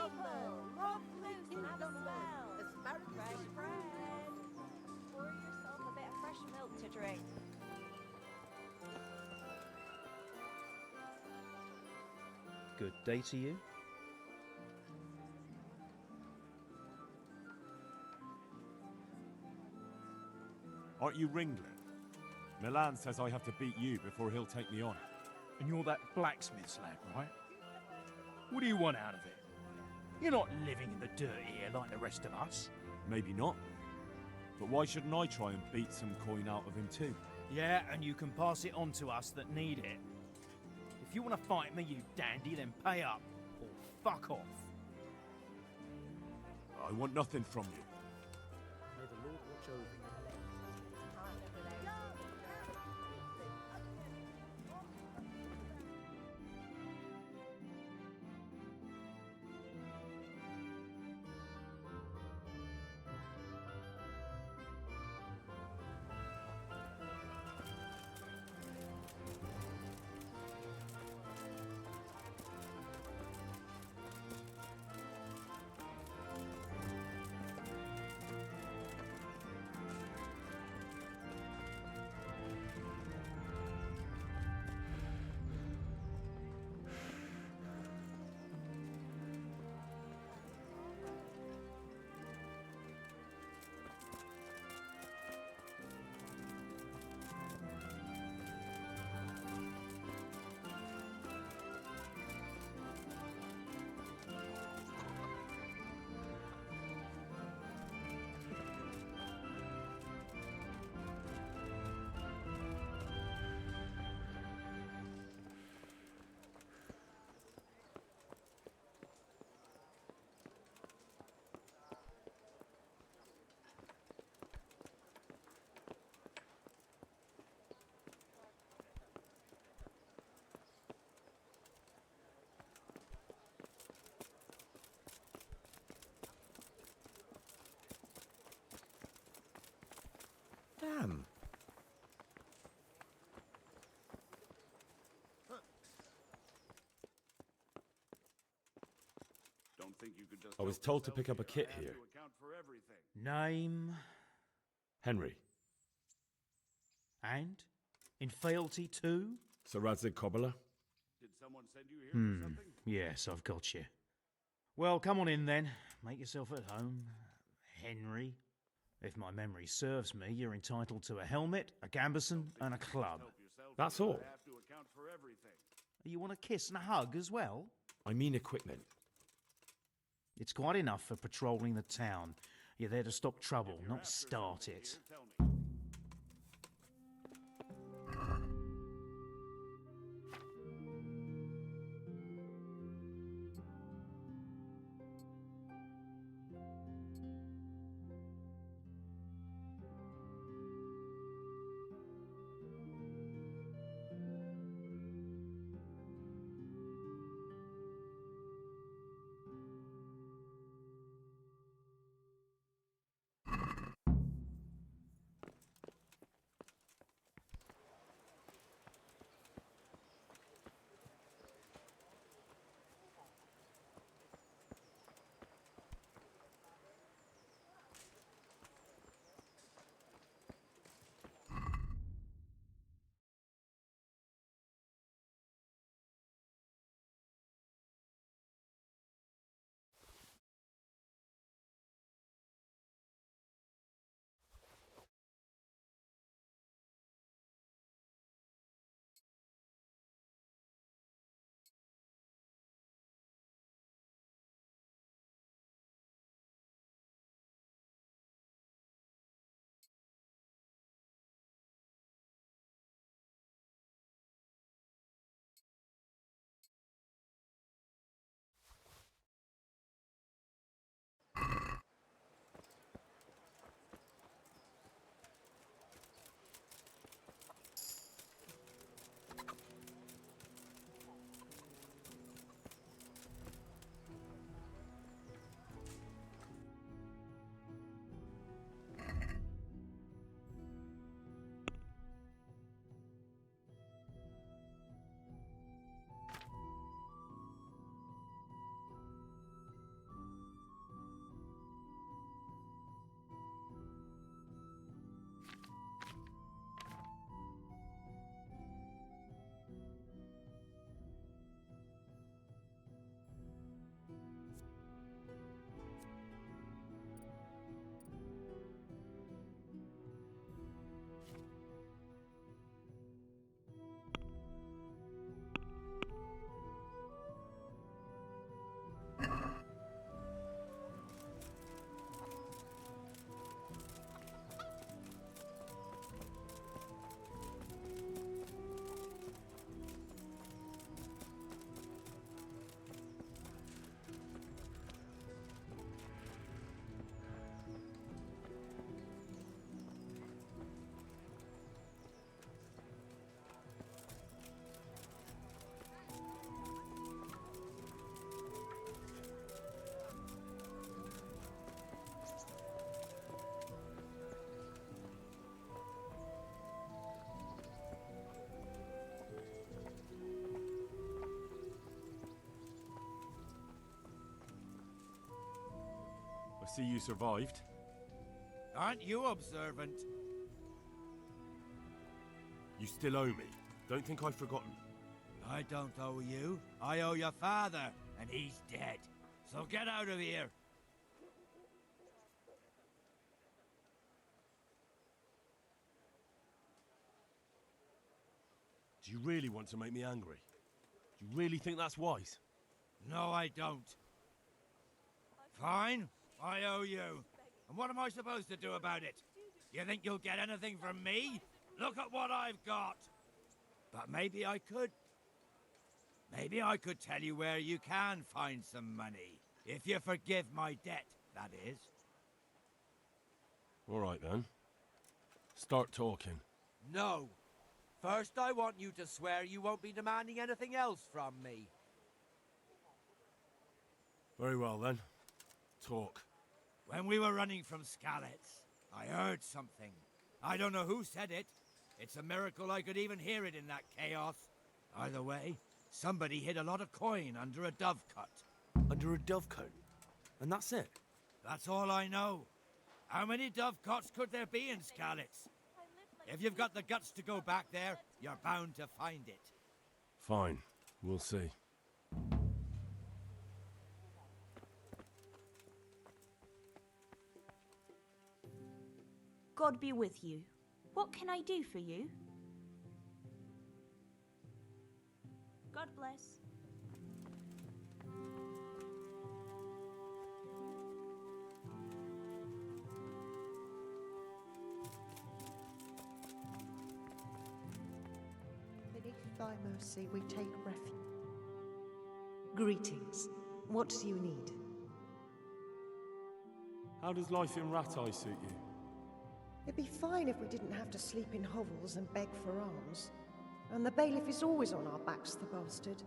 Rock loose and have a smell. Fresh bread. Pour yourself a bit of fresh milk to drink. Good day to you. Aren't you Ringling? Milan says I have to beat you before he'll take me on. And you're that blacksmith's lad, right? What do you want out of it? You're not living in the dirt here like the rest of us. Maybe not. But why shouldn't I try and beat some coin out of him too? Yeah, and you can pass it on to us that need it. If you want to fight me, you dandy, then pay up. Or fuck off. I want nothing from you. May the Lord watch over you. Damn. I was told to pick up a kit here. Name Henry. and in fealty too? Sir Radzig Kobyla. Yes, I've got you. Well, come on in then. Make yourself at home, Henry. If my memory serves me, you're entitled to a helmet, a gambeson, and a club. That's all. You want a kiss and a hug as well? I mean equipment. It's quite enough for patrolling the town. You're there to stop trouble, not start it. see you survived. Aren't you observant? You still owe me. Don't think I've forgotten. I don't owe you. I owe your father, and he's dead. So get out of here. Do you really want to make me angry? Do you really think that's wise? No, I don't. Fine, I owe you. And what am I supposed to do about it? You think you'll get anything from me? Look at what I've got. But maybe I could. Maybe I could tell you where you can find some money. If you forgive my debt, that is. All right, then. Start talking. No. First, I want you to swear you won't be demanding anything else from me. Very well, then. Talk. When we were running from Skalitz, I heard something. I don't know who said it. It's a miracle I could even hear it in that chaos. Either way, somebody hid a lot of coin under a dovecot. Under a dovecote? And that's it? That's all I know. How many dovecots could there be in Skalitz? If you've got the guts to go back there, you're bound to find it. Fine. We'll see. God be with you. What can I do for you? God bless. Beneath thy mercy we take refuge. Greetings. What do you need? How does life in Ratai suit you? It'd be fine if we didn't have to sleep in hovels and beg for alms. And the bailiff is always on our backs, the bastard.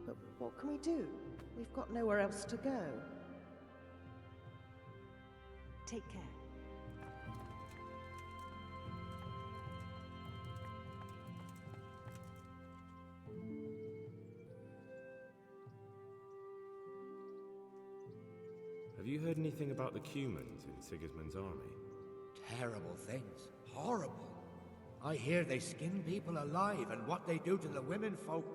But what can we do? We've got nowhere else to go. Take care. Have you heard anything about the Cumans in Sigismund's army? Terrible things. Horrible. I hear they skin people alive and what they do to the women folk.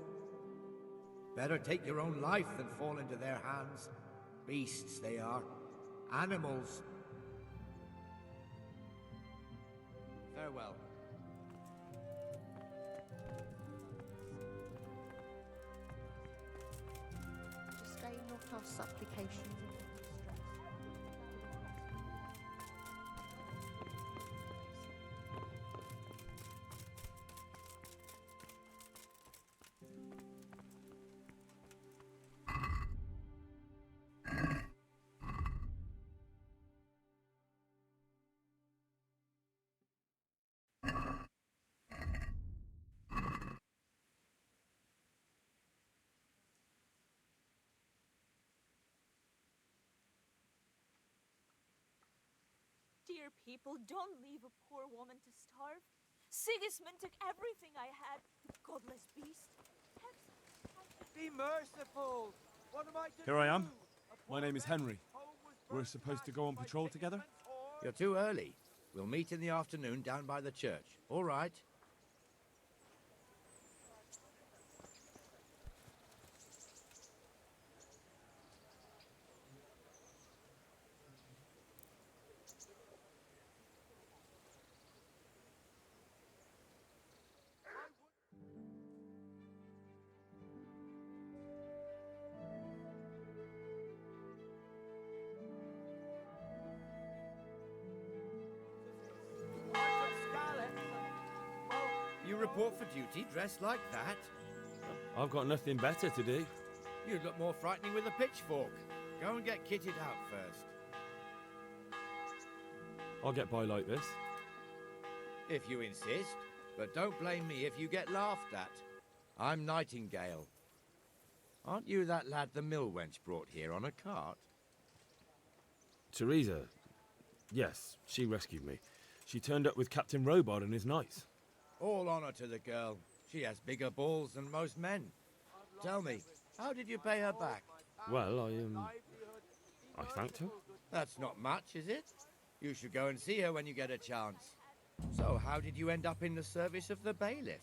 Better take your own life than fall into their hands. Beasts they are. Animals. Farewell. Sustain not our supplications. Dear people, don't leave a poor woman to starve. Sigismund took everything I had, the godless beast. Be merciful! What am I to Here I am. do? My name is Henry. We're supposed to go on patrol together? You're too early. We'll meet in the afternoon down by the church. All right. You report for duty dressed like that? I've got nothing better to do. You'd look more frightening with a pitchfork. Go and get kitted out first. I'll get by like this. If you insist. But don't blame me if you get laughed at. I'm Nightingale. Aren't you that lad the mill wench brought here on a cart? Teresa. Yes, she rescued me. She turned up with Captain Robard and his knights. All honor to the girl. She has bigger balls than most men. Tell me, how did you pay her back? Well, I thanked her. That's not much, is it? You should go and see her when you get a chance. So, how did you end up in the service of the bailiff?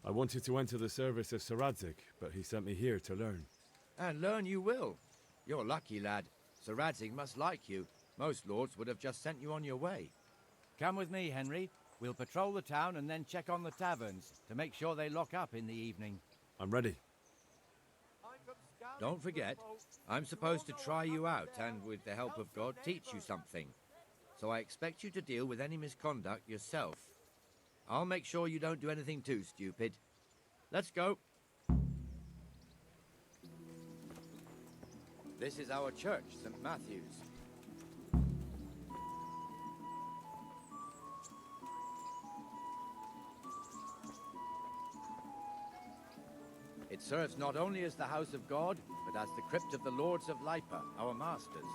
I wanted to enter the service of Sir Radzig, but he sent me here to learn. And learn you will. You're lucky, lad. Sir Radzig must like you. Most lords would have just sent you on your way. Come with me, Henry. We'll patrol the town and then check on the taverns to make sure they lock up in the evening. I'm ready. Don't forget, I'm supposed to try you out and, with the help of God, teach you something. So I expect you to deal with any misconduct yourself. I'll make sure you don't do anything too stupid. Let's go. This is our church, St. Matthew's. It serves not only as the house of God, but as the crypt of the Lords of Lipa, our masters.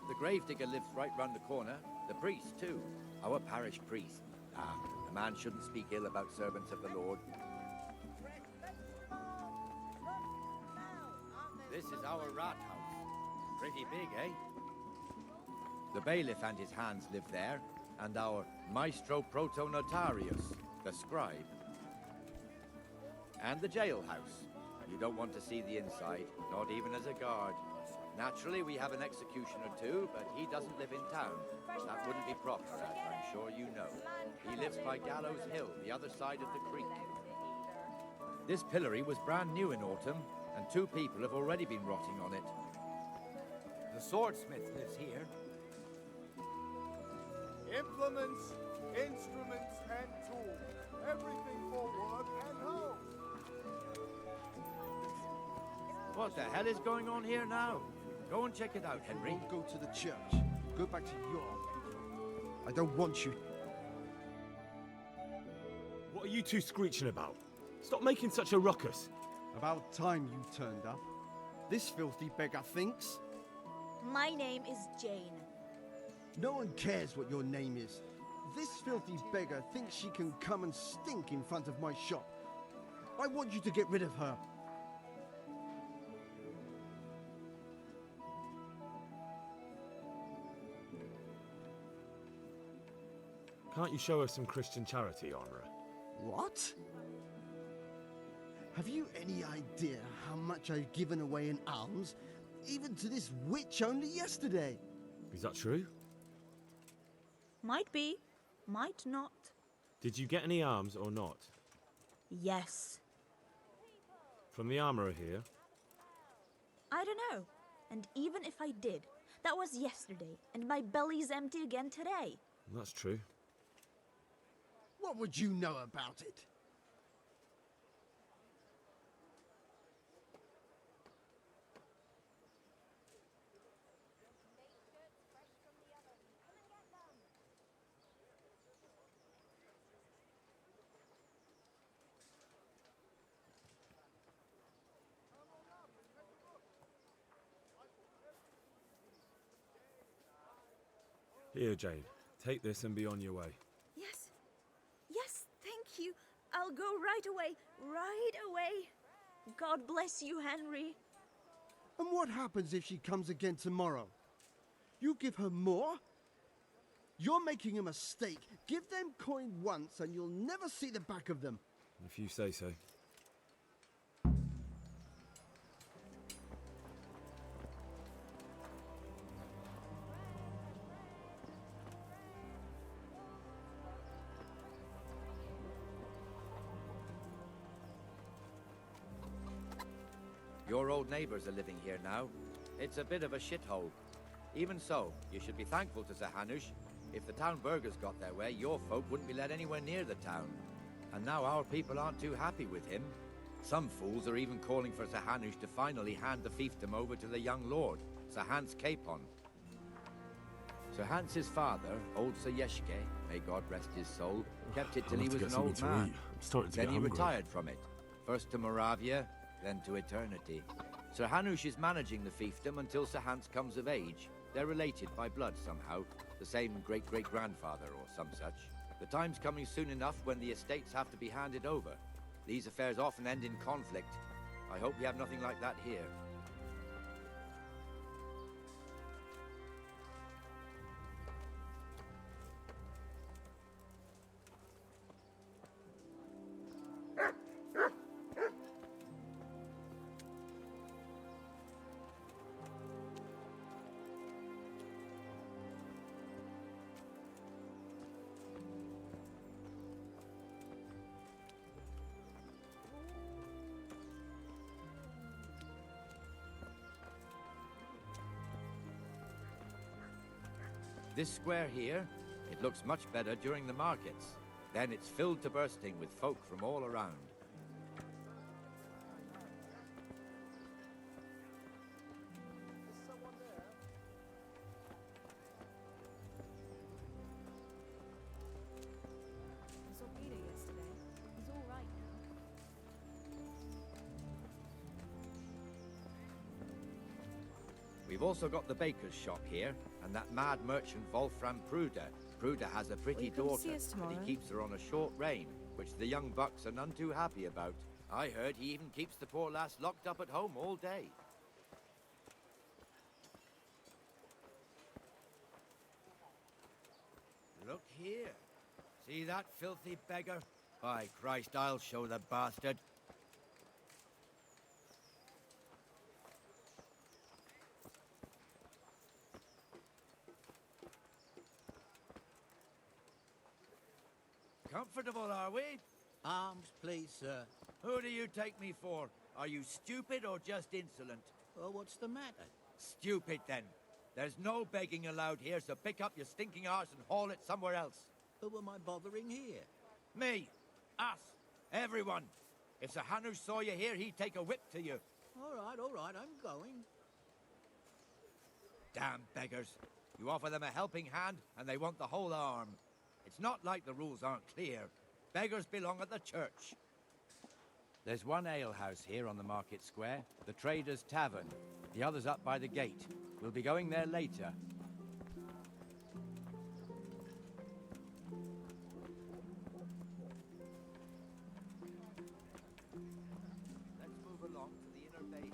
The gravedigger lives right round the corner. The priest, too. Our parish priest. A man shouldn't speak ill about servants of the Lord. This is our rat house. Pretty big, eh? The bailiff and his hands live there, and our maestro protonotarius, the scribe. And the jailhouse. You don't want to see the inside, not even as a guard. Naturally, we have an executioner too, but he doesn't live in town. That wouldn't be proper, as I'm sure you know. He lives by Gallows Hill, the other side of the creek. This pillory was brand new in autumn, and 2 people have already been rotting on it. The swordsmith lives here. Implements, instruments, and tools. Everything for work and home. What the hell is going on here now? Go and check it out, Henry. Don't go to the church. Go back to your... I don't want you. What are you two screeching about? Stop making such a ruckus. About time you turned up. This filthy beggar thinks. My name is Jane. No one cares what your name is. This filthy beggar thinks she can come and stink in front of my shop. I want you to get rid of her. Can't you show us some Christian charity, Honora? What? Have you any idea how much I've given away in alms? Even to this witch only yesterday. Is that true? Might be, might not. Did you get any arms or not? Yes. From the armourer here? I don't know. And even if I did, that was yesterday, and my belly's empty again today. That's true. What would you know about it? Here, Jane. Take this and be on your way. Yes. Yes, thank you. I'll go right away. Right away. God bless you, Henry. And what happens if she comes again tomorrow? You give her more? You're making a mistake. Give them coin once and you'll never see the back of them. If you say so. Your old neighbours are living here now. It's a bit of a shithole. Even so, you should be thankful to Sir Hanush. If the town burghers got their way, your folk wouldn't be let anywhere near the town. And now our people aren't too happy with him. Some fools are even calling for Sir Hanush to finally hand the fiefdom over to the young lord, Sir Hans Capon. Sir Hans's father, old Sir Yeshke, may God rest his soul, kept it till he was an old man. Then he retired from it, first to Moravia, then to eternity. Sir Hanush is managing the fiefdom until Sir Hans comes of age. They're related by blood somehow, the same great-great-grandfather or some such. The time's coming soon enough when the estates have to be handed over. These affairs often end in conflict, I hope you have nothing like that here. This square here, it looks much better during the markets. Then it's filled to bursting with folk from all around. I saw Peter yesterday. He's all right now. We've also got the baker's shop here, and that mad merchant Wolfram Pruder. Pruder has a pretty Will you come daughter, see us but he tomorrow? keeps her on a short rein, which the young bucks are none too happy about. I heard he even keeps the poor lass locked up at home all day. Look here. See that filthy beggar? By Christ, I'll show the bastard. Comfortable, are we? Arms, please, sir. Who do you take me for? Are you stupid or just insolent? Well, what's the matter? Stupid, then. There's no begging allowed here, so pick up your stinking arse and haul it somewhere else. Who am I bothering here? Me. Us. Everyone. If Sir Hanush saw you here, he'd take a whip to you. All right, I'm going. Damn beggars. You offer them a helping hand, and they want the whole arm. It's not like the rules aren't clear. Beggars belong at the church. There's one alehouse here on the market square, the Trader's Tavern. The other's up by the gate. We'll be going there later. Let's move along to the inner bailey.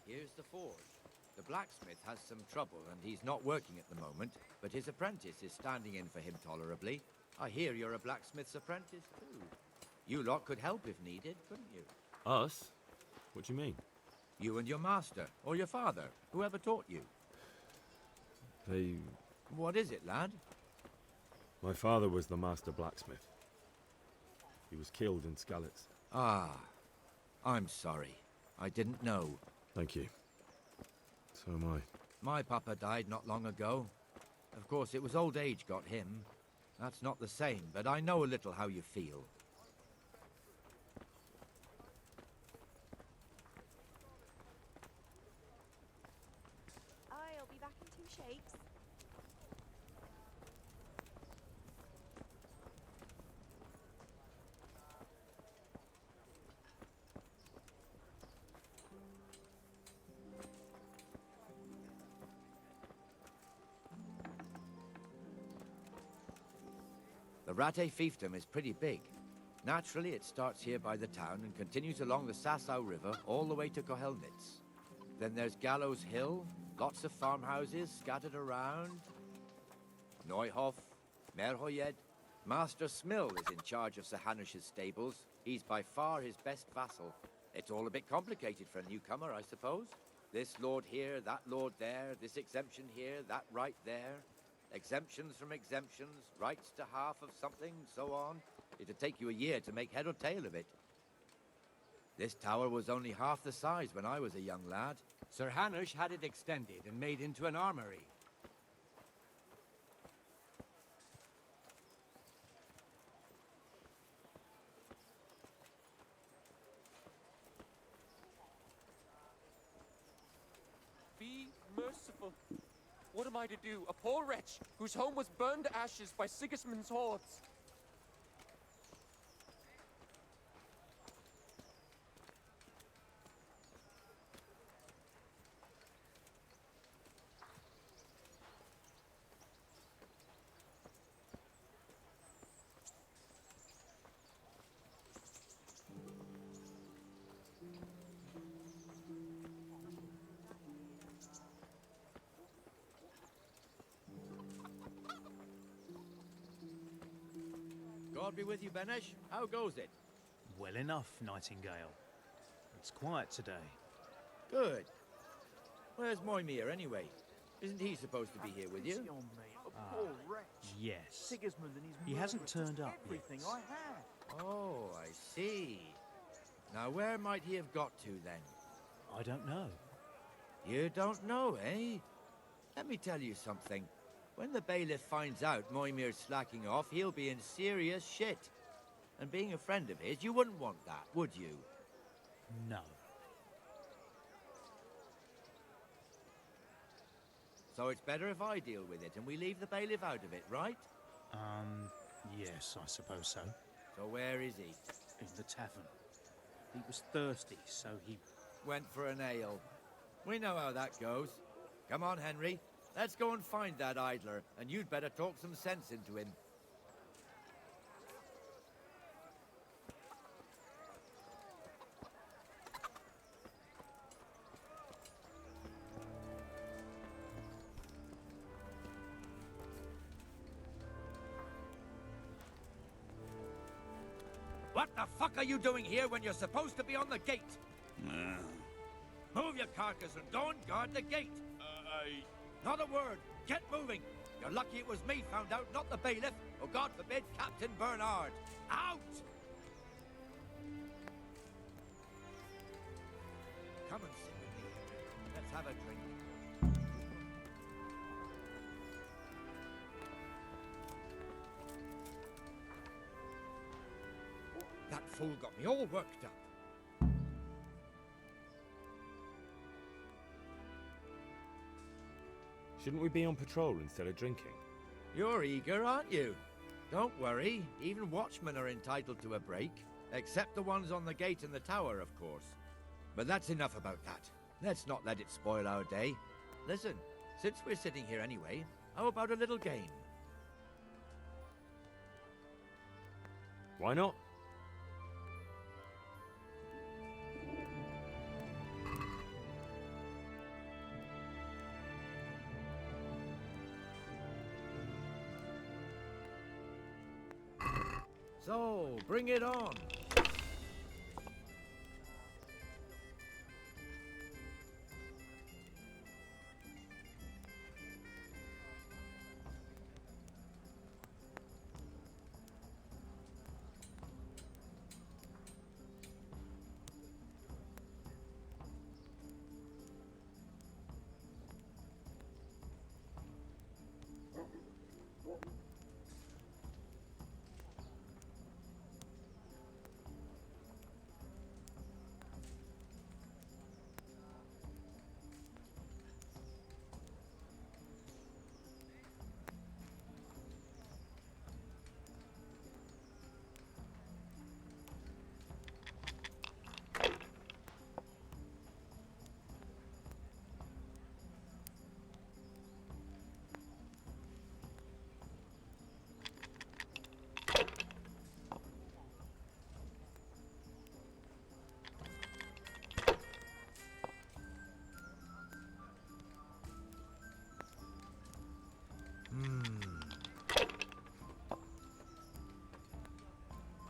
Here's the forge. The blacksmith has some trouble and he's not working at the moment, but his apprentice is standing in for him tolerably. I hear you're a blacksmith's apprentice too. You lot could help if needed, couldn't you? Us? What do you mean? You and your master, or your father, whoever taught you. They... What is it, lad? My father was the master blacksmith. He was killed in Skalitz. Ah, I'm sorry. I didn't know. Thank you. So am I. My papa died not long ago. Of course, it was old age got him. That's not the same, but I know a little how you feel. I'll be back in 2 shakes. The Rate fiefdom is pretty big. Naturally, it starts here by the town and continues along the Sasau River all the way to Kohelnitz. Then there's Gallows Hill, lots of farmhouses scattered around. Neuhof, Merhoyed. Master Smill is in charge of Sir Hanush's stables. He's by far his best vassal. It's all a bit complicated for a newcomer, I suppose. This lord here, that lord there, this exemption here, that right there. Exemptions from exemptions, rights to half of something, so on. It'd take you a year to make head or tail of it. This tower was only half the size when I was a young lad. Sir Hanush had it extended and made into an armory. devil. What am I to do? A poor wretch whose home was burned to ashes by Sigismund's hordes. God be with you, Benesh. How goes it? Well enough, Nightingale. It's quiet today. Good. Where's Moimir, anyway? Isn't he supposed to be here with you? Yes. He hasn't turned up yet. Oh, I see. Now, where might he have got to, then? I don't know. You don't know, eh? Let me tell you something. When the bailiff finds out Moimir's slacking off, he'll be in serious shit. And being a friend of his, you wouldn't want that, would you? No. So it's better if I deal with it and we leave the bailiff out of it, right? Yes, I suppose so. So where is he? In the tavern. He was thirsty, so he... Went for an ale. We know how that goes. Come on, Henry. Let's go and find that idler, and you'd better talk some sense into him. What the fuck are you doing here when you're supposed to be on the gate? Move your carcass and go and guard the gate. Not a word. Get moving. You're lucky it was me found out, not the bailiff, or God forbid, Captain Bernard. Out! Come and sit with me. Let's have a drink. That fool got me all worked up. Shouldn't we be on patrol instead of drinking? You're eager, aren't you? Don't worry, even watchmen are entitled to a break. Except the ones on the gate and the tower, of course. But that's enough about that. Let's not let it spoil our day. Listen, since we're sitting here anyway, how about a little game? Why not? So, bring it on.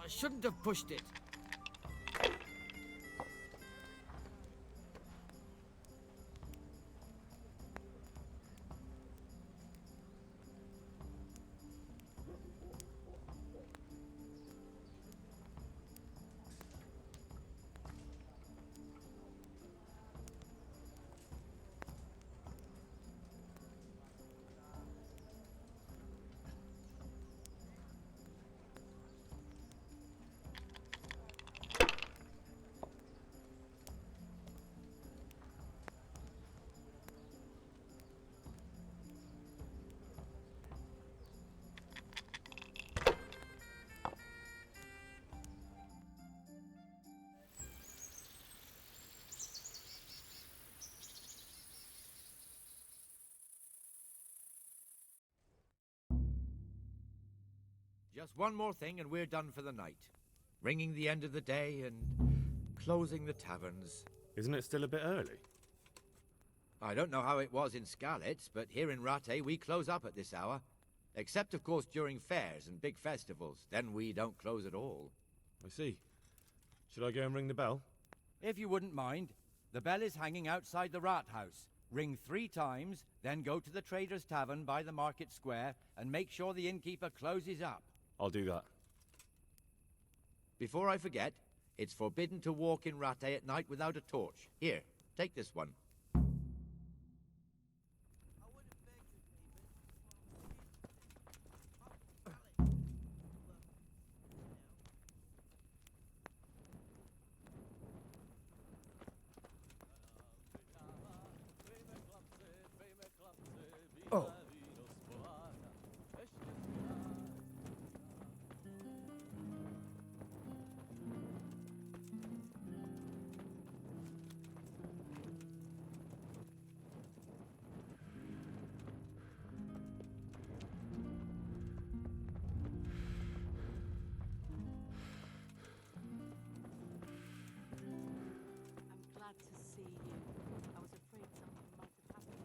I shouldn't have pushed it. Just one more thing and we're done for the night. Ringing the end of the day and closing the taverns. Isn't it still a bit early? I don't know how it was in Skalitz, but here in Rattay we close up at this hour. Except, of course, during fairs and big festivals. Then we don't close at all. I see. Should I go and ring the bell? If you wouldn't mind, the bell is hanging outside the rat house. Ring 3 times, then go to the Trader's Tavern by the market square and make sure the innkeeper closes up. I'll do that. Before I forget, it's forbidden to walk in Rattay at night without a torch. Here, take this one. Oh. I'm glad to see you. I was afraid something might have happened.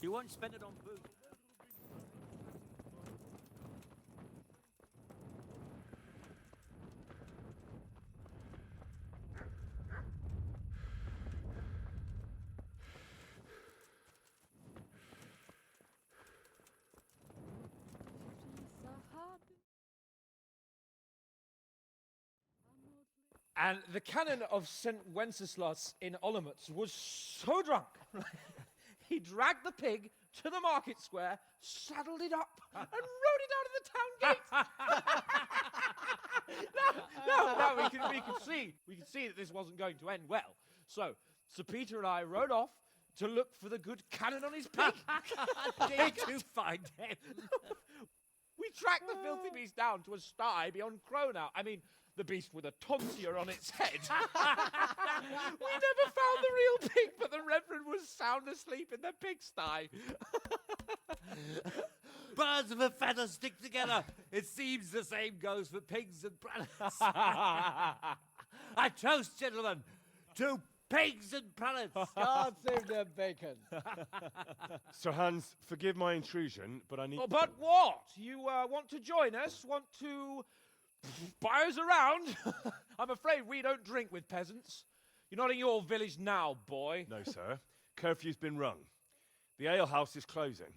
You won't spend it on food. And the canon of St. Wenceslas in Olomouc was so drunk, he dragged the pig to the market square, saddled it up, and rode it out of the town gate. no, we could see that this wasn't going to end well. So, Sir Peter and I rode off to look for the good canon on his pig. Did you find him? We tracked the filthy beast down to a sty beyond Cronau. I mean, the beast with a tonsure on its head. We never found the real pig, but the Reverend was sound asleep in the pigsty. Birds of a feather stick together. It seems the same goes for pigs and prelates. I toast, gentlemen, to pigs and prelates. God save them bacon. Sir Hans, forgive my intrusion, but I need... Oh, but what? You want to join us? Want to buy us around? I'm afraid we don't drink with peasants. You're not in your village now, boy. No, sir. Curfew's been rung. The alehouse is closing.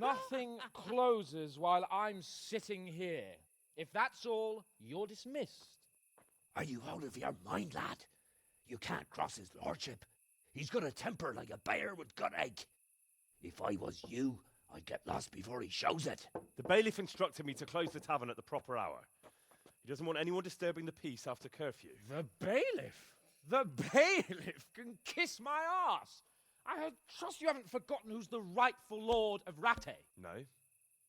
Nothing closes while I'm sitting here. If that's all, you're dismissed. Are you out of your mind, lad? You can't cross his lordship. He's got a temper like a bear with gut ache. If I was you, I'd get lost before he shows it. The bailiff instructed me to close the tavern at the proper hour. He doesn't want anyone disturbing the peace after curfew. The bailiff? The bailiff can kiss my arse. I trust you haven't forgotten who's the rightful lord of Rattay. No,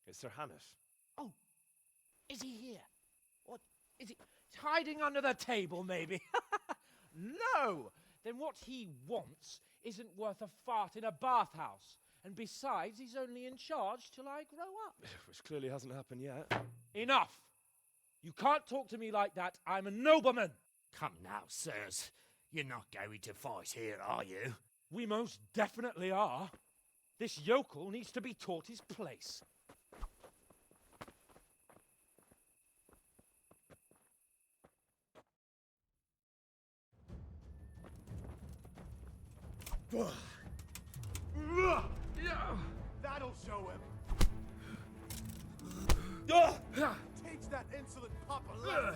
it's Sir Hannes. Oh, is he here? What, is he hiding under the table, maybe? No! Then what he wants isn't worth a fart in a bathhouse. And besides, he's only in charge till I grow up. Which clearly hasn't happened yet. Enough! You can't talk to me like that. I'm a nobleman. Come now, sirs. You're not going to fight here, are you? We most definitely are. This yokel needs to be taught his place. That'll show him. Take Teach that insolent pup a Give lesson!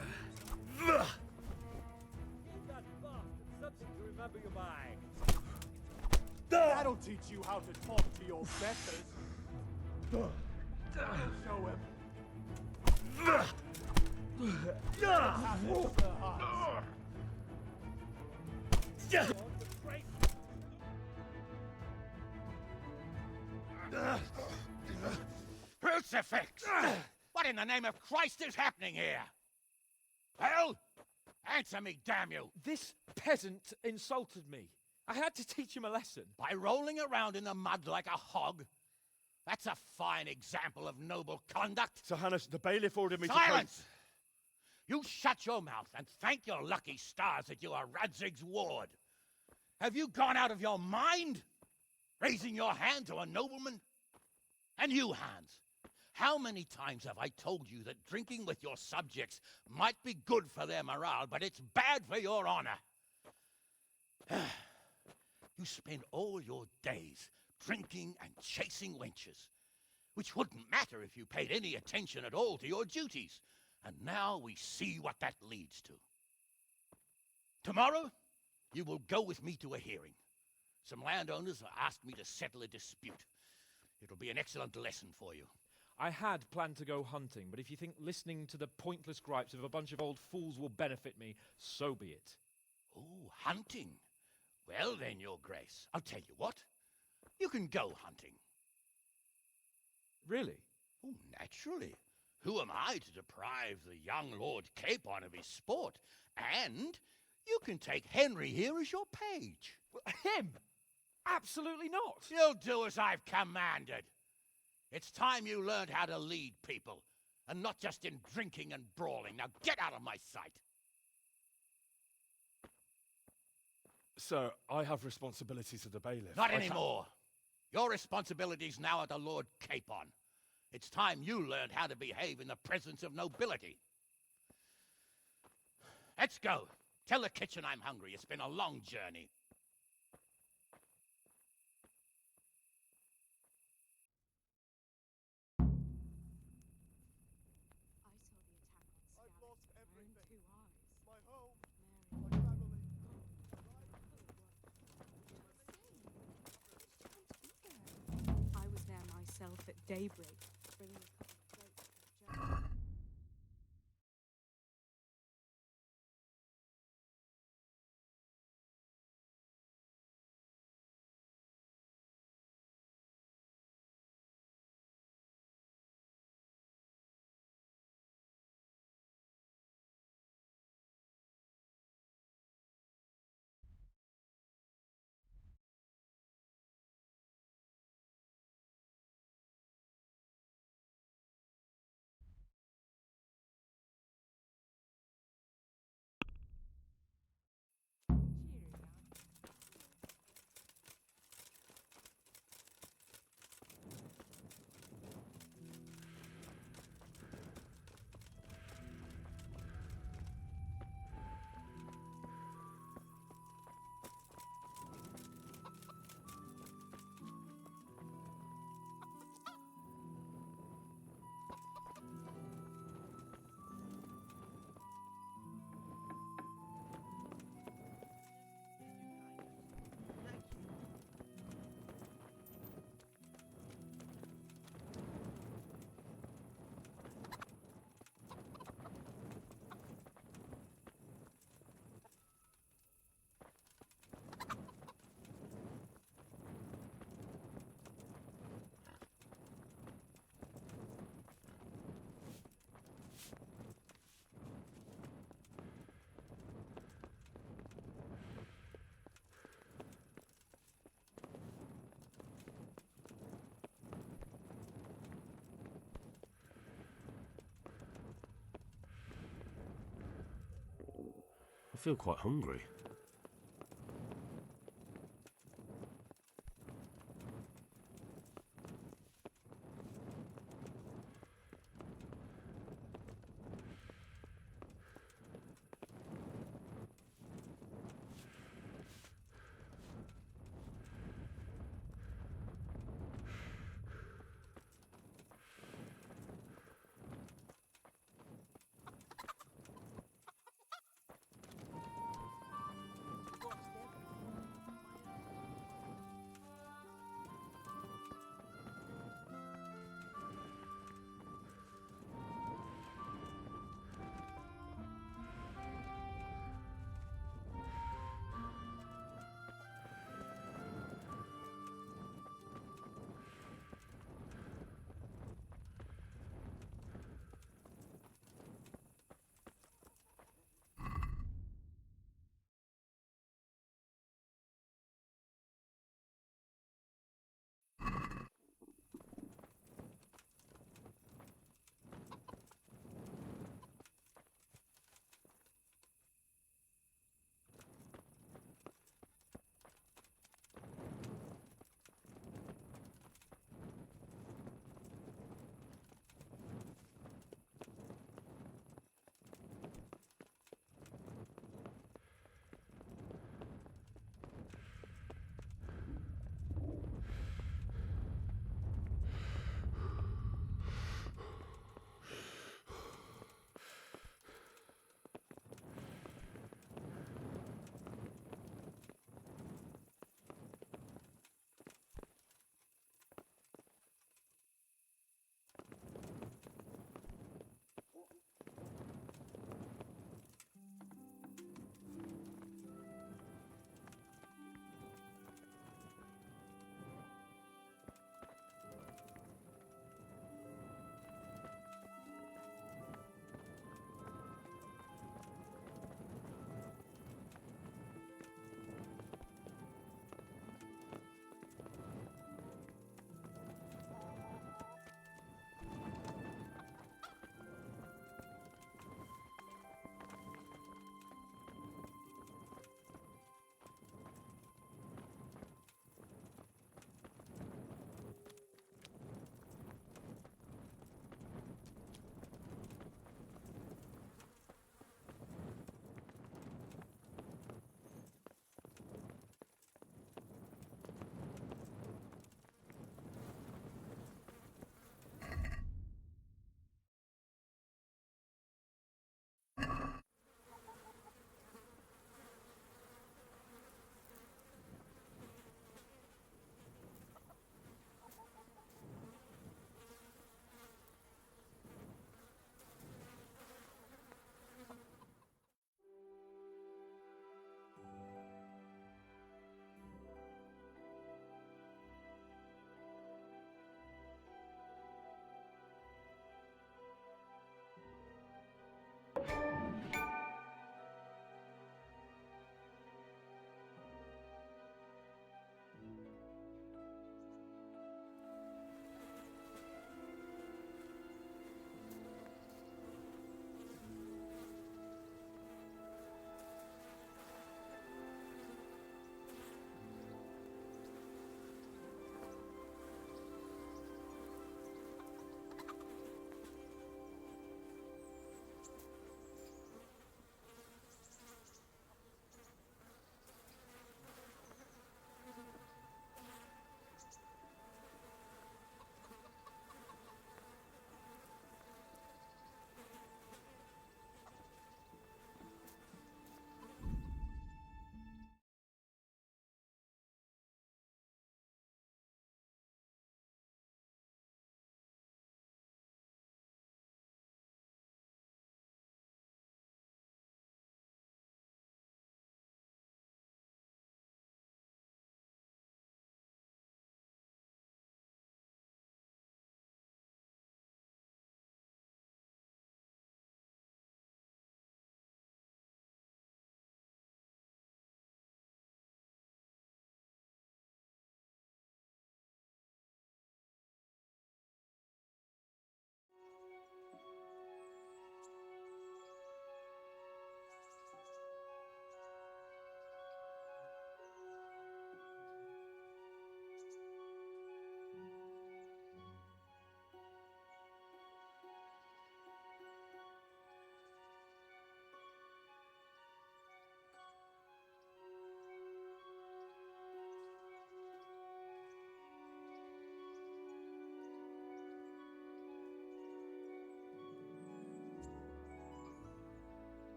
that bastard something to remember you by. That'll teach you how to talk to your betters. That'll show him. Have it, Sir Hans. Crucifix! What in the name of Christ is happening here? Well, answer me, damn you! This peasant insulted me. I had to teach him a lesson. By rolling around in the mud like a hog? That's a fine example of noble conduct. Sir Hannes, the bailiff ordered me Silence! You shut your mouth and thank your lucky stars that you are Radzig's ward. Have you gone out of your mind? Raising your hand to a nobleman? And you, Hans, how many times have I told you that drinking with your subjects might be good for their morale, but it's bad for your honor? You spend all your days drinking and chasing wenches, which wouldn't matter if you paid any attention at all to your duties. And now we see what that leads to. Tomorrow, you will go with me to a hearing. Some landowners have asked me to settle a dispute. It'll be an excellent lesson for you. I had planned to go hunting, but if you think listening to the pointless gripes of a bunch of old fools will benefit me, so be it. Oh, hunting. Well then, Your Grace, I'll tell you what. You can go hunting. Really? Oh, naturally. Who am I to deprive the young Lord Capon of his sport? And you can take Henry here as your page. Him? Absolutely not. You'll do as I've commanded. It's time you learned how to lead people, and not just in drinking and brawling. Now get out of my sight. Sir, I have responsibilities to the bailiff. Not anymore. Your responsibilities now are the Lord Capon. It's time you learned how to behave in the presence of nobility. Let's go. Tell the kitchen I'm hungry. It's been a long journey. I've lost everything. My home, my family. I was there myself at daybreak, bringing a couple of goats for the journey. I feel quite hungry.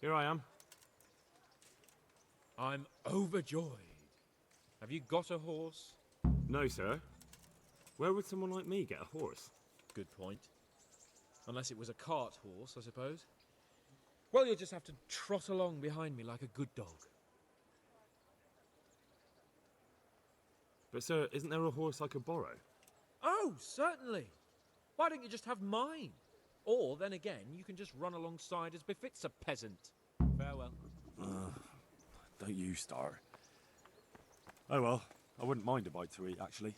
Here I am. I'm overjoyed. Have you got a horse? No, sir. Where would someone like me get a horse? Good point. Unless it was a cart horse, I suppose. Well, you'll just have to trot along behind me like a good dog. But, sir, isn't there a horse I could borrow? Oh, certainly. Why don't you just have mine? Or, then again, you can just run alongside as befits a peasant. Farewell. Don't you start. Oh well, I wouldn't mind a bite to eat, actually.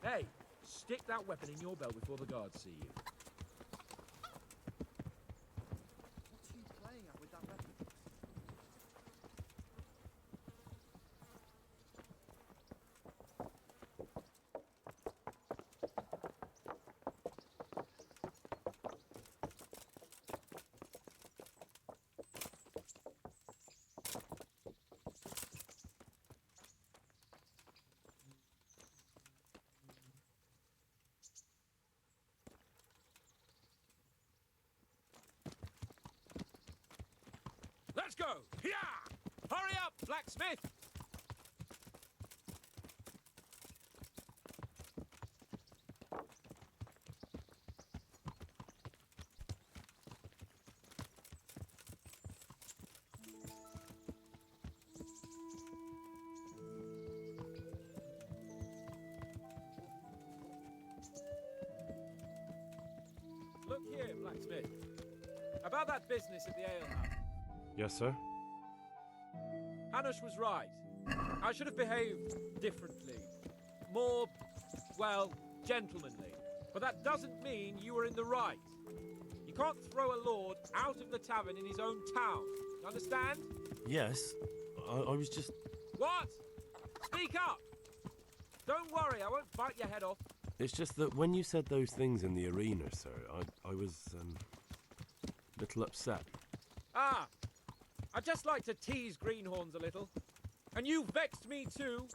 Hey, stick that weapon in your belt before the guards see you. What are you playing at with that weapon? Let's go! Yeah! Hurry up, blacksmith! Look here, blacksmith. About that business at the alehouse. Yes, sir. Hanush was right. I should have behaved differently. More, well, gentlemanly. But that doesn't mean you were in the right. You can't throw a lord out of the tavern in his own town. You understand? Yes. I was just... What? Speak up! Don't worry, I won't bite your head off. It's just that when you said those things in the arena, sir, I was, a little upset. Ah! I'd just like to tease greenhorns a little. And you vexed me too.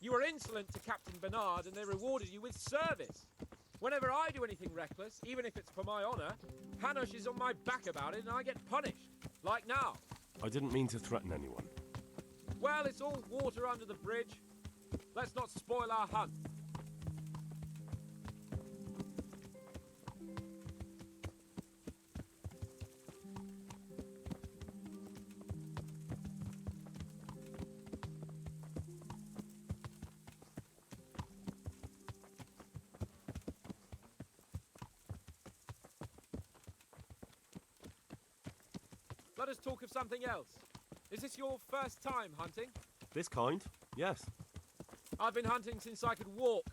You were insolent to Captain Bernard and they rewarded you with service. Whenever I do anything reckless, even if it's for my honour, Hanush is on my back about it and I get punished. Like now. I didn't mean to threaten anyone. Well, it's all water under the bridge. Let's not spoil our hunt. Let us talk of something else. Is this your first time hunting? This kind? Yes. I've been hunting since I could walk.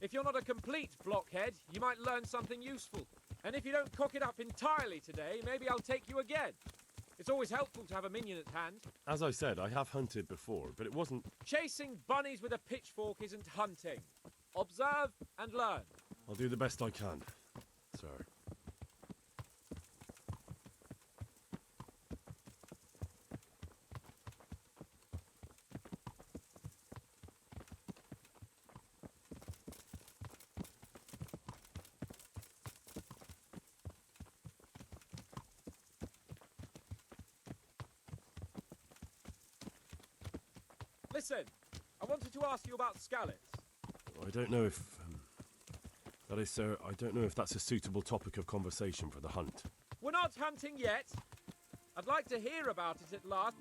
If you're not a complete blockhead, you might learn something useful. And if you don't cock it up entirely today, maybe I'll take you again. It's always helpful to have a minion at hand. As I said, I have hunted before, but it wasn't... Chasing bunnies with a pitchfork isn't hunting. Observe and learn. I'll do the best I can, sir. Listen, I wanted to ask you about scallops. I don't know if... that is, sir, I don't know if that's a suitable topic of conversation for the hunt. We're not hunting yet. I'd like to hear about it at last.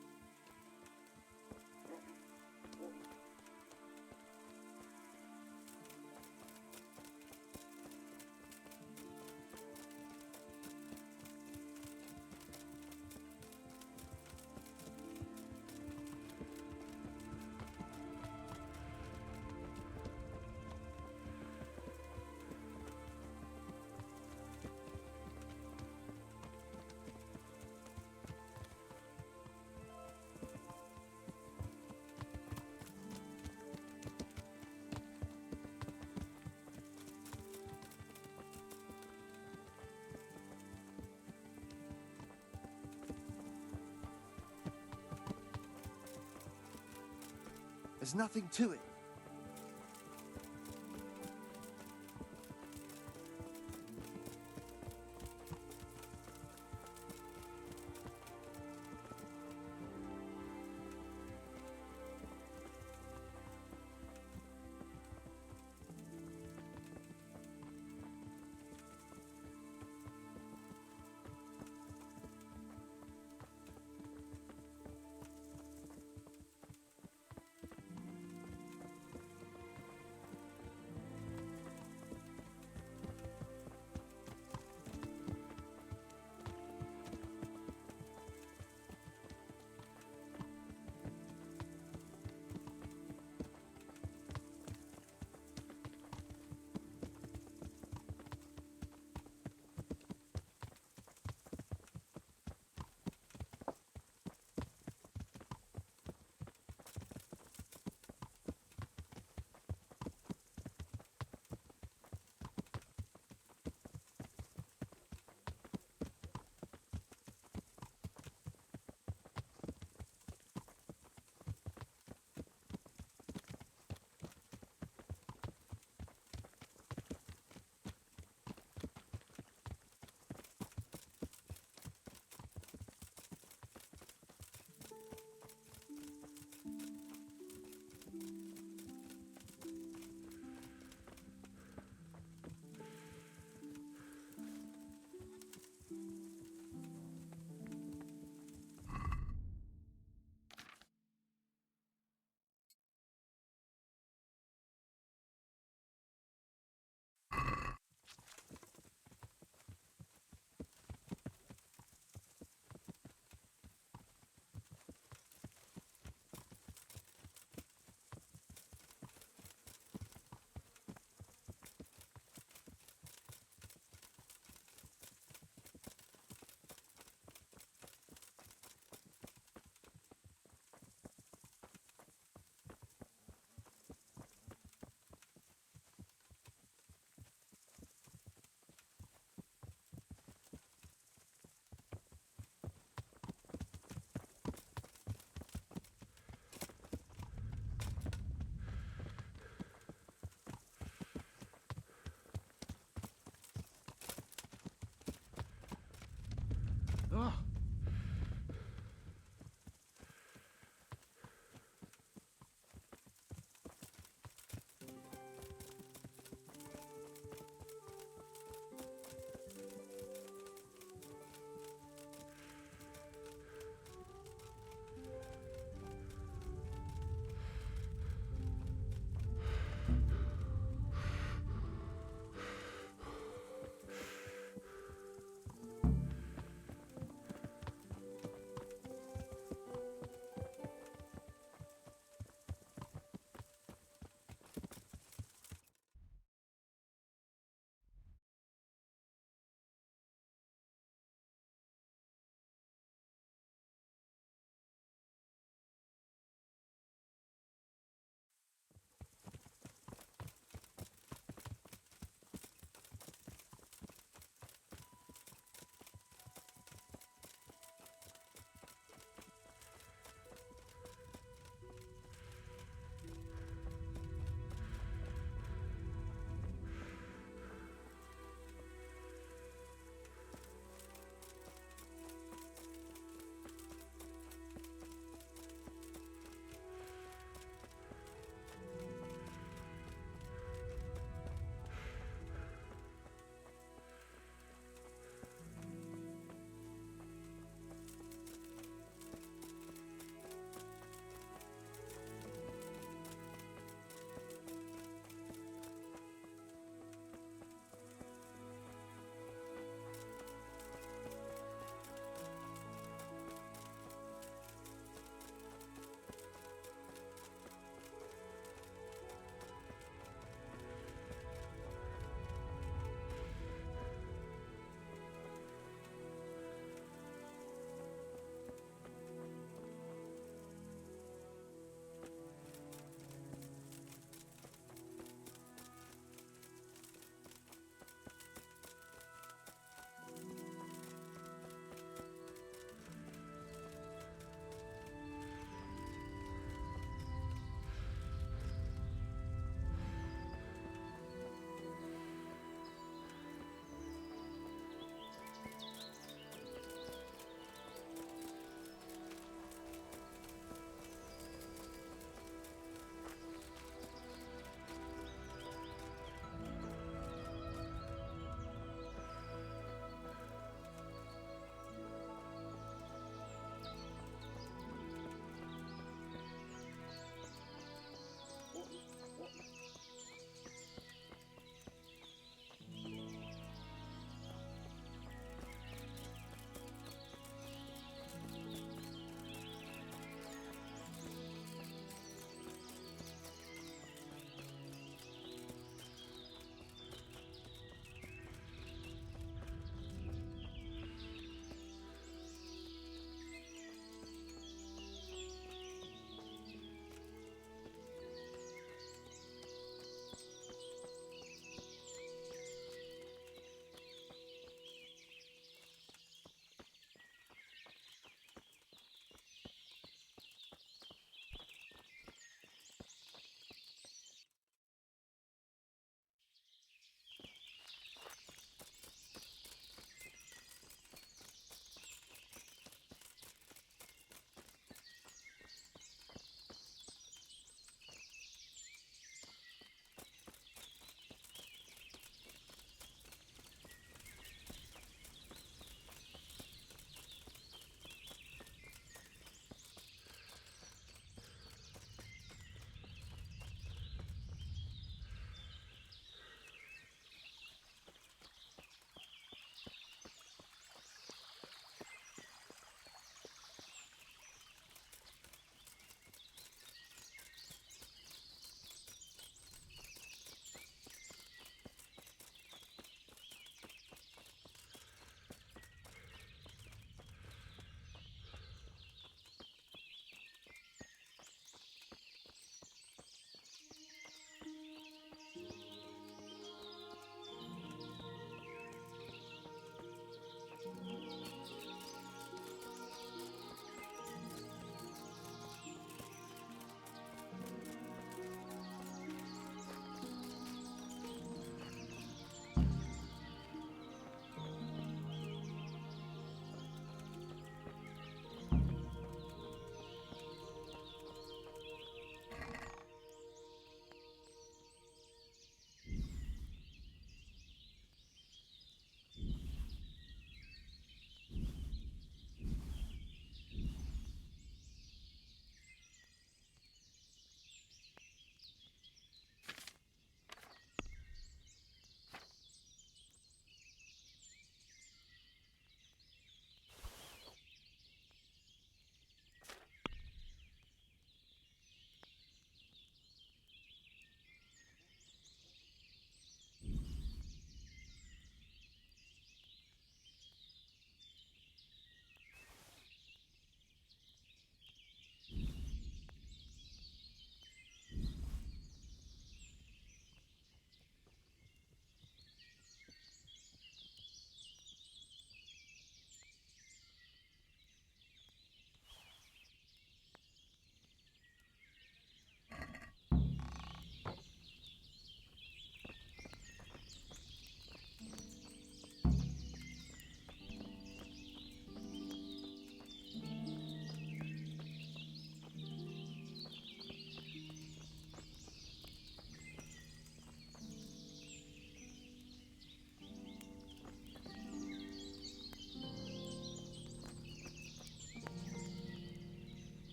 There's nothing to it.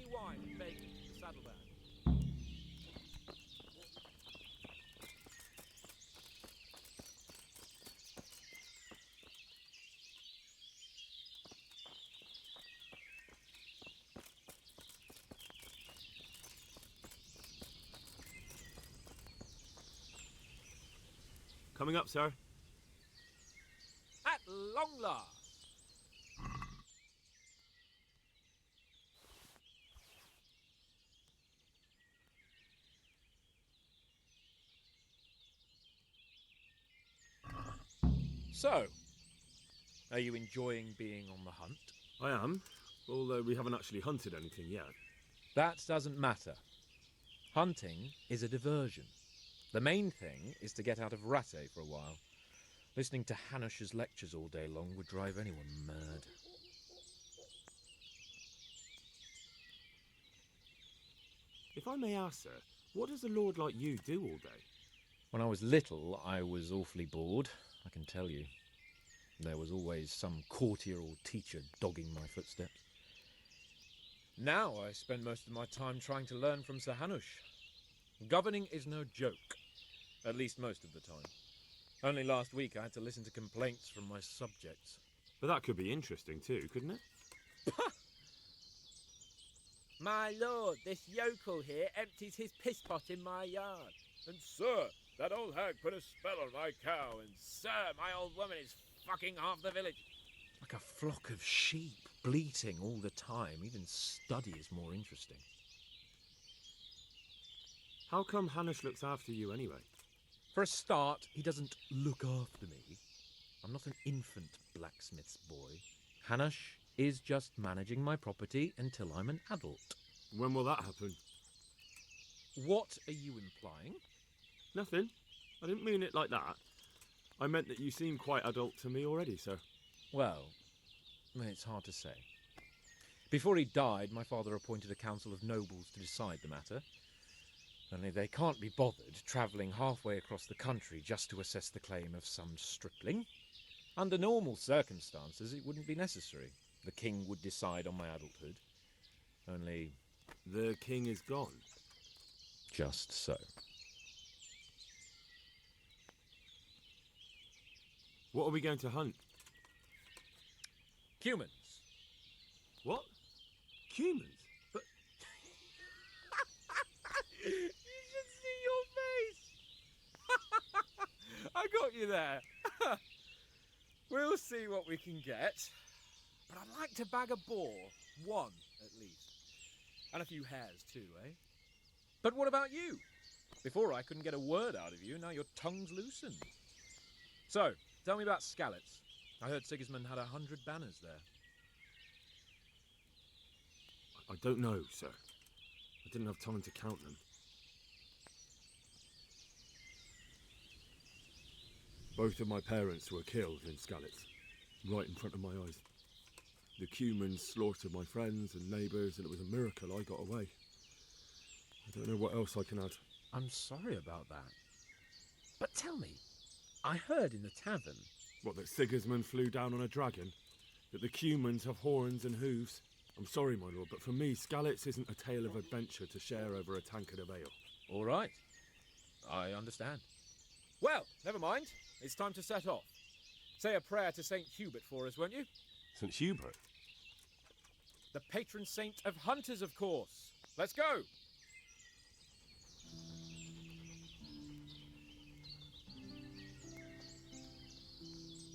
me wine and bacon for the saddlebag. Coming up, sir. At long last. So, are you enjoying being on the hunt? I am, although we haven't actually hunted anything yet. That doesn't matter. Hunting is a diversion. The main thing is to get out of Rattay for a while. Listening to Hanush's lectures all day long would drive anyone mad. If I may ask, sir, what does a lord like you do all day? When I was little, I was awfully bored, I can tell you. There was always some courtier or teacher dogging my footsteps. Now I spend most of my time trying to learn from Sir Hanush. Governing is no joke, at least most of the time. Only last week I had to listen to complaints from my subjects. But that could be interesting too, couldn't it? My lord, this yokel here empties his piss pot in my yard. And sir, that old hag put a spell on my cow, and sir, my old woman is fucking half the village. Like a flock of sheep, bleating all the time. Even study is more interesting. How come Hanush looks after you anyway? For a start, he doesn't look after me. I'm not an infant blacksmith's boy. Hanush is just managing my property until I'm an adult. When will that happen? What are you implying? Nothing. I didn't mean it like that. I meant that you seem quite adult to me already, sir. Well, it's hard to say. Before he died, my father appointed a council of nobles to decide the matter. Only they can't be bothered travelling halfway across the country just to assess the claim of some stripling. Under normal circumstances, it wouldn't be necessary. The king would decide on my adulthood. Only... The king is gone. Just so. What are we going to hunt? Humans. What? Humans? But... You should see your face! I got you there. We'll see what we can get. But I'd like to bag a boar. One, at least. And a few hares, too, eh? But what about you? Before I couldn't get a word out of you, now your tongue's loosened. So, tell me about Skalitz. I heard Sigismund had 100 banners there. I don't know, sir. I didn't have time to count them. Both of my parents were killed in Skalitz, right in front of my eyes. The Cumans slaughtered my friends and neighbours, and it was a miracle I got away. I don't know what else I can add. I'm sorry about that. But tell me, I heard in the tavern... What, that Sigismund flew down on a dragon? That the Cumans have horns and hooves? I'm sorry, my lord, but for me, Skalitz isn't a tale of adventure to share over a tankard of ale. All right. I understand. Well, never mind. It's time to set off. Say a prayer to St. Hubert for us, won't you? St. Hubert? The patron saint of hunters, of course. Let's go!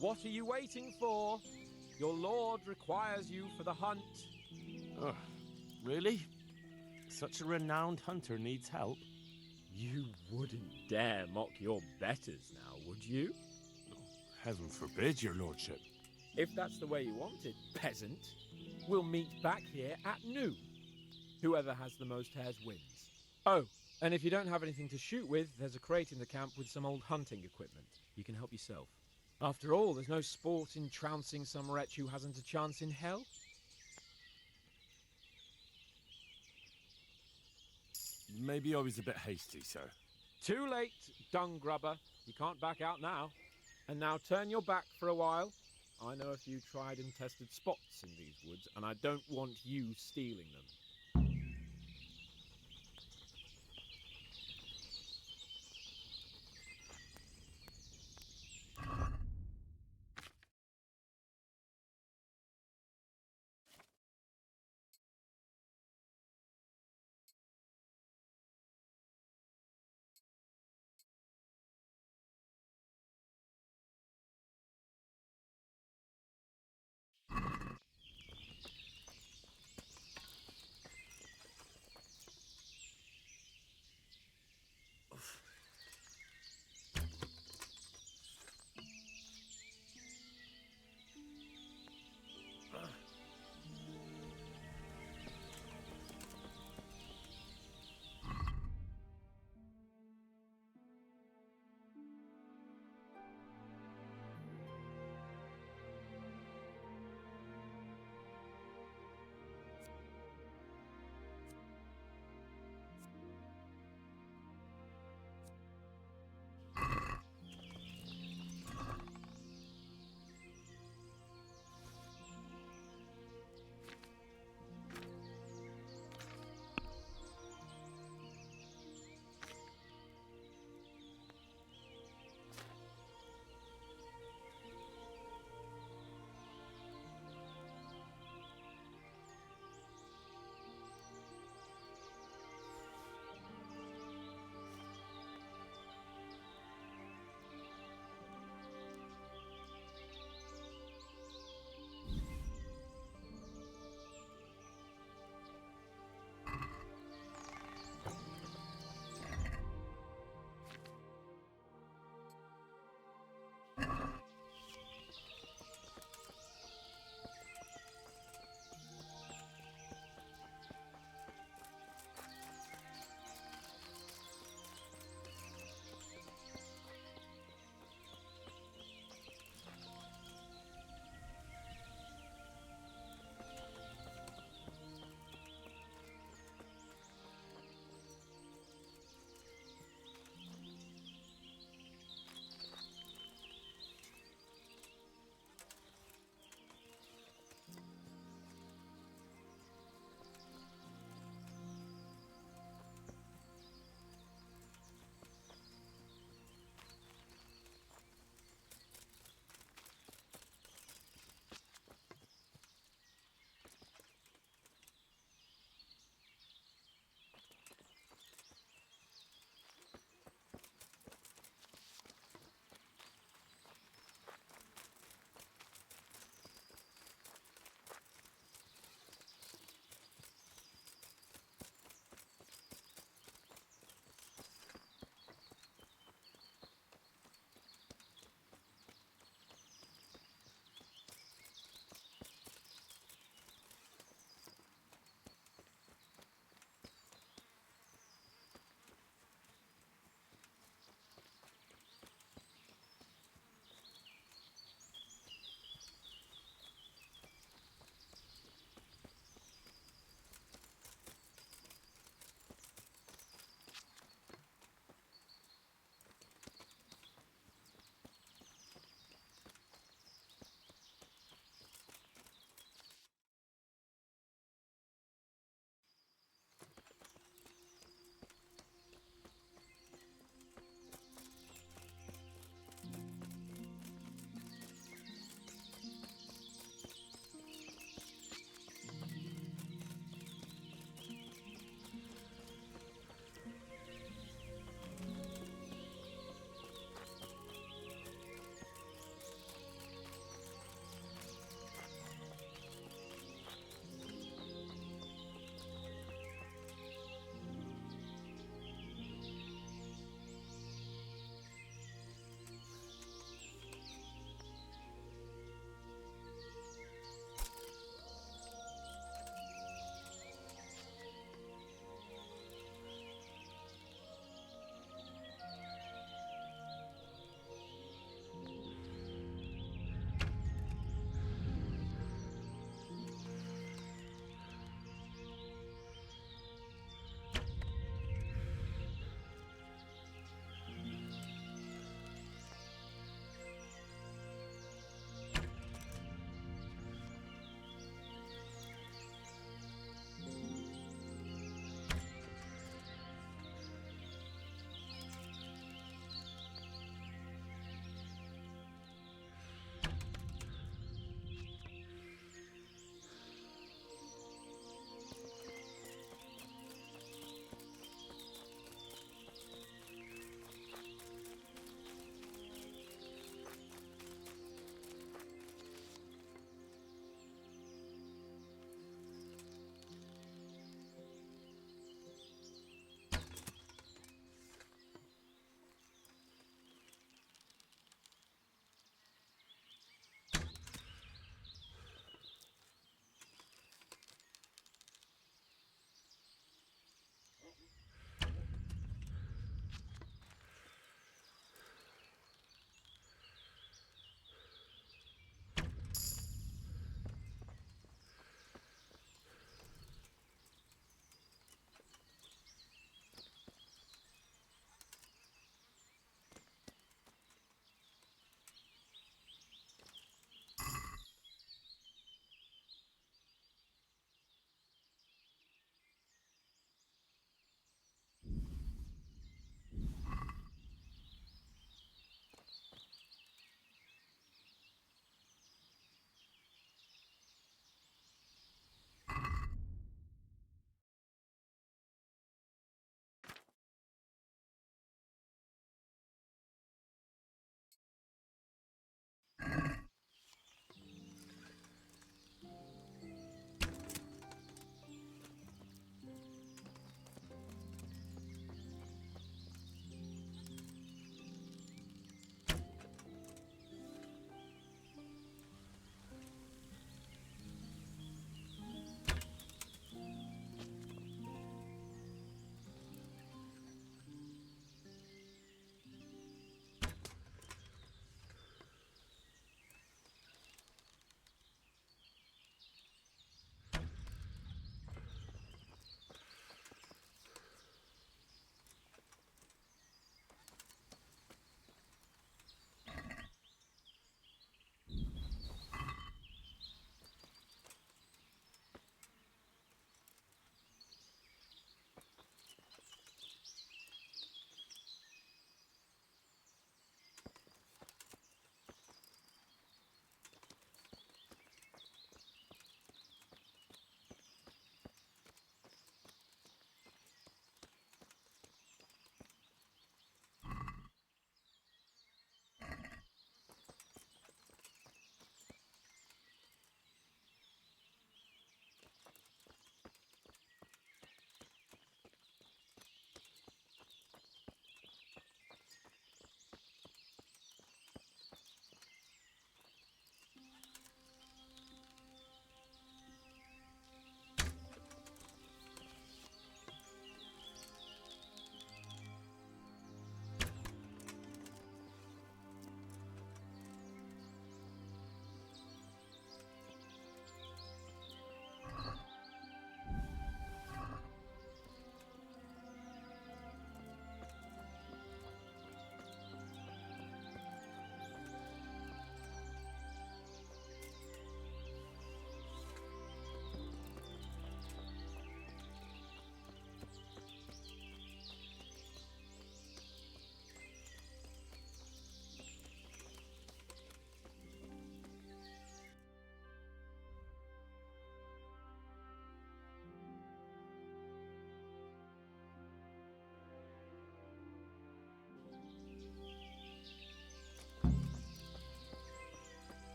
What are you waiting for? Your lord requires you for the hunt. Oh, really? Such a renowned hunter needs help? You wouldn't dare mock your betters now, would you? Heaven forbid, your lordship. If that's the way you want it, peasant, we'll meet back here at noon. Whoever has the most hares wins. Oh, and if you don't have anything to shoot with, there's a crate in the camp with some old hunting equipment. You can help yourself. After all, there's no sport in trouncing some wretch who hasn't a chance in hell. Maybe I was a bit hasty, sir. Too late, dung grubber. You can't back out now. And now turn your back for a while. I know a few tried and tested spots in these woods, and I don't want you stealing them.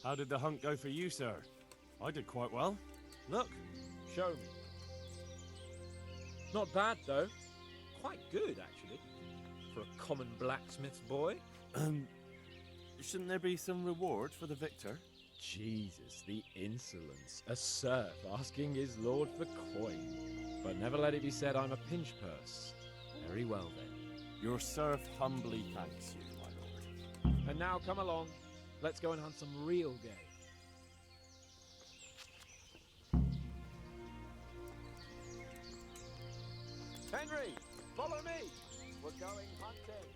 How did the hunt go for you, sir? I did quite well. Look. Show me. Not bad, though. Quite good, actually. For a common blacksmith's boy. Shouldn't there be some reward for the victor? Jesus, the insolence. A serf asking his lord for coin. But never let it be said I'm a pinch purse. Very well, then. Your serf humbly thanks you, my lord. And now come along. Let's go and hunt some real game. Henry, follow me. We're going hunting.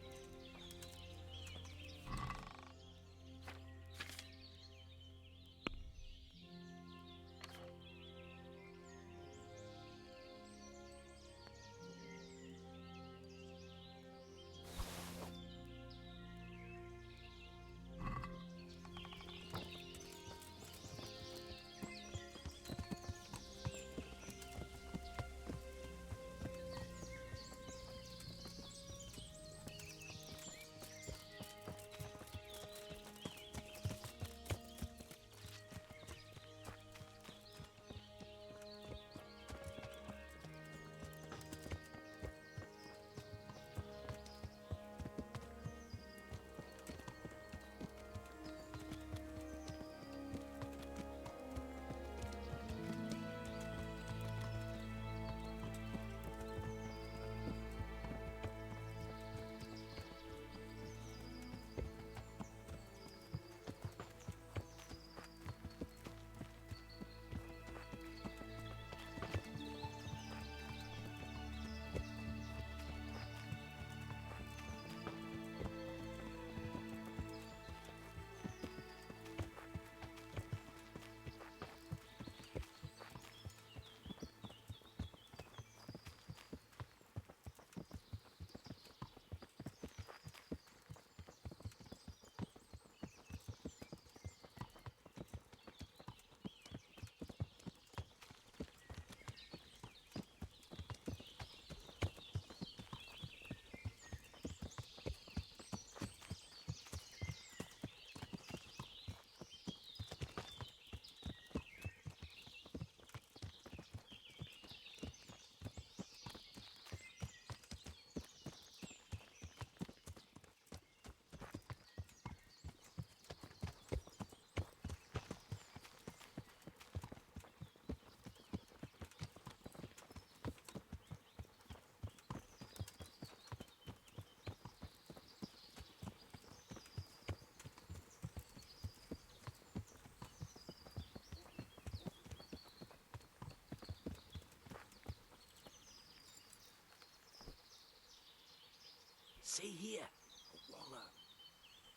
See here, a wallow,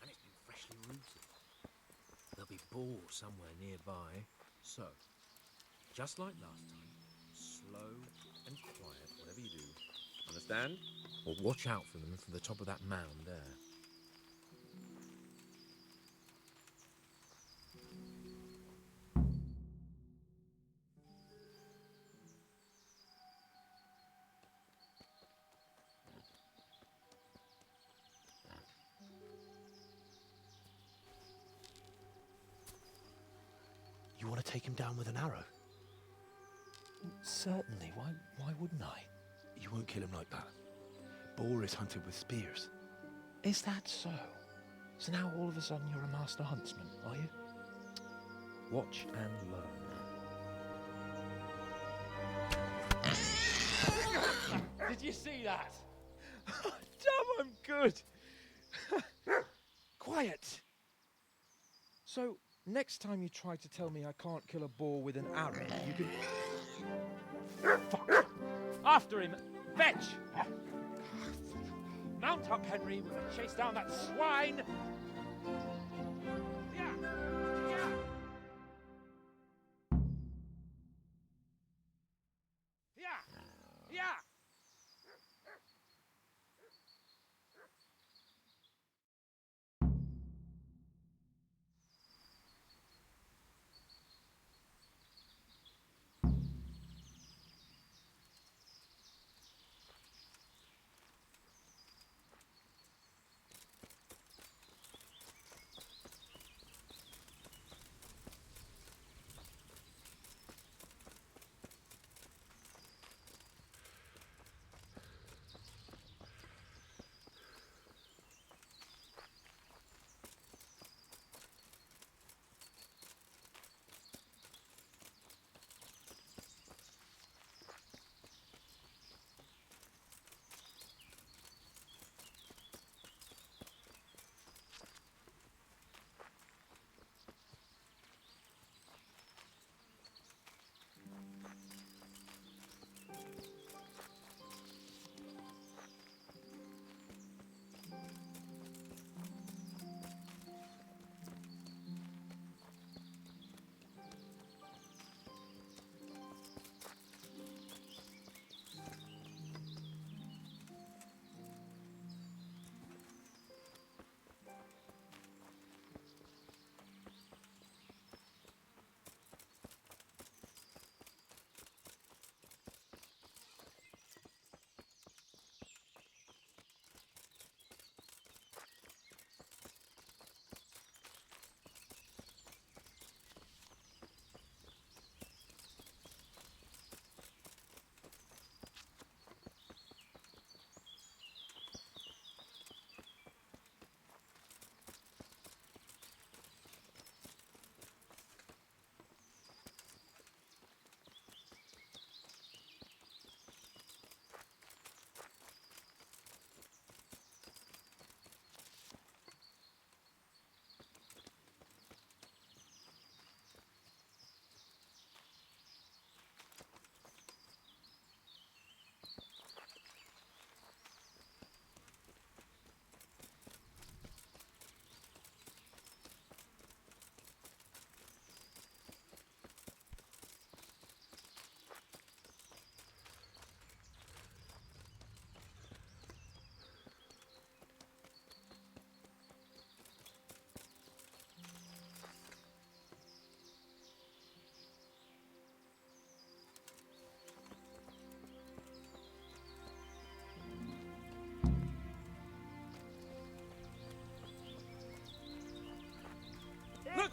and it's been freshly rooted. There'll be boar somewhere nearby. So, just like last time, slow and quiet, whatever you do. Understand? Or watch out for them from the top of that mound there. You want to take him down with an arrow? Certainly. Why wouldn't I? You won't kill him like that. Boar is hunted with spears. Is that so? So now all of a sudden you're a master huntsman, are you? Watch and learn. Did you see that? Damn, I'm good. Quiet. So, next time you try to tell me I can't kill a boar with an arrow, you can... Fuck! After him! Fetch! Mount up, Henry. We're going to chase down that swine! Yeah! Yeah! Yeah! Yeah!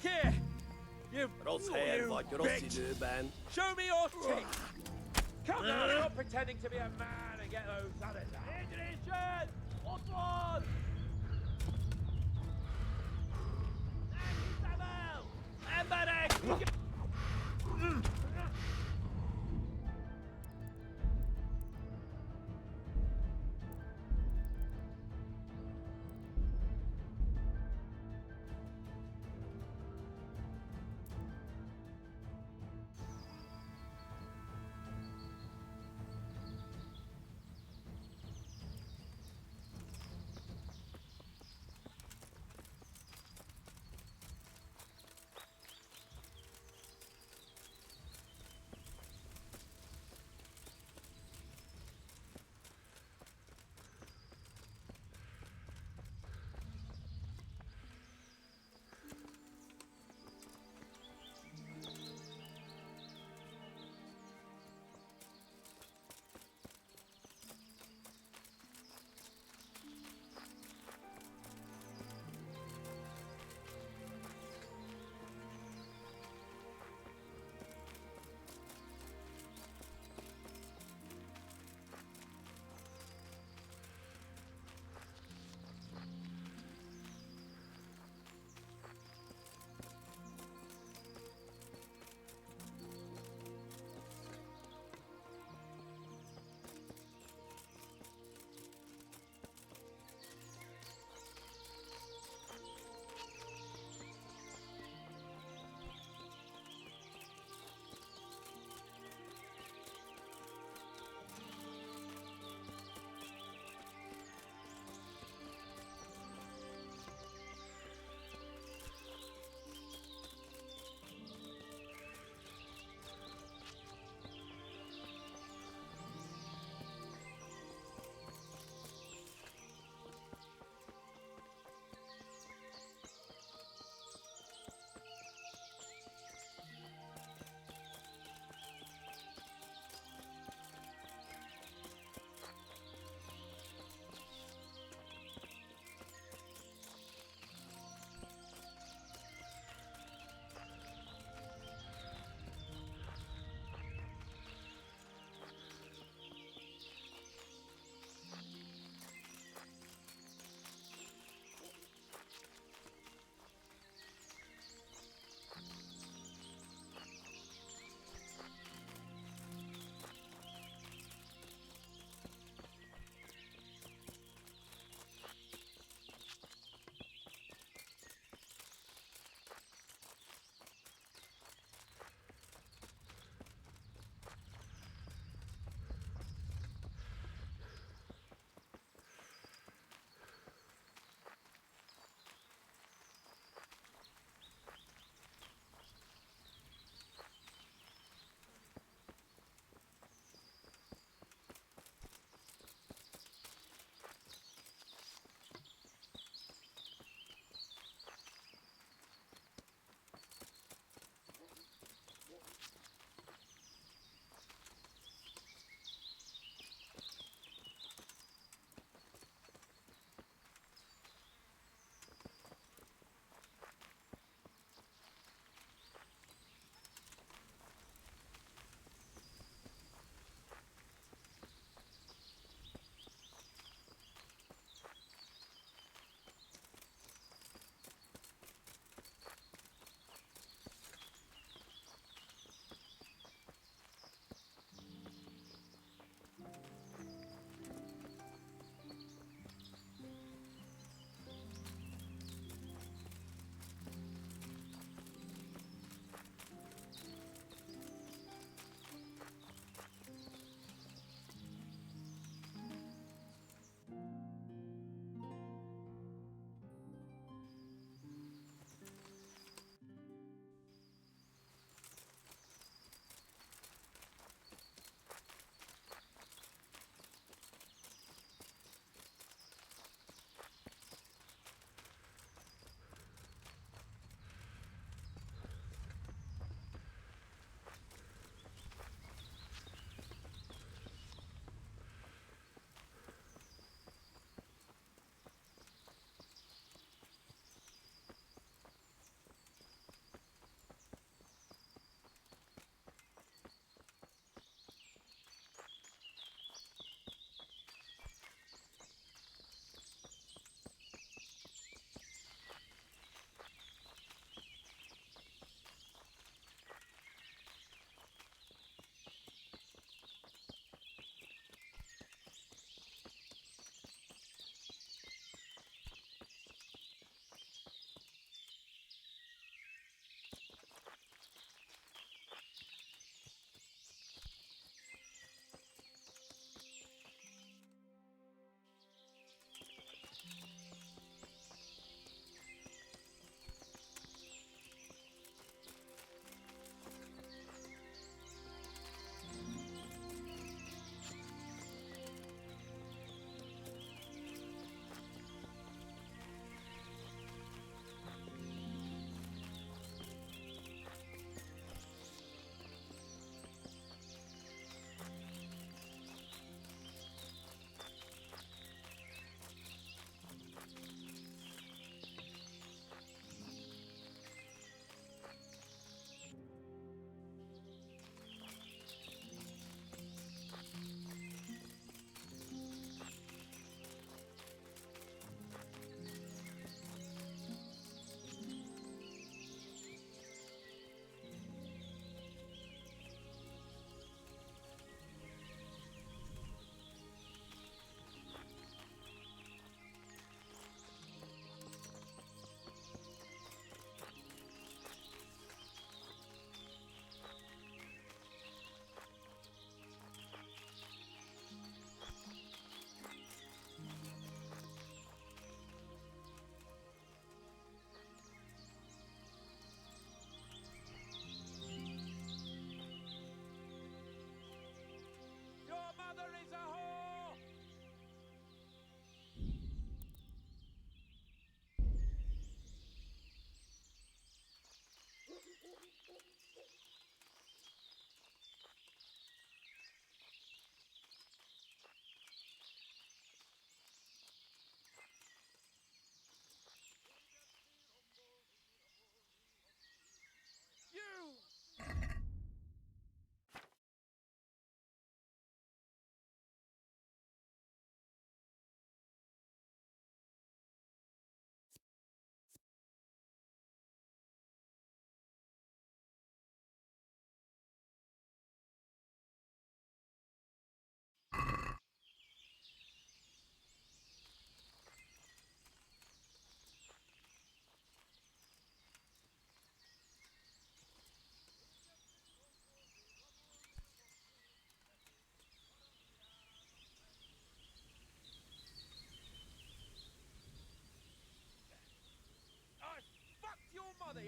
Look here! You bitch! man. Show me your teeth! Come on, stop pretending to be a man and get those others out. Ignition! Hot one!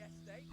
estate.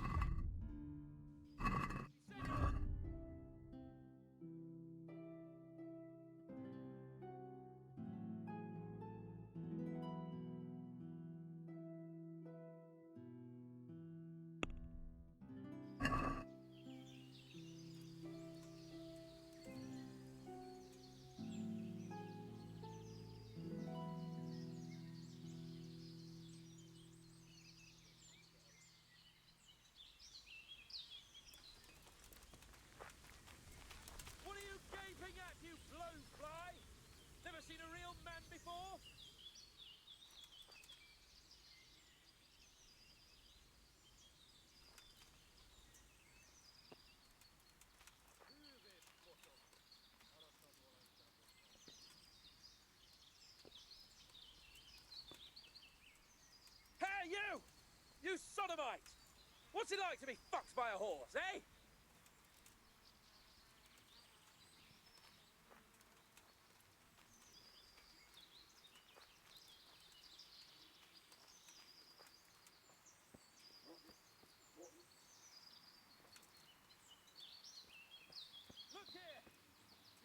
What are you gaping at, you blowfly? Never seen a real man before? Hey, you! You sodomite! What's it like to be fucked by a horse, eh? Look here!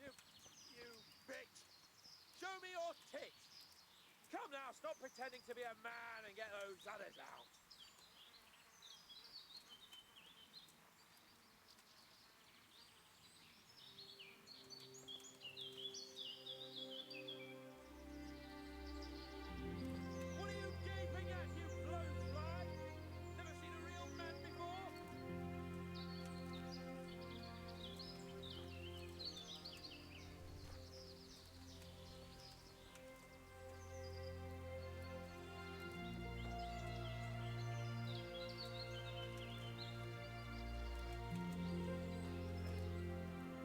You bitch! Show me your tits! Come now, stop pretending to be a man and get those others out. What are you gaping at, you blowfly? Never seen a real man before?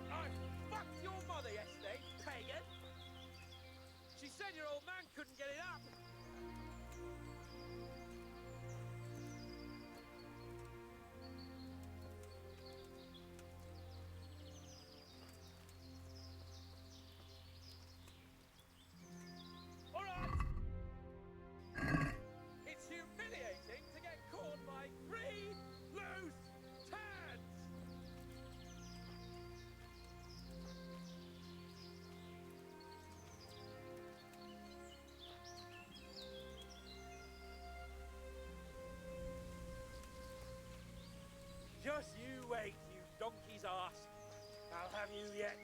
I fucked your mother yesterday, pagan! She said your old man couldn't get it up. All right. It's humiliating to get caught by 3 loose tads. Just you wait, you donkey's arse. I'll have you yet.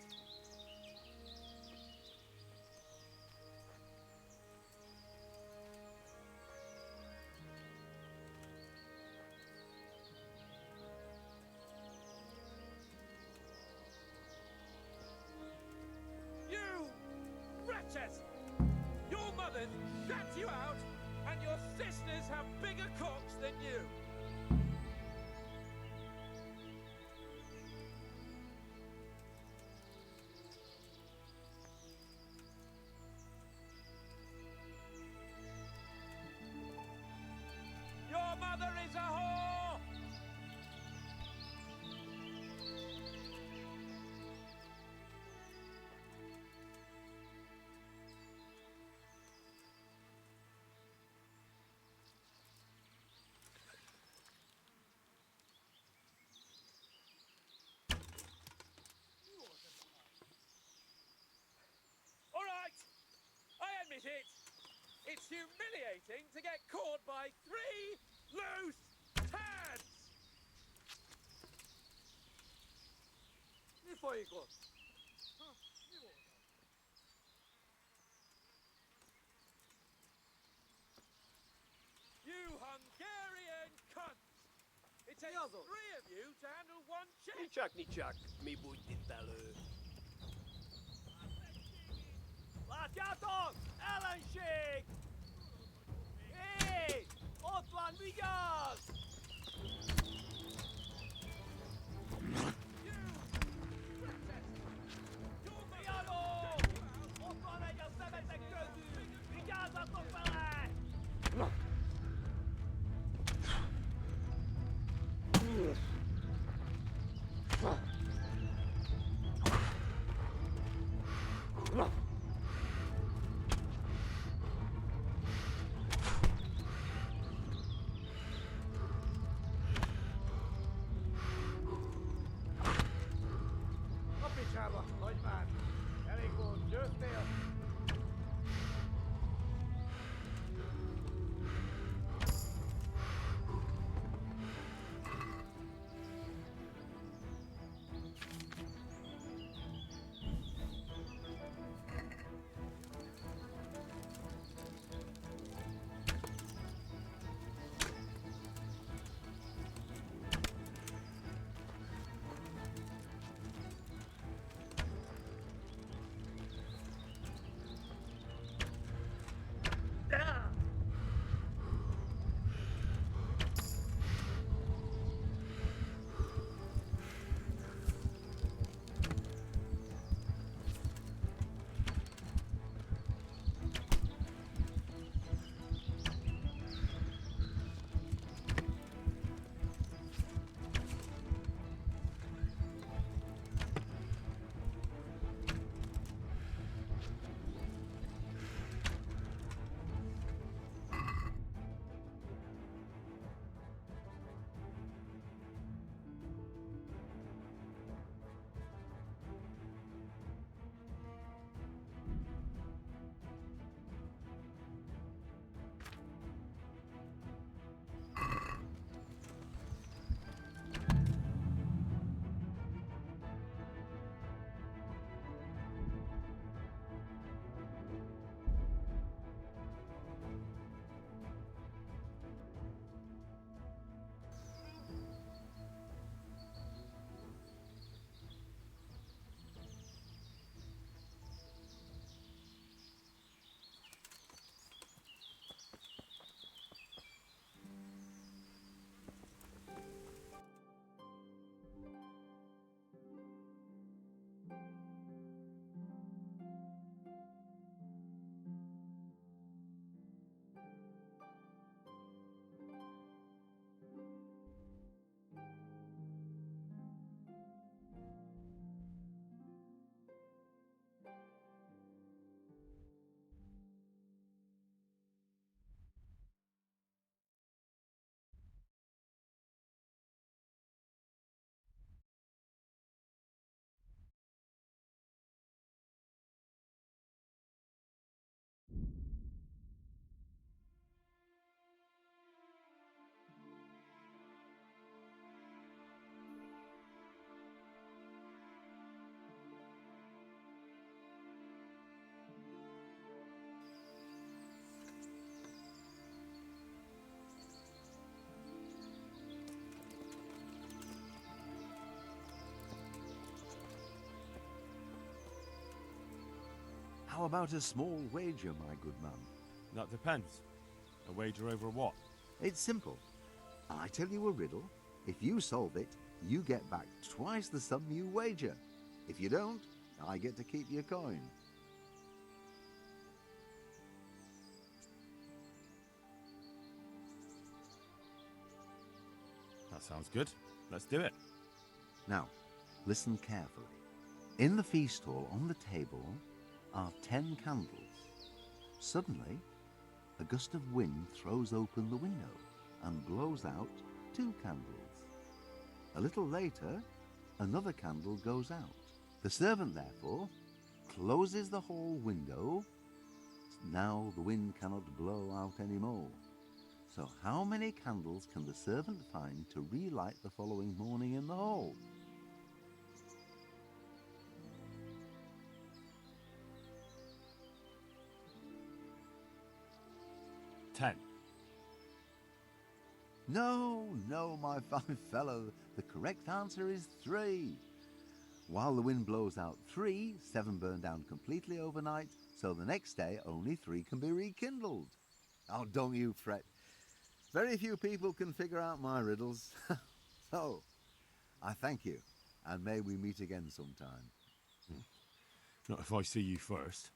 You wretches! Your mothers shut you out, and your sisters have bigger cocks than you. Your mother is a whore! All right, I admit it. It's humiliating to get caught by 3 loose tads. Nu får jag gå. You Hungarian cunts! It takes 3 of you to handle 1 chick. Niczak, mi buddit elő. Látjátok? Ellenség! Hé! Ott van, vigyázz! Fiadó! Ott van egy a szemetek közül! Vigyázzatok vele! How about a small wager, my good man? That depends. A wager over what? It's simple. I tell you a riddle. If you solve it, you get back twice the sum you wager. If you don't, I get to keep your coin. That sounds good. Let's do it. Now, listen carefully. In the feast hall on the table are 10 candles. Suddenly, a gust of wind throws open the window and blows out 2 candles. A little later, another candle goes out. The servant, therefore, closes the hall window. Now the wind cannot blow out any more. So how many candles can the servant find to relight the following morning in the hall? Ten. No, my fine fellow. The correct answer is 3. While the wind blows out 3, 7 burn down completely overnight, so the next day only 3 can be rekindled. Oh, don't you fret. Very few people can figure out my riddles. So, I thank you, and may we meet again sometime. Not if I see you first.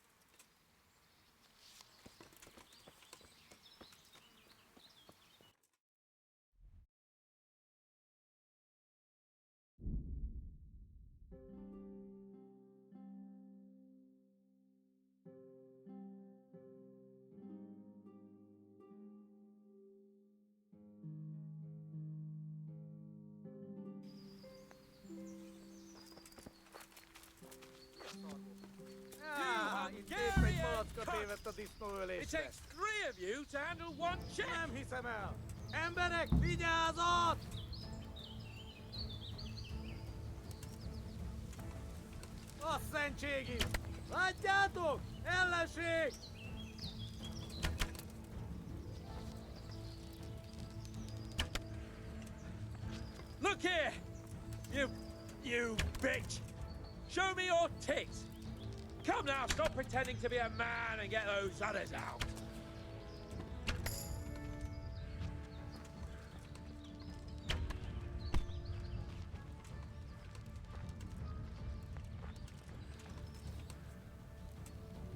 It takes 3 of you to handle 1 check! Nem hiszem el! Emberek, vigyázat! A szentség is! Látjátok? Ellenség! Look here! You bitch! Show me your tits! Come now, stop pretending to be a man and get those others out!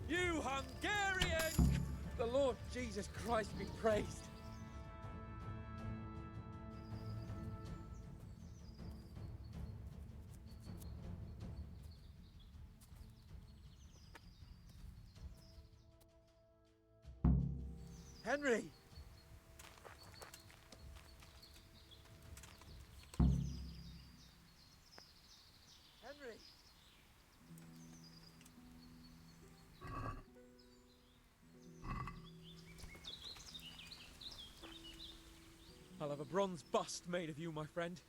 You Hungarian! The Lord Jesus Christ be praised! Henry! Henry! I'll have a bronze bust made of you, my friend.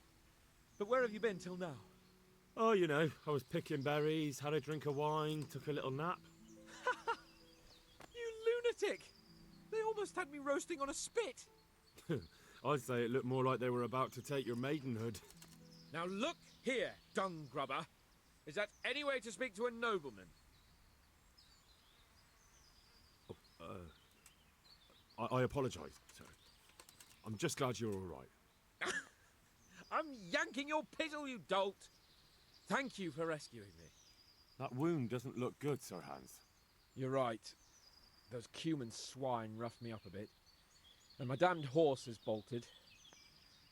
But where have you been till now? Oh, you know, I was picking berries, had a drink of wine, took a little nap. You lunatic! They almost had me roasting on a spit! I'd say it looked more like they were about to take your maidenhood. Now look here, dung grubber. Is that any way to speak to a nobleman? I apologise, sir. I'm just glad you're all right. I'm yanking your pizzle, you dolt! Thank you for rescuing me. That wound doesn't look good, Sir Hans. You're right. Those cumin swine roughed me up a bit. And my damned horse has bolted.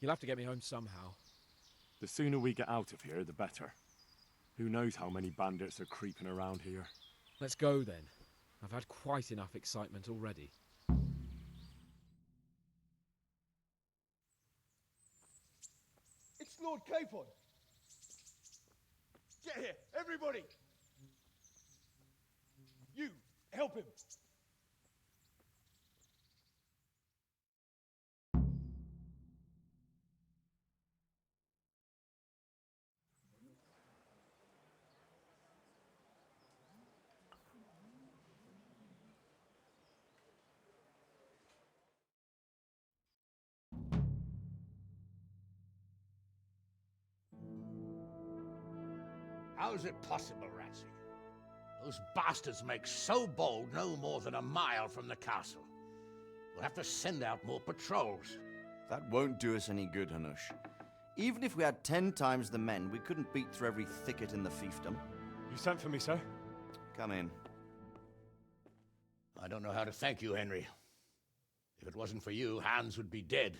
You'll have to get me home somehow. The sooner we get out of here, the better. Who knows how many bandits are creeping around here. Let's go then. I've had quite enough excitement already. It's Lord Capon! Get here, everybody! You, help him! How is it possible, Ratty? Those bastards make so bold no more than a mile from the castle. We'll have to send out more patrols. That won't do us any good, Hanush. Even if we had 10 times the men, we couldn't beat through every thicket in the fiefdom. You sent for me, sir? Come in. I don't know how to thank you, Henry. If it wasn't for you, Hans would be dead.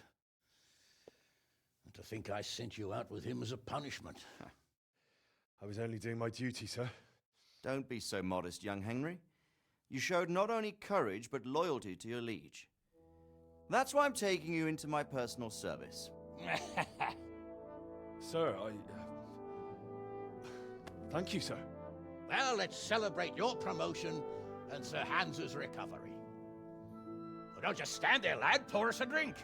And to think I sent you out with him as a punishment. I was only doing my duty, sir. Don't be so modest, young Henry. You showed not only courage, but loyalty to your liege. That's why I'm taking you into my personal service. Sir, thank you, sir. Well, let's celebrate your promotion and Sir Hans's recovery. Well, don't just stand there, lad. Pour us a drink.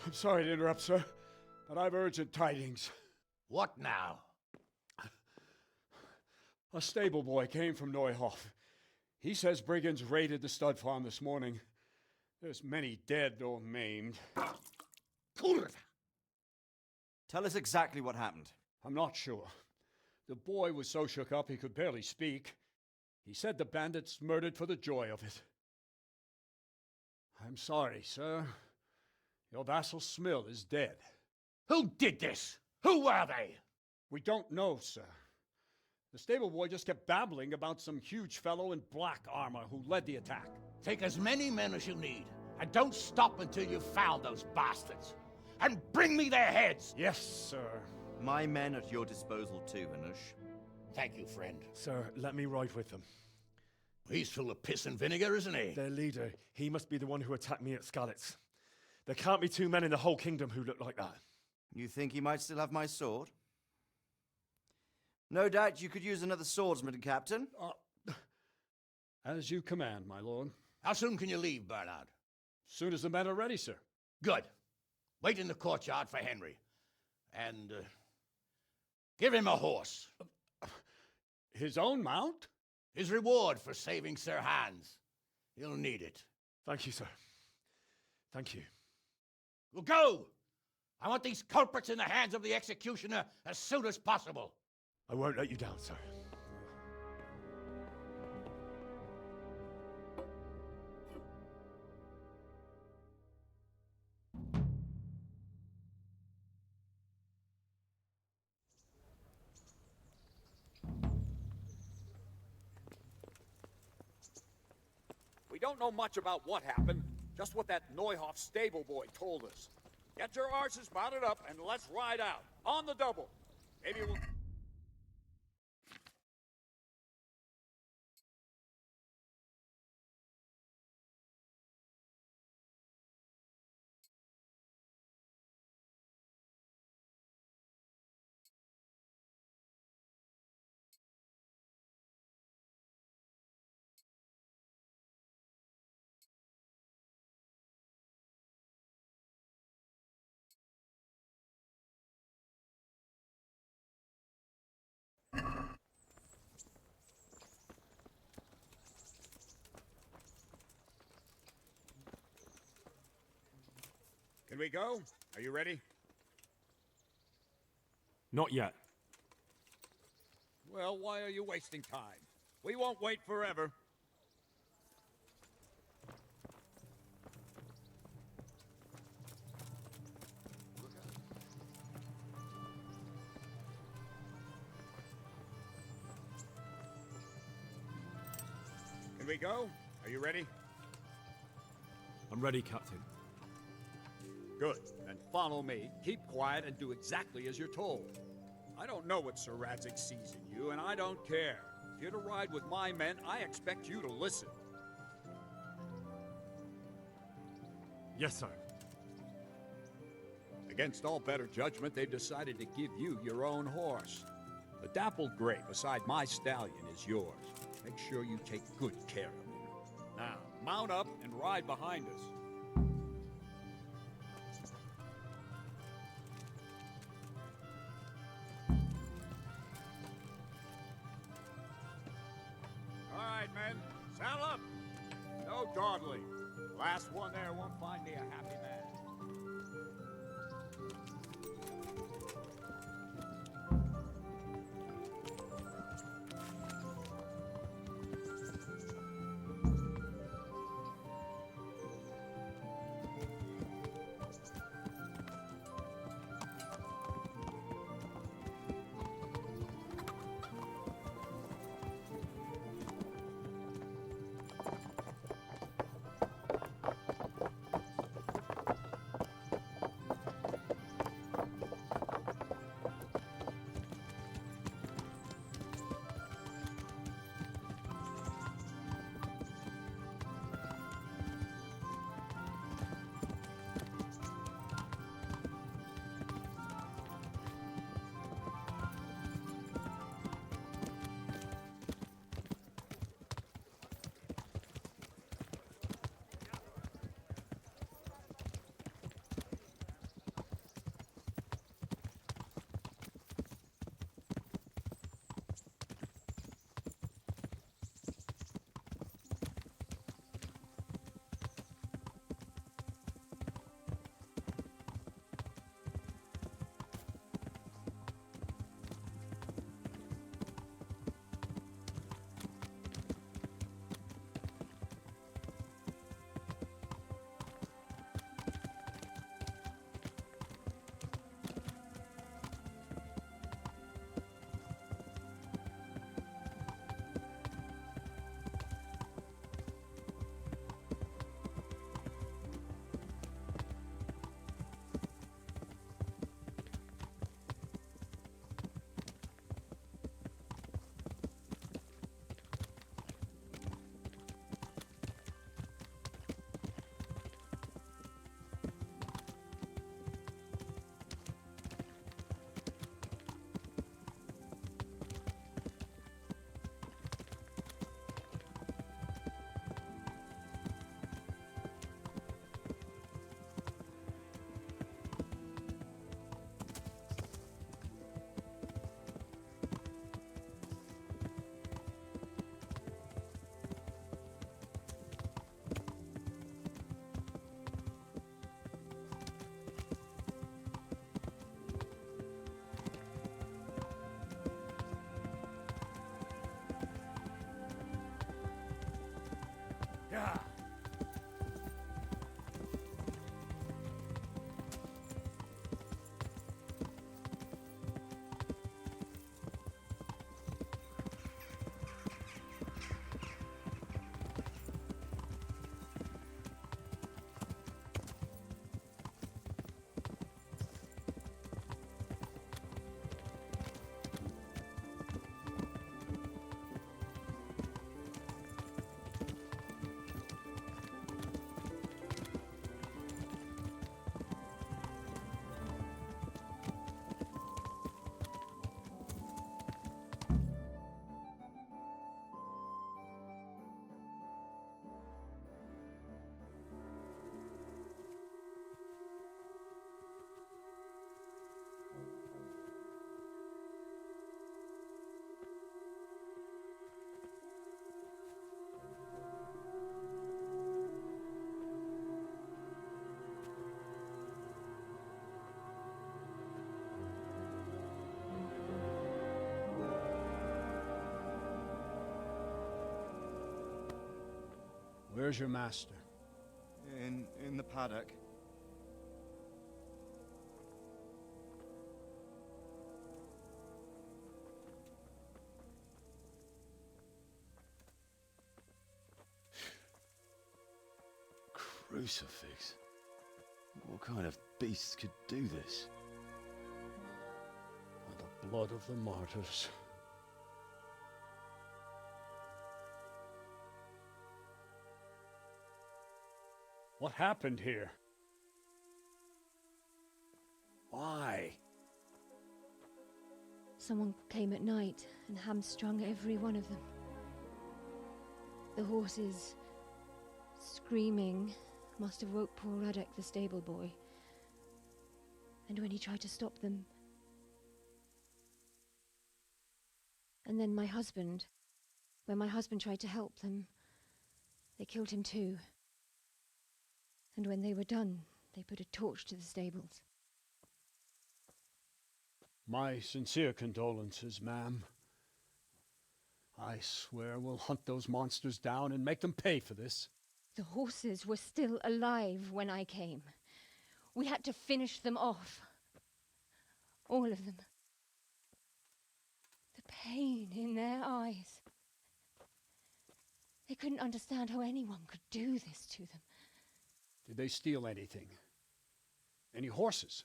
I'm sorry to interrupt, sir, but I've urgent tidings. What now? A stable boy came from Neuhof. He says brigands raided the stud farm this morning. There's many dead or maimed. Tell us exactly what happened. I'm not sure. The boy was so shook up he could barely speak. He said the bandits murdered for the joy of it. I'm sorry, sir. Your vassal Smill is dead. Who did this? Who were they? We don't know, sir. The stable boy just kept babbling about some huge fellow in black armor who led the attack. Take as many men as you need, and don't stop until you've found those bastards. And bring me their heads! Yes, sir. My men at your disposal too, Hanush. Thank you, friend. Sir, let me ride with them. He's full of piss and vinegar, isn't he? Their leader, he must be the one who attacked me at Skalitz. There can't be 2 men in the whole kingdom who look like that. You think he might still have my sword? No doubt you could use another swordsman, Captain. As you command, my lord. How soon can you leave, Bernard? Soon as the men are ready, sir. Good. Wait in the courtyard for Henry. And give him a horse. His own mount? His reward for saving Sir Hans. He'll need it. Thank you, sir. Thank you. Well, go! I want these culprits in the hands of the executioner as soon as possible. I won't let you down, sir. We don't know much about what happened, just what that Neuhoff stable boy told us. Get your arses mounted up and let's ride out. On the double. Maybe we'll... Can we go? Are you ready? Not yet. Well, why are you wasting time? We won't wait forever. Can we go? Are you ready? I'm ready, Captain. Good. Then follow me. Keep quiet and do exactly as you're told. I don't know what Sir Radzig sees in you, and I don't care. If you're to ride with my men, I expect you to listen. Yes, sir. Against all better judgment, they've decided to give you your own horse. The dappled gray beside my stallion is yours. Make sure you take good care of it. Now, mount up and ride behind us. All right, men, saddle up. No dawdling. Last one there won't find me a happy man. Yeah. Where's your master? In the paddock. Crucifix? What kind of beasts could do this? By the blood of the martyrs. What happened here? Why? Someone came at night and hamstrung every one of them. The horses, screaming, must have woke poor Radek, the stable boy. And when he tried to stop them... And then my husband. When my husband tried to help them, they killed him too. And when they were done, they put a torch to the stables. My sincere condolences, ma'am. I swear we'll hunt those monsters down and make them pay for this. The horses were still alive when I came. We had to finish them off. All of them. The pain in their eyes. They couldn't understand how anyone could do this to them. Did they steal anything? Any horses?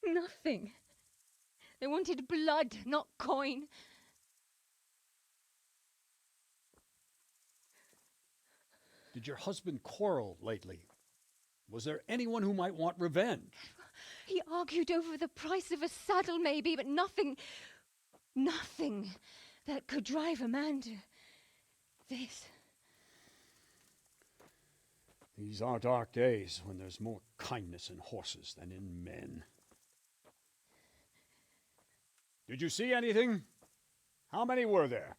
Nothing. They wanted blood, not coin. Did your husband quarrel lately? Was there anyone who might want revenge? He argued over the price of a saddle, maybe, but nothing that could drive a man to this. These are dark days when there's more kindness in horses than in men. Did you see anything? How many were there?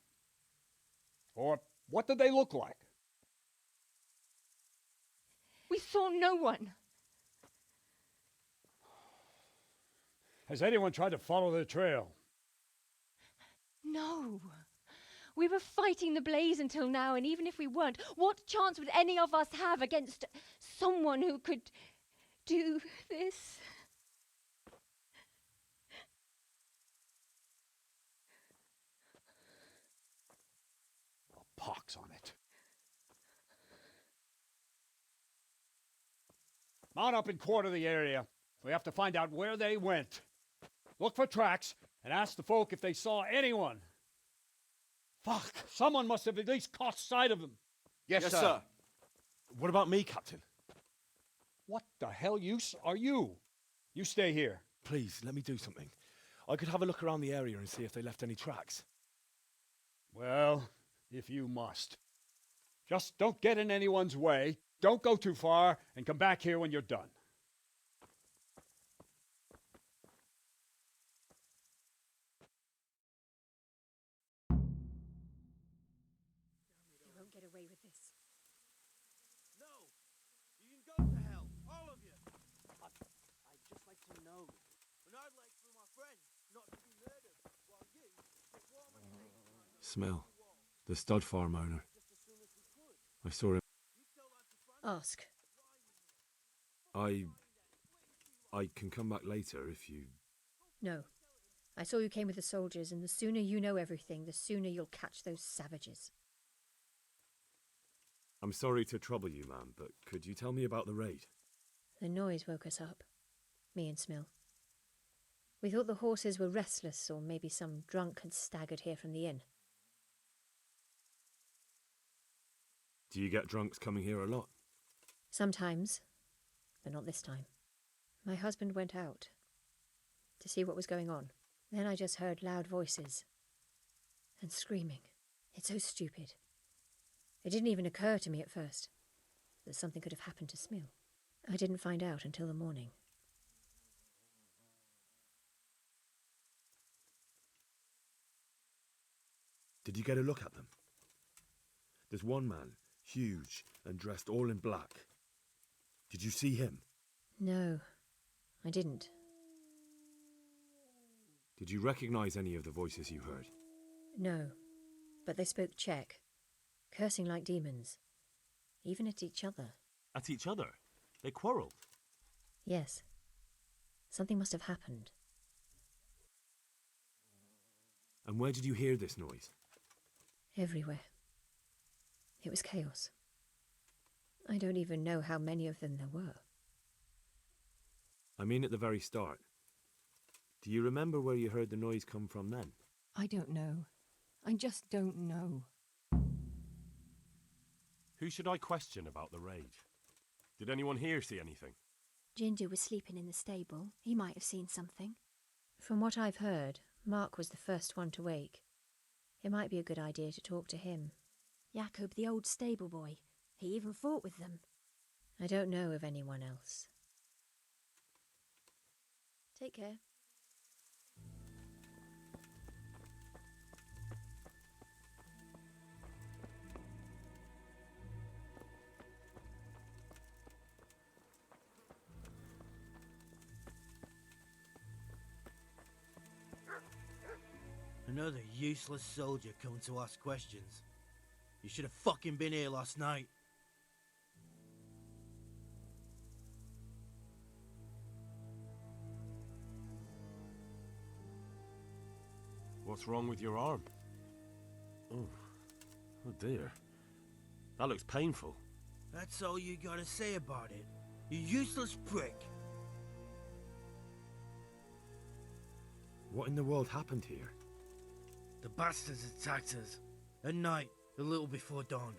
Or what did they look like? We saw no one. Has anyone tried to follow the trail? No. We were fighting the blaze until now, and even if we weren't, what chance would any of us have against someone who could do this? A pox on it. Mount up and quarter the area. We have to find out where they went. Look for tracks and ask the folk if they saw anyone. Fuck, someone must have at least caught sight of them. Yes, sir. What about me, Captain? What the hell use are you? You stay here. Please, let me do something. I could have a look around the area and see if they left any tracks. Well, if you must. Just don't get in anyone's way, don't go too far, and come back here when you're done. They won't get away with this. No! You can go to hell, all of you! I'd just like to know. And I'd like for my friend not to be murdered, while you get warm and safe. Smell. The stud farm owner. Just as soon as we could. I saw him. Ask. I can come back later if you... No. I saw you came with the soldiers, and the sooner you know everything, the sooner you'll catch those savages. I'm sorry to trouble you, ma'am, but could you tell me about the raid? The noise woke us up. Me and Smill. We thought the horses were restless, or maybe some drunk had staggered here from the inn. Do you get drunks coming here a lot? Sometimes, but not this time. My husband went out to see what was going on. Then I just heard loud voices and screaming. It's so stupid. It didn't even occur to me at first that something could have happened to Smill. I didn't find out until the morning. Did you get a look at them? There's one man, huge and dressed all in black. Did you see him? No, I didn't. Did you recognize any of the voices you heard? No, but they spoke Czech, cursing like demons, even at each other. At each other? They quarrelled? Yes. Something must have happened. And where did you hear this noise? Everywhere. It was chaos. I don't even know how many of them there were. I mean at the very start. Do you remember where you heard the noise come from then? I don't know. I just don't know. Who should I question about the raid? Did anyone here see anything? Ginger was sleeping in the stable. He might have seen something. From what I've heard, Mark was the first one to wake. It might be a good idea to talk to him. Jacob, the old stable boy. He even fought with them. I don't know of anyone else. Take care. Another useless soldier coming to ask questions. You should have fucking been here last night. What's wrong with your arm? Oh dear. That looks painful. That's all you gotta say about it. You useless prick. What in the world happened here? The bastards attacked us. At night, a little before dawn.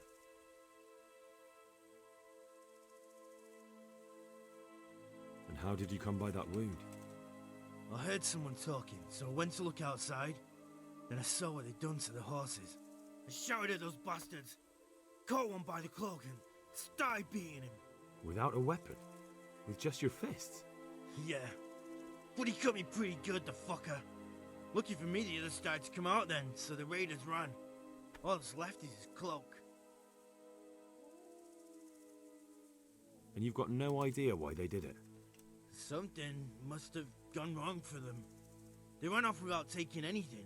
And how did you come by that wound? I heard someone talking, so I went to look outside. Then I saw what they'd done to the horses. I shouted at those bastards, caught one by the cloak and started beating him. Without a weapon? With just your fists? Yeah, but he cut me pretty good, the fucker. Lucky for me, the others started to come out then, so the raiders ran. All that's left is his cloak. And you've got no idea why they did it? Something must have gone wrong for them. They ran off without taking anything.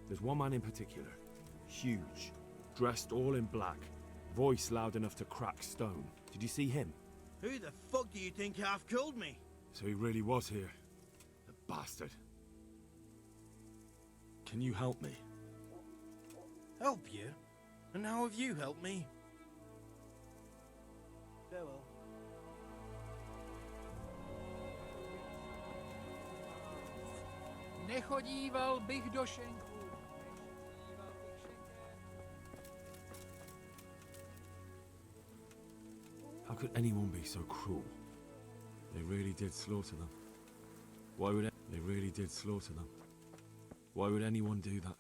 There's one man in particular. Huge. Dressed all in black. Voice loud enough to crack stone. Did you see him? Who the fuck do you think half killed me? So he really was here. The bastard. Can you help me? Help you? And how have you helped me? Farewell. Nechodíval bych do šenku. How could anyone be so cruel? They really did slaughter them. Why would they really did slaughter them? Why would anyone do that?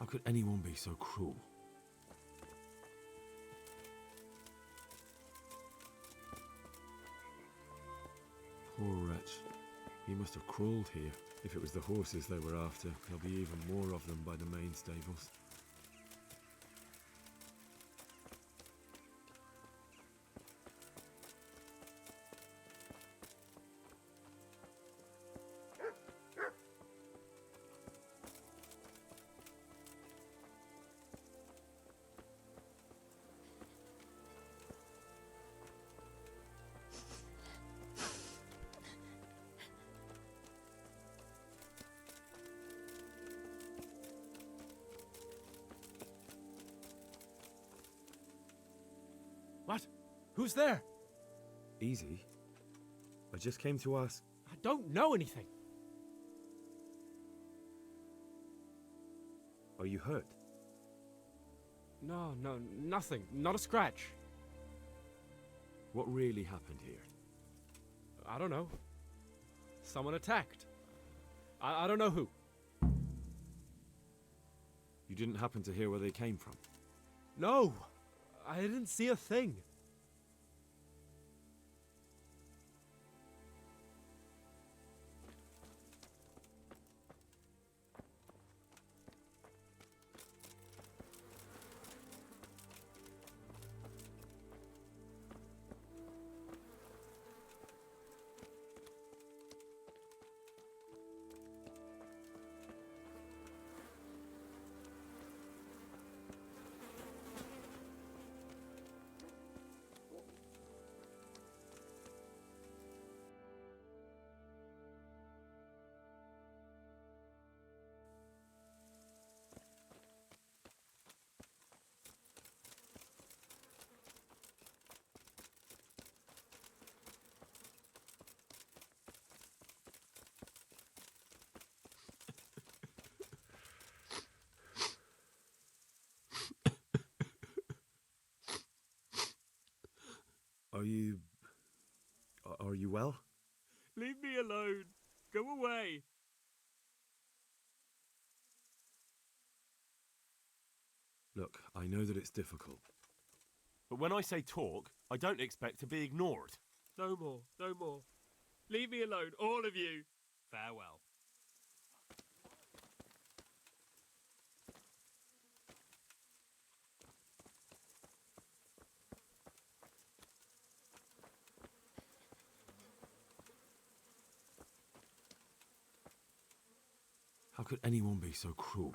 How could anyone be so cruel? Poor wretch. He must have crawled here. If it was the horses they were after, there'll be even more of them by the main stables. What? Who's there? Easy. I just came to ask. I don't know anything. Are you hurt? No, nothing. Not a scratch. What really happened here? I don't know. Someone attacked. I don't know who. You didn't happen to hear where they came from? No, I didn't see a thing. Are you well? Leave me alone. Go away. Look, I know that it's difficult. But when I say talk, I don't expect to be ignored. No more, no more. Leave me alone, all of you. Farewell. How could anyone be so cruel?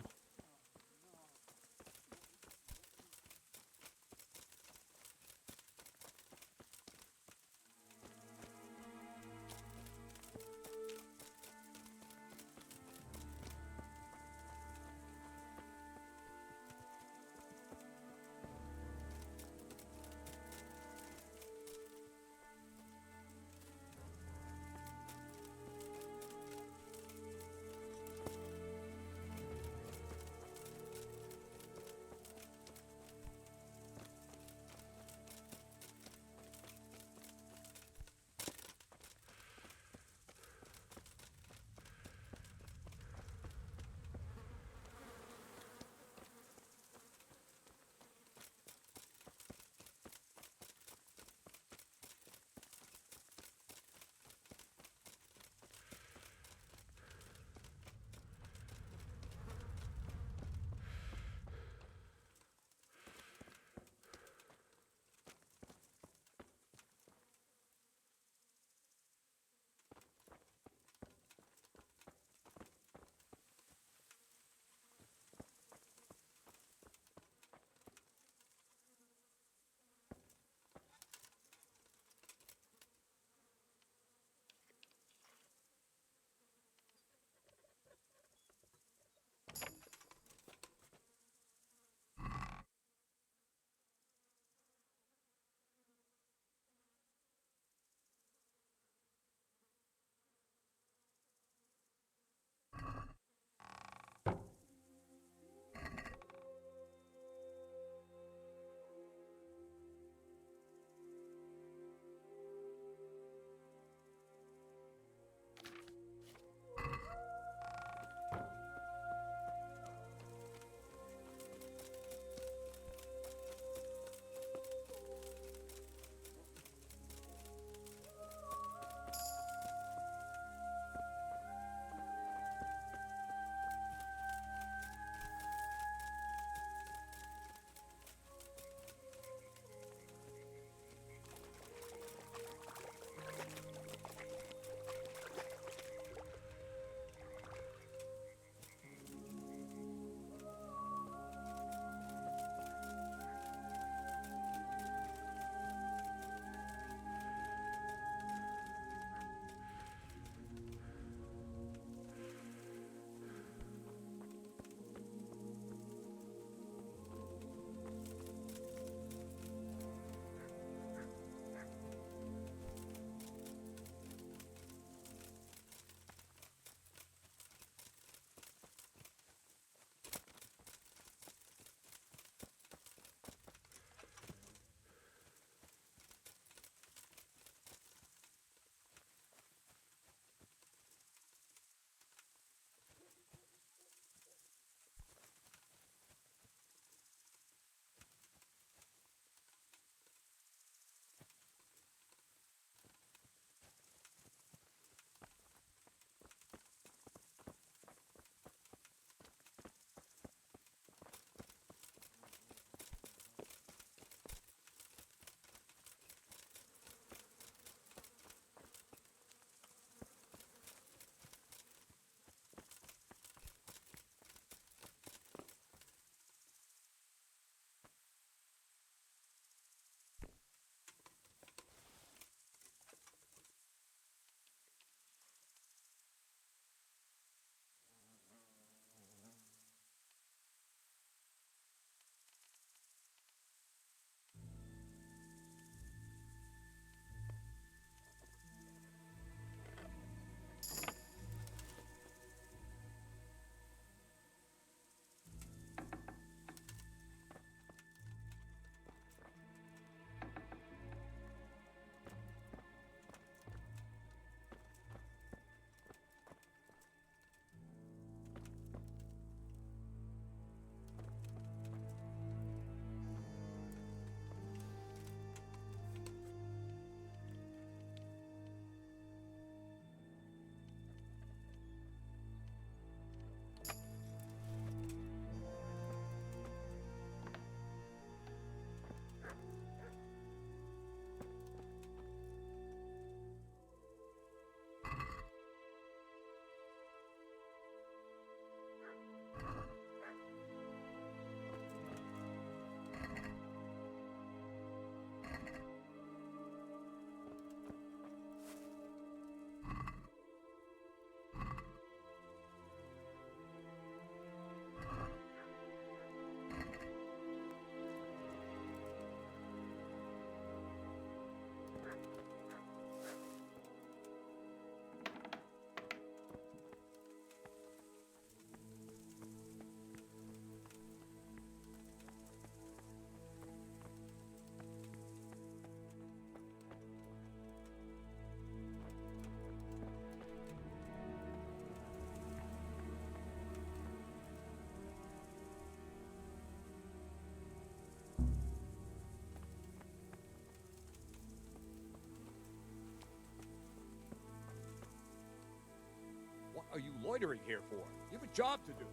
are you loitering here for? You have a job to do.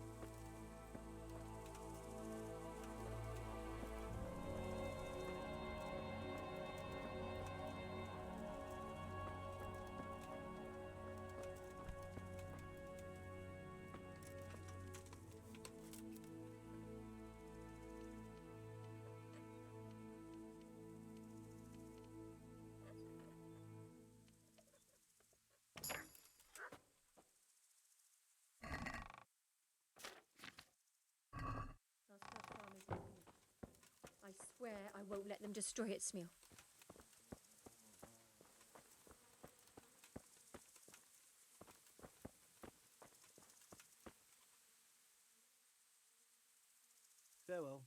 Our stud farm is in view. I swear I won't let them destroy it, Smil. Farewell.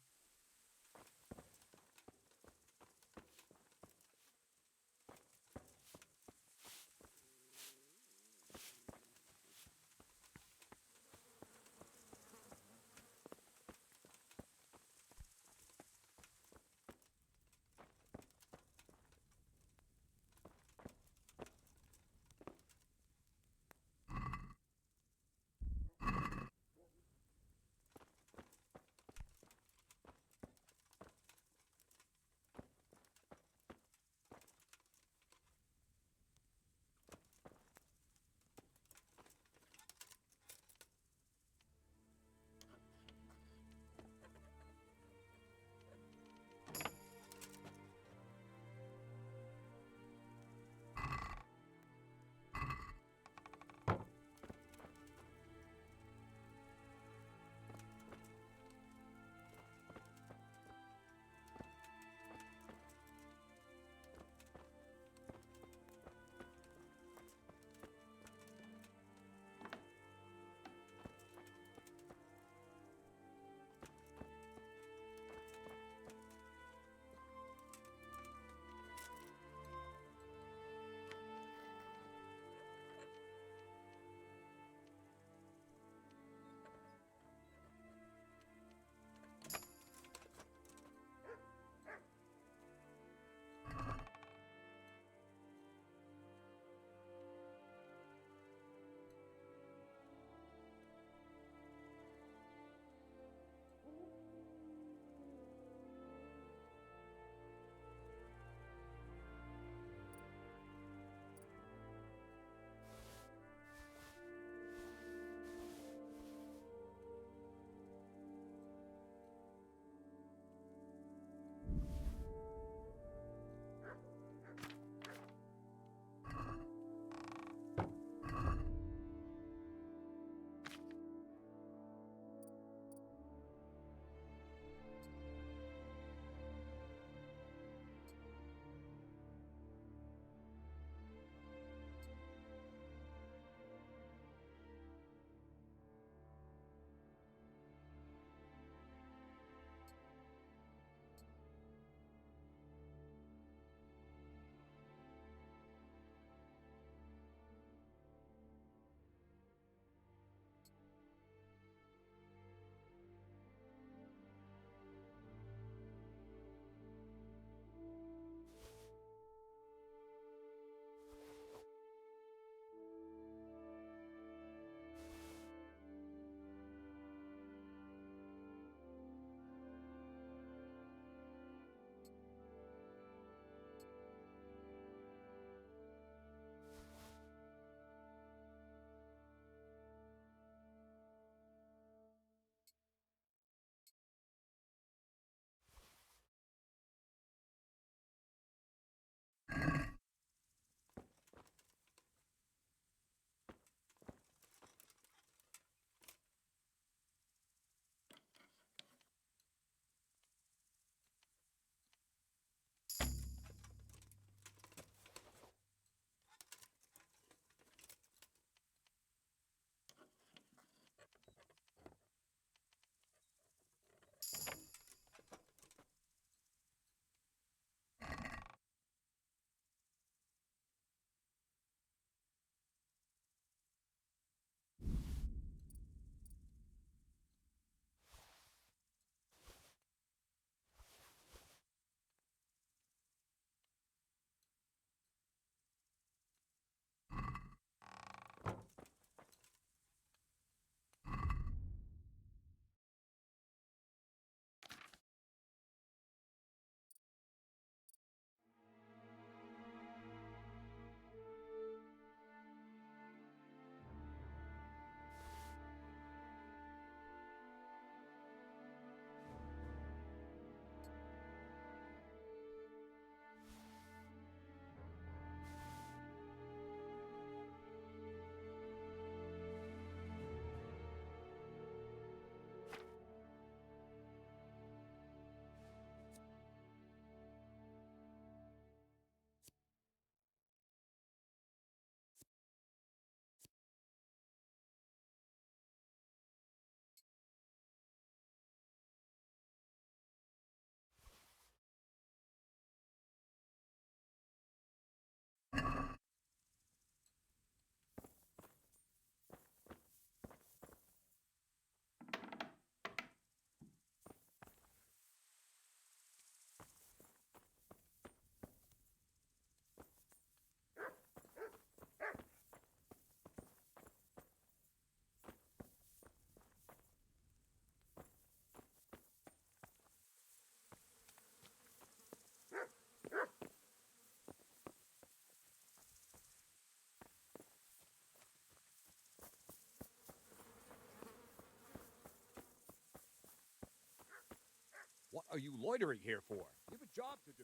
are you loitering here for? You have a job to do.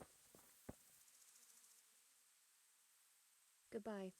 Goodbye.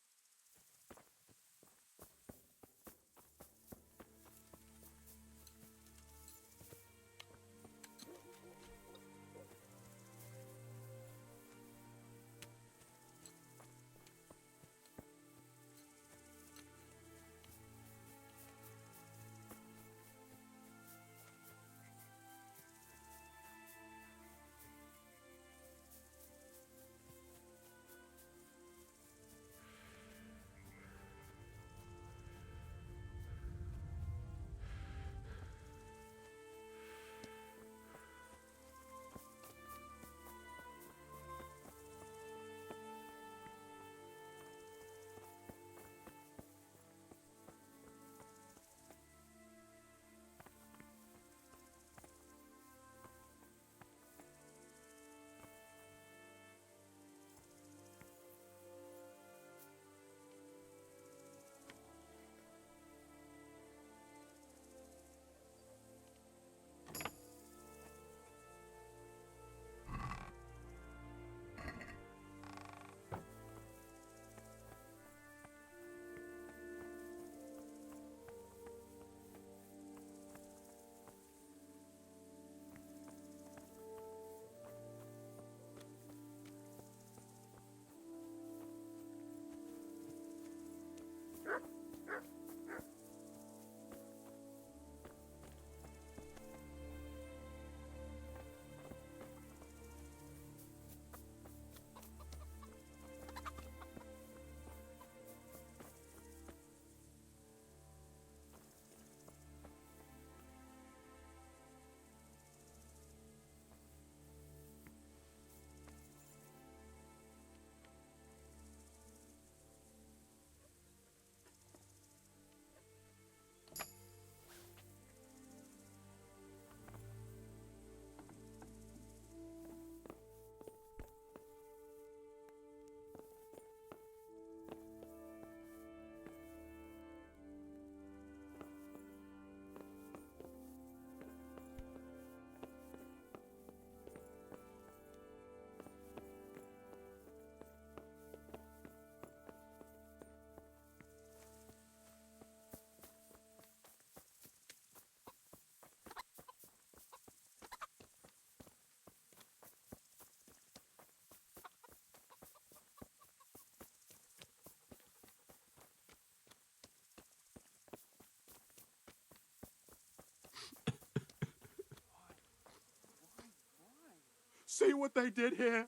See what they did here?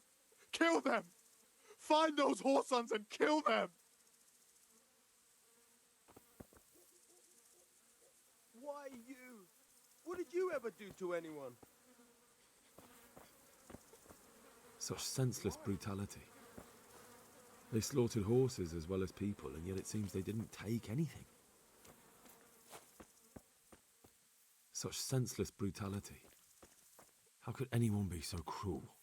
Kill them! Find those whoresons and kill them! Why you? What did you ever do to anyone? Such senseless brutality. They slaughtered horses as well as people, and yet it seems they didn't take anything. Such senseless brutality. How could anyone be so cruel?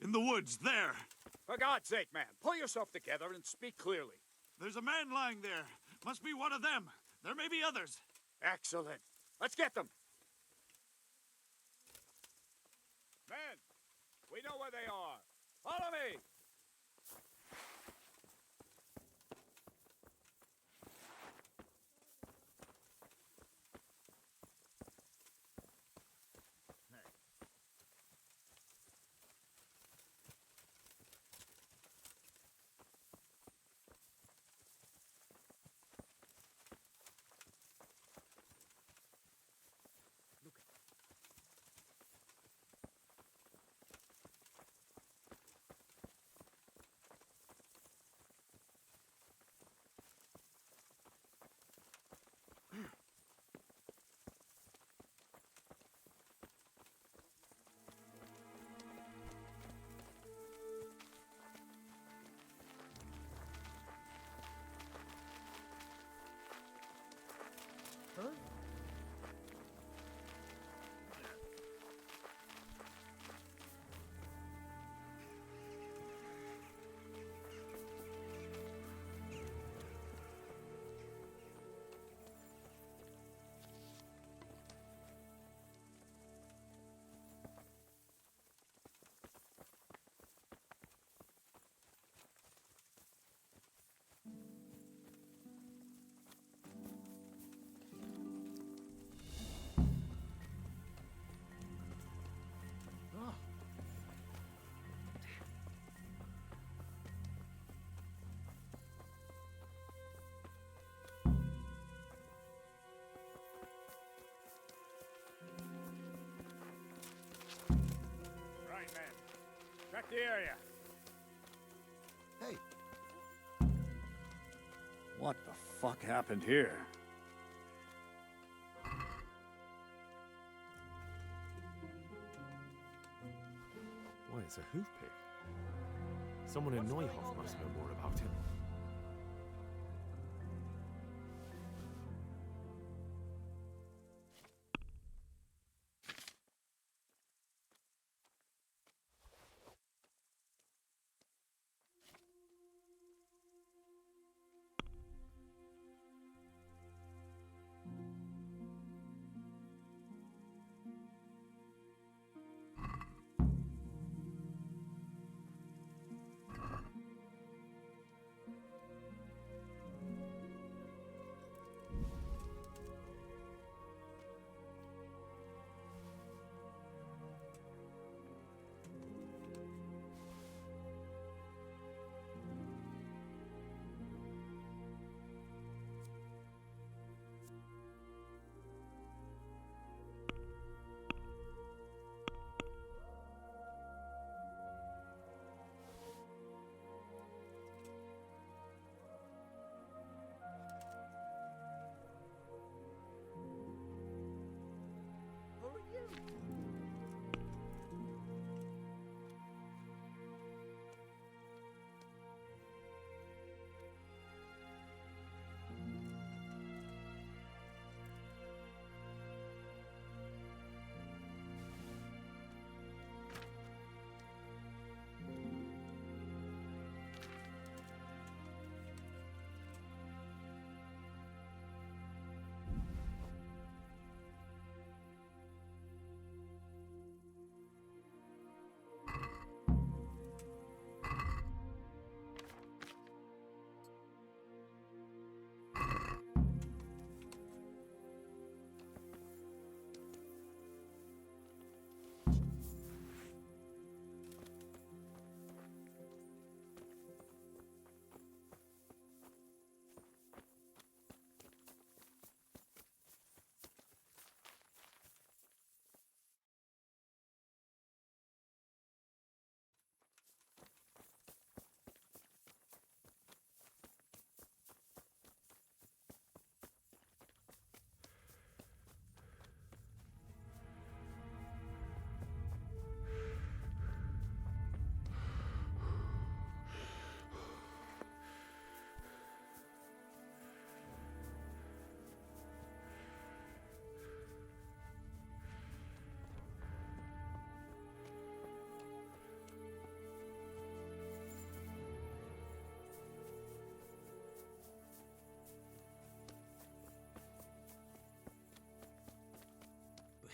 In the woods, there. For God's sake, man, pull yourself together and speak clearly. There's a man lying there. Must be one of them. There may be others. Excellent. Let's get them. Men, we know where they are. Follow me. Huh? Oh. Right, man. Check the area. Hey. What the fuck happened here? Why, it's a hoof pick. Someone in Neuhoff must know more about him.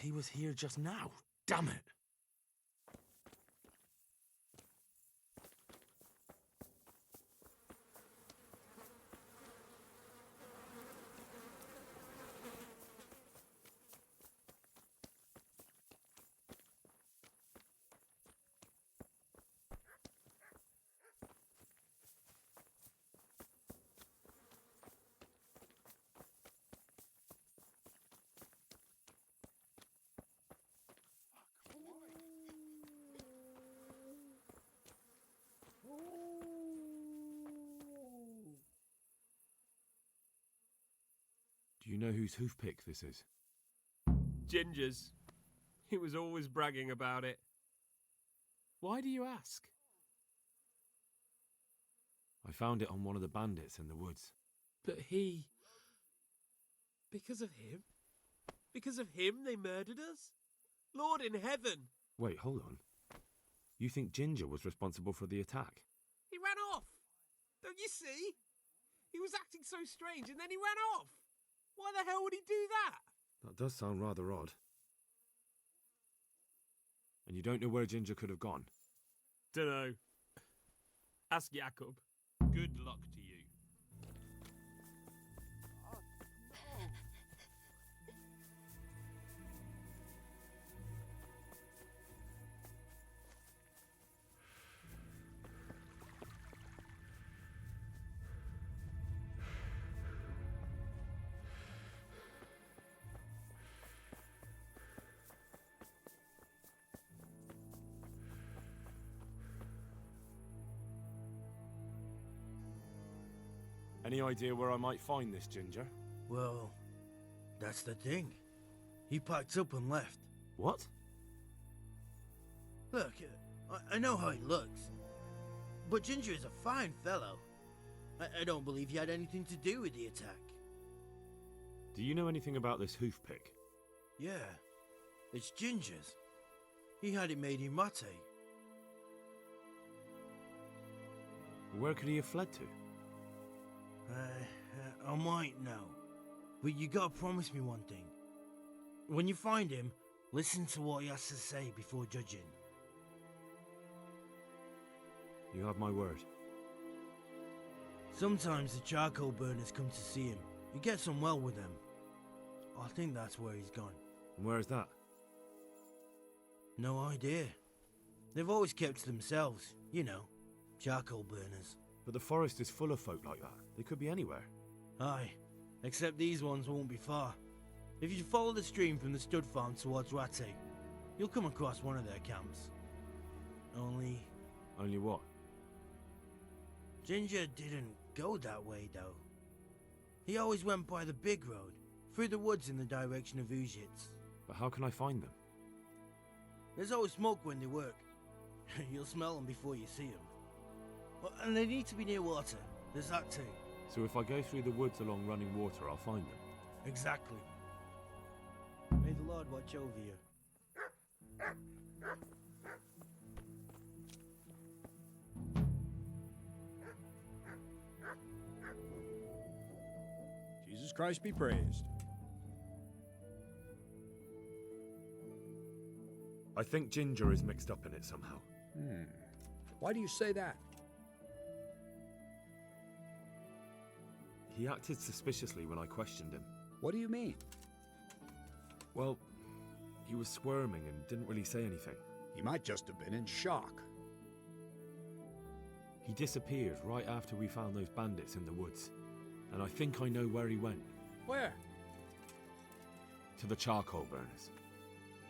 he was here just now. Damn it! Do you know whose hoofpick this is? Ginger's. He was always bragging about it. Why do you ask? I found it on one of the bandits in the woods. But he... Because of him? Because of him they murdered us? Lord in heaven! Wait, hold on. You think Ginger was responsible for the attack? He ran off! Don't you see? He was acting so strange and then he ran off! Why the hell would he do that? That does sound rather odd. And you don't know where Ginger could have gone? Dunno. Ask Jakob. Good luck to you. Any idea where I might find this Ginger? Well, that's the thing. He packed up and left. What? Look, I know how he looks. But Ginger is a fine fellow. I don't believe he had anything to do with the attack. Do you know anything about this hoofpick? Yeah, it's Ginger's. He had it made in Mate. Where could he have fled to? I might know. But you gotta promise me one thing. When you find him, listen to what he has to say before judging. You have my word. Sometimes the charcoal burners come to see him. He gets on well with them. I think that's where he's gone. And where is that? No idea. They've always kept to themselves, you know, charcoal burners. But the forest is full of folk like that. They could be anywhere. Aye, except these ones won't be far. If you follow the stream from the stud farm towards Rate, you'll come across one of their camps. Only what? Ginger didn't go that way, though. He always went by the big road, through the woods in the direction of Uzhitz. But how can I find them? There's always smoke when they work. You'll smell them before you see them. And they need to be near water. There's that too. So if I go through the woods along running water, I'll find them? Exactly. May the Lord watch over you. Jesus Christ be praised. I think Ginger is mixed up in it somehow. Why do you say that? He acted suspiciously when I questioned him. What do you mean? Well, he was squirming and didn't really say anything. He might just have been in shock. He disappeared right after we found those bandits in the woods. And I think I know where he went. Where? To the charcoal burners.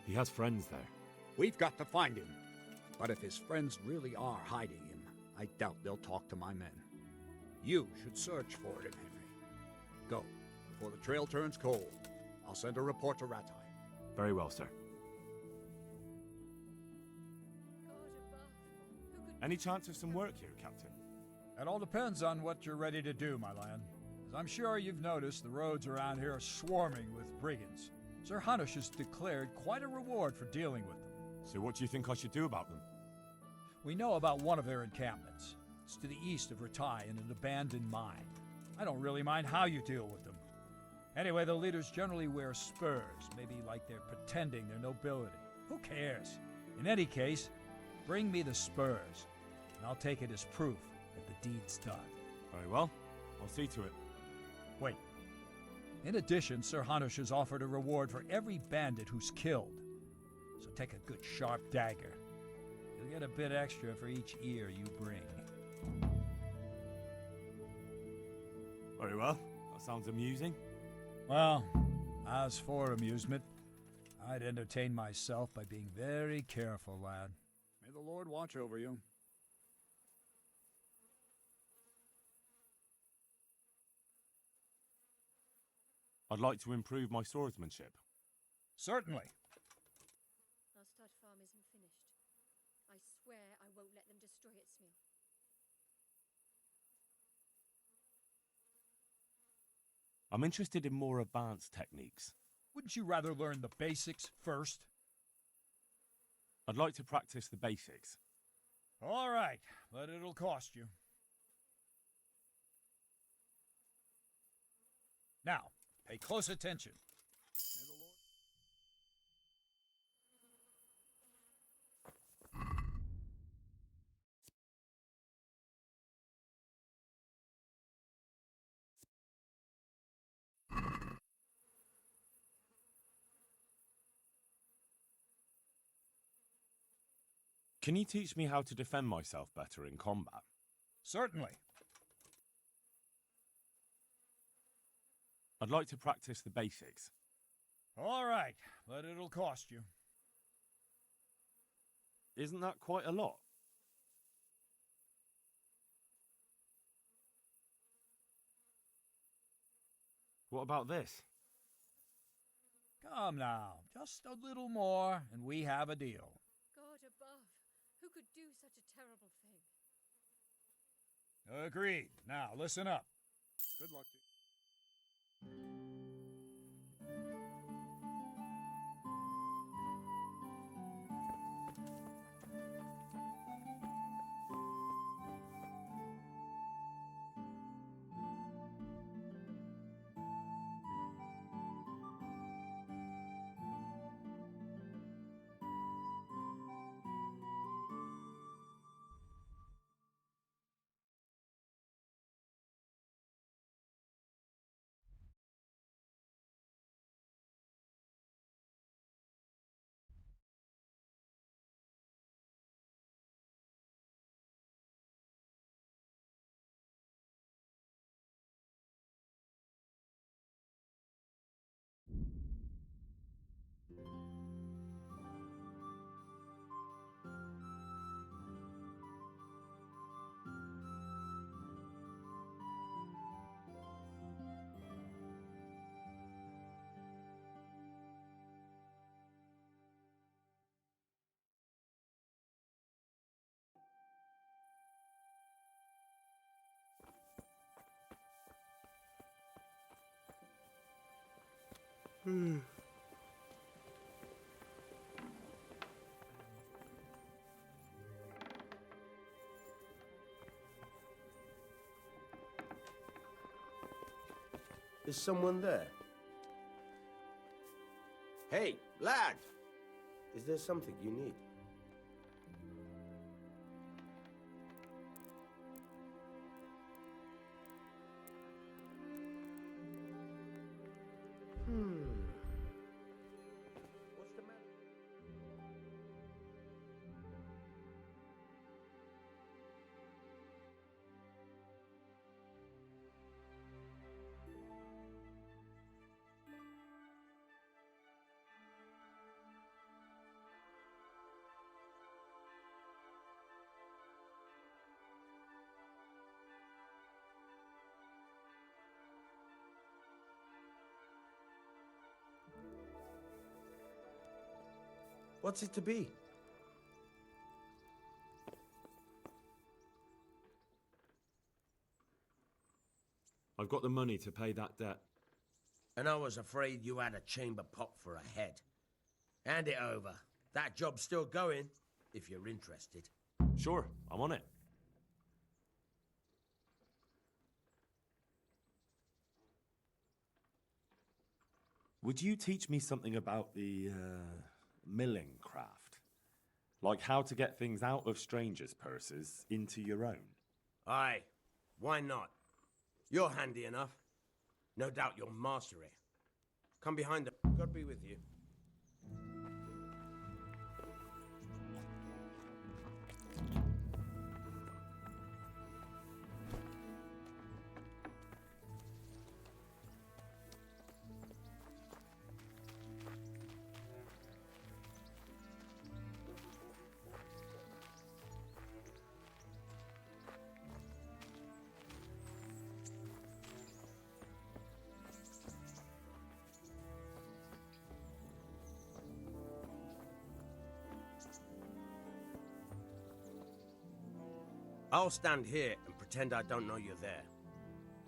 He has friends there. We've got to find him. But if his friends really are hiding him, I doubt they'll talk to my men. You should search for him, Henry. Go, before the trail turns cold. I'll send a report to Ratai. Very well, sir. Any chance of some work here, Captain? That all depends on what you're ready to do, my lad. As I'm sure you've noticed, the roads around here are swarming with brigands. Sir Hanush has declared quite a reward for dealing with them. So what do you think I should do about them? We know about one of their encampments. It's to the east of Ratai in an abandoned mine. I don't really mind how you deal with them. Anyway, the leaders generally wear spurs, maybe like they're pretending their nobility. Who cares? In any case, bring me the spurs, and I'll take it as proof that the deed's done. Very well. I'll see to it. Wait. In addition, Sir Hanush has offered a reward for every bandit who's killed. So take a good sharp dagger. You'll get a bit extra for each ear you bring. Very well. That sounds amusing. Well, as for amusement, I'd entertain myself by being very careful, lad. May the Lord watch over you. I'd like to improve my swordsmanship. Certainly. Our stud farm isn't finished. I swear I won't let them destroy it, Smil. I'm interested in more advanced techniques. Wouldn't you rather learn the basics first? I'd like to practice the basics. All right, but it'll cost you. Now, pay close attention. Can you teach me how to defend myself better in combat? Certainly. I'd like to practice the basics. All right, but it'll cost you. Isn't that quite a lot? What about this? Come now, just a little more, and we have a deal. God above, who could do such a terrible thing? Agreed. Now, listen up. Good luck to you. Is someone there? Hey, lad! Is there something you need? What's the matter? What's it to be? I've got the money to pay that debt. And I was afraid you had a chamber pot for a head. Hand it over. That job's still going, if you're interested. Sure, I'm on it. Would you teach me something about the milling craft? Like how to get things out of strangers' purses into your own? Aye, why not? You're handy enough. No doubt you'll master it. Come behind them. God be with you. I'll stand here and pretend I don't know you're there.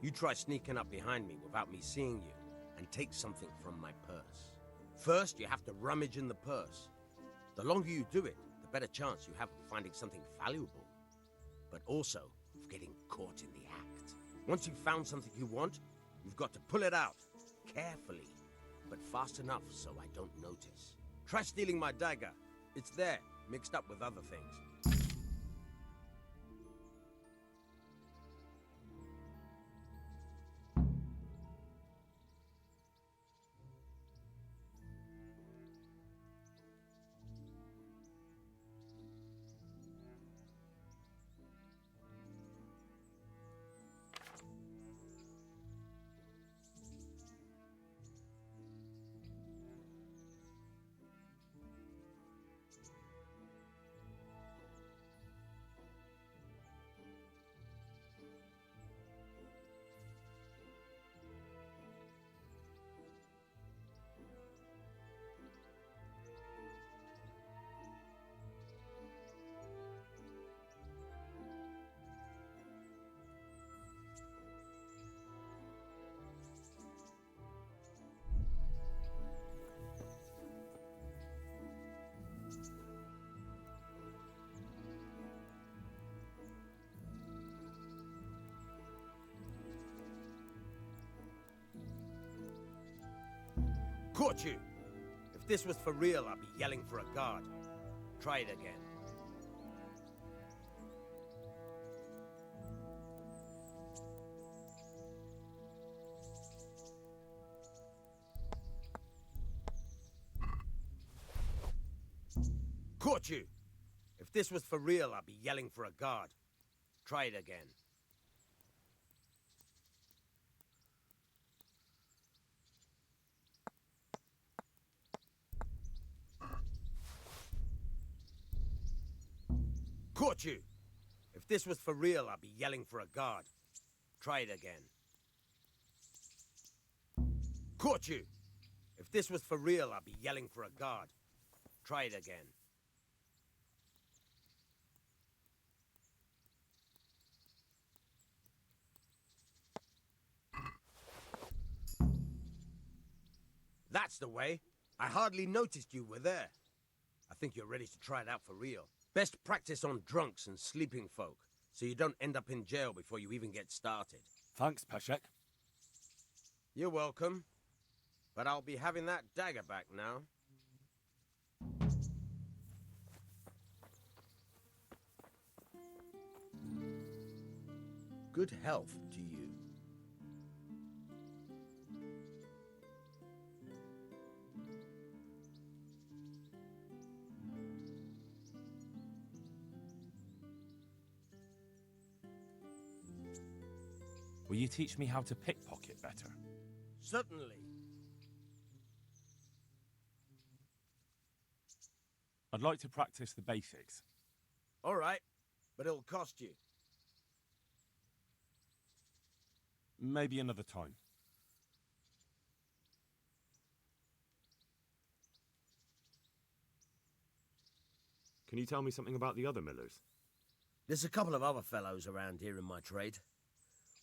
You try sneaking up behind me without me seeing you, and take something from my purse. First, you have to rummage in the purse. The longer you do it, the better chance you have of finding something valuable, but also of getting caught in the act. Once you've found something you want, you've got to pull it out, carefully, but fast enough so I don't notice. Try stealing my dagger. It's there, mixed up with other things. Caught you! If this was for real, I'd be yelling for a guard. Try it again. Caught you! If this was for real, I'd be yelling for a guard. Try it again. Caught you! If this was for real, I'd be yelling for a guard. Try it again. Caught you! If this was for real, I'd be yelling for a guard. Try it again. That's the way. I hardly noticed you were there. I think you're ready to try it out for real. Best practice on drunks and sleeping folk, so you don't end up in jail before you even get started. Thanks, Peshek. You're welcome. But I'll be having that dagger back now. Good health to you. Will you teach me how to pickpocket better? Certainly. I'd like to practice the basics. All right, but it'll cost you. Maybe another time. Can you tell me something about the other millers? There's a couple of other fellows around here in my trade.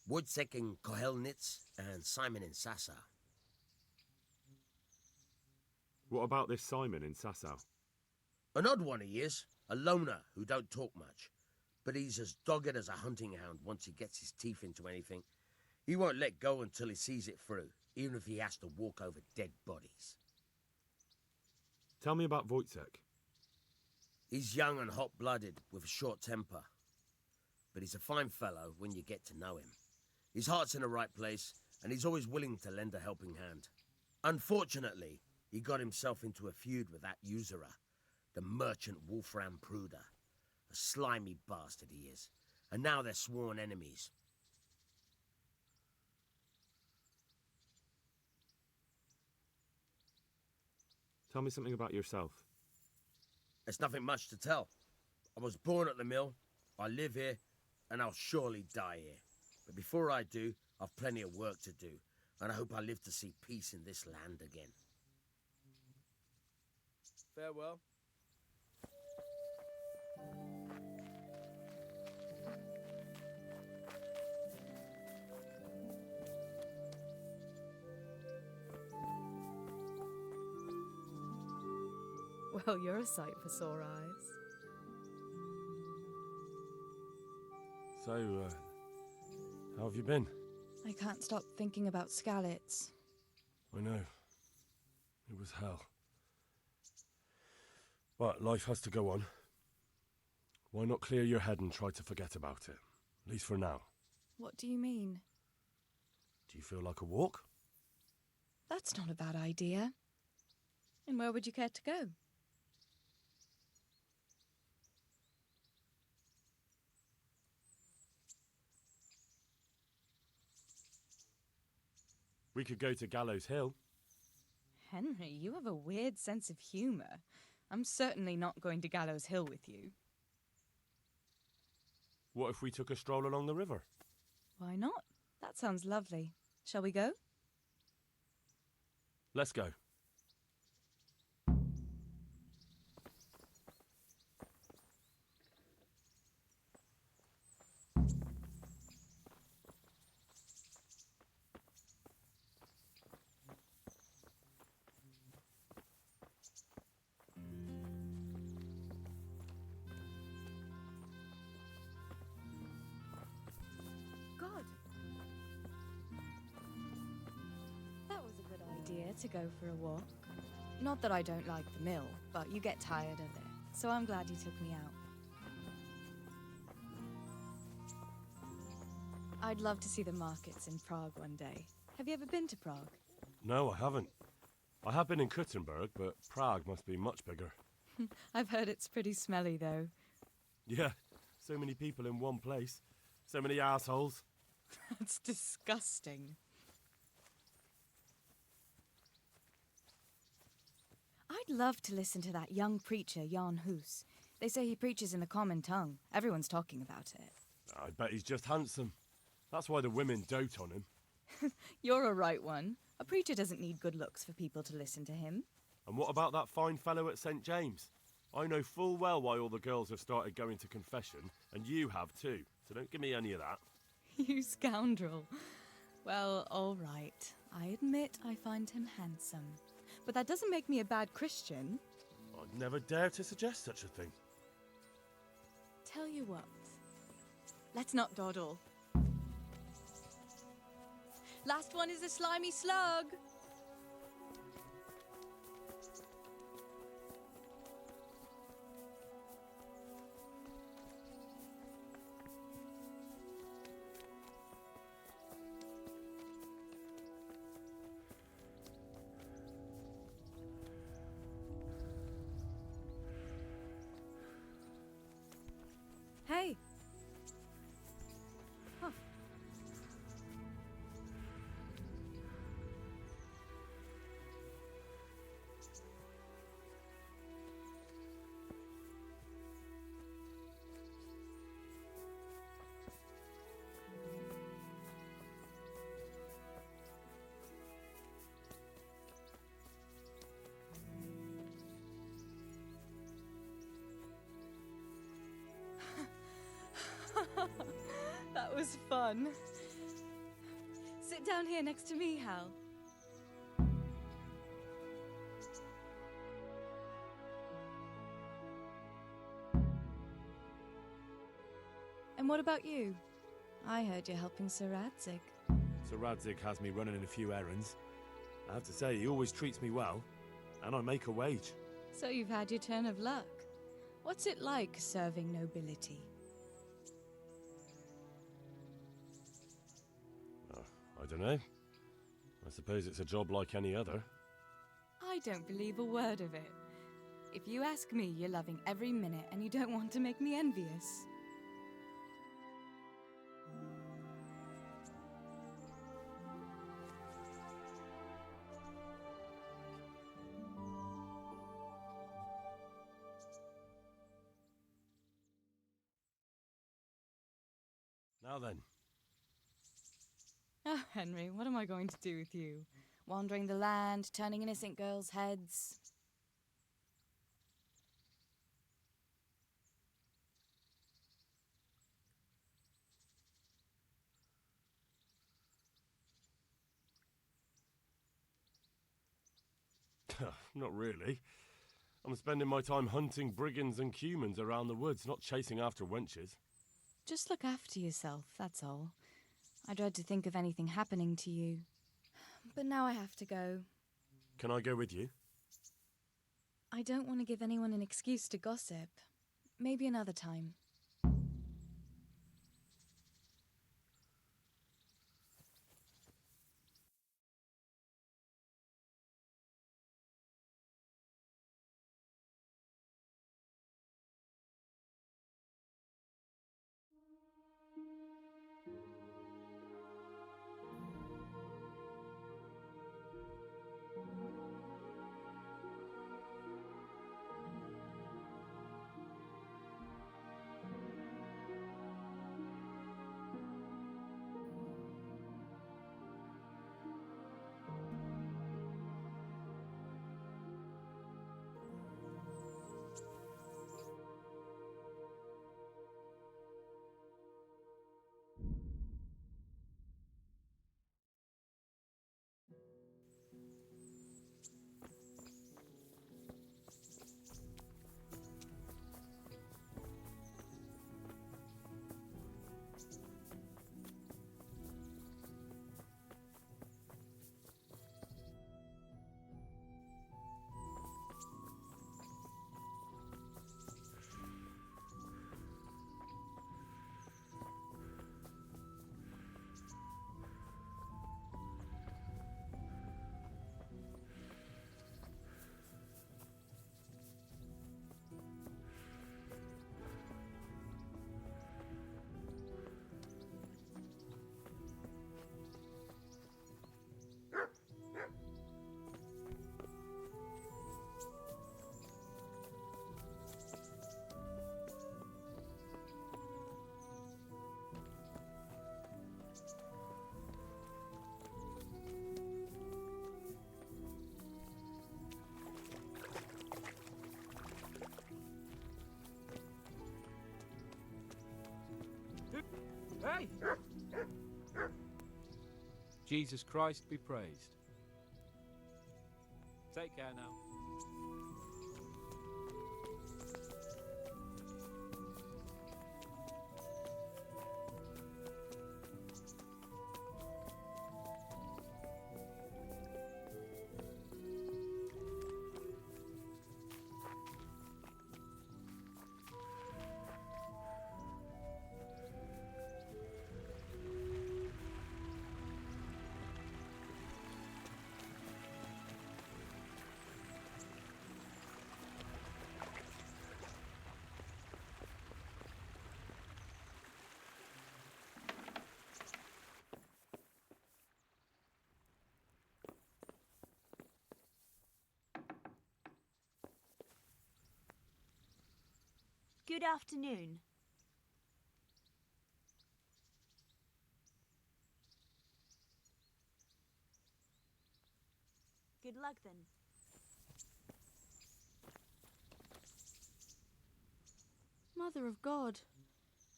Woodsek in Kohelnitz and Simon in Sasau. What about this Simon in Sasau? An odd one he is, a loner who don't talk much. But he's as dogged as a hunting hound once he gets his teeth into anything. He won't let go until he sees it through. even if he has to walk over dead bodies. Tell me about Wojciech. He's young and hot-blooded, with a short temper. But he's a fine fellow when you get to know him. His heart's in the right place, and he's always willing to lend a helping hand. Unfortunately, he got himself into a feud with that usurer, the merchant Wolfram Pruder. A slimy bastard he is, and now they're sworn enemies. Tell me something about yourself. There's nothing much to tell. I was born at the mill, I live here, and I'll surely die here. But before I do, I've plenty of work to do, and I hope I live to see peace in this land again. Farewell. Well, you're a sight for sore eyes. So, how have you been? I can't stop thinking about Skalitz. I know. It was hell. But life has to go on. Why not clear your head and try to forget about it? At least for now. What do you mean? Do you feel like a walk? That's not a bad idea. And where would you care to go? We could go to Gallows Hill. Henry, you have a weird sense of humour. I'm certainly not going to Gallows Hill with you. What if we took a stroll along the river? Why not? That sounds lovely. Shall we go? Let's go. God. That was a good idea to go for a walk. Not that I don't like the mill, but you get tired of it, so I'm glad you took me out. I'd love to see the markets in Prague one day. Have you ever been to Prague? No, I haven't. I have been in Kuttenberg, but Prague must be much bigger. I've heard it's pretty smelly, though. Yeah, so many people in one place. So many assholes. That's disgusting. I'd love to listen to that young preacher, Jan Hus. They say he preaches in the common tongue. Everyone's talking about it. I bet he's just handsome. That's why the women dote on him. You're a right one. A preacher doesn't need good looks for people to listen to him. And what about that fine fellow at St. James? I know full well why all the girls have started going to confession, and you have too, so don't give me any of that. You scoundrel. Well, all right. I admit I find him handsome. But that doesn't make me a bad Christian. I'd never dare to suggest such a thing. Tell you what. Let's not dawdle. Last one is a slimy slug. Hey. Huh. That was fun. Sit down here next to me, Hal. And what about you? I heard you're helping Sir Radzig. Sir Radzig has me running a few errands. I have to say, he always treats me well, and I make a wage. So you've had your turn of luck. What's it like serving nobility? I don't know. I suppose it's a job like any other. I don't believe a word of it. If you ask me, you're loving every minute and you don't want to make me envious. Now then. Oh, Henry, what am I going to do with you? Wandering the land, turning innocent girls' heads. Not really. I'm spending my time hunting brigands and cumans around the woods, not chasing after wenches. Just look after yourself, that's all. I dread to think of anything happening to you. But now I have to go. Can I go with you? I don't want to give anyone an excuse to gossip. Maybe another time. Hey! Jesus Christ be praised. Take care now. Good afternoon. Good luck then. Mother of God,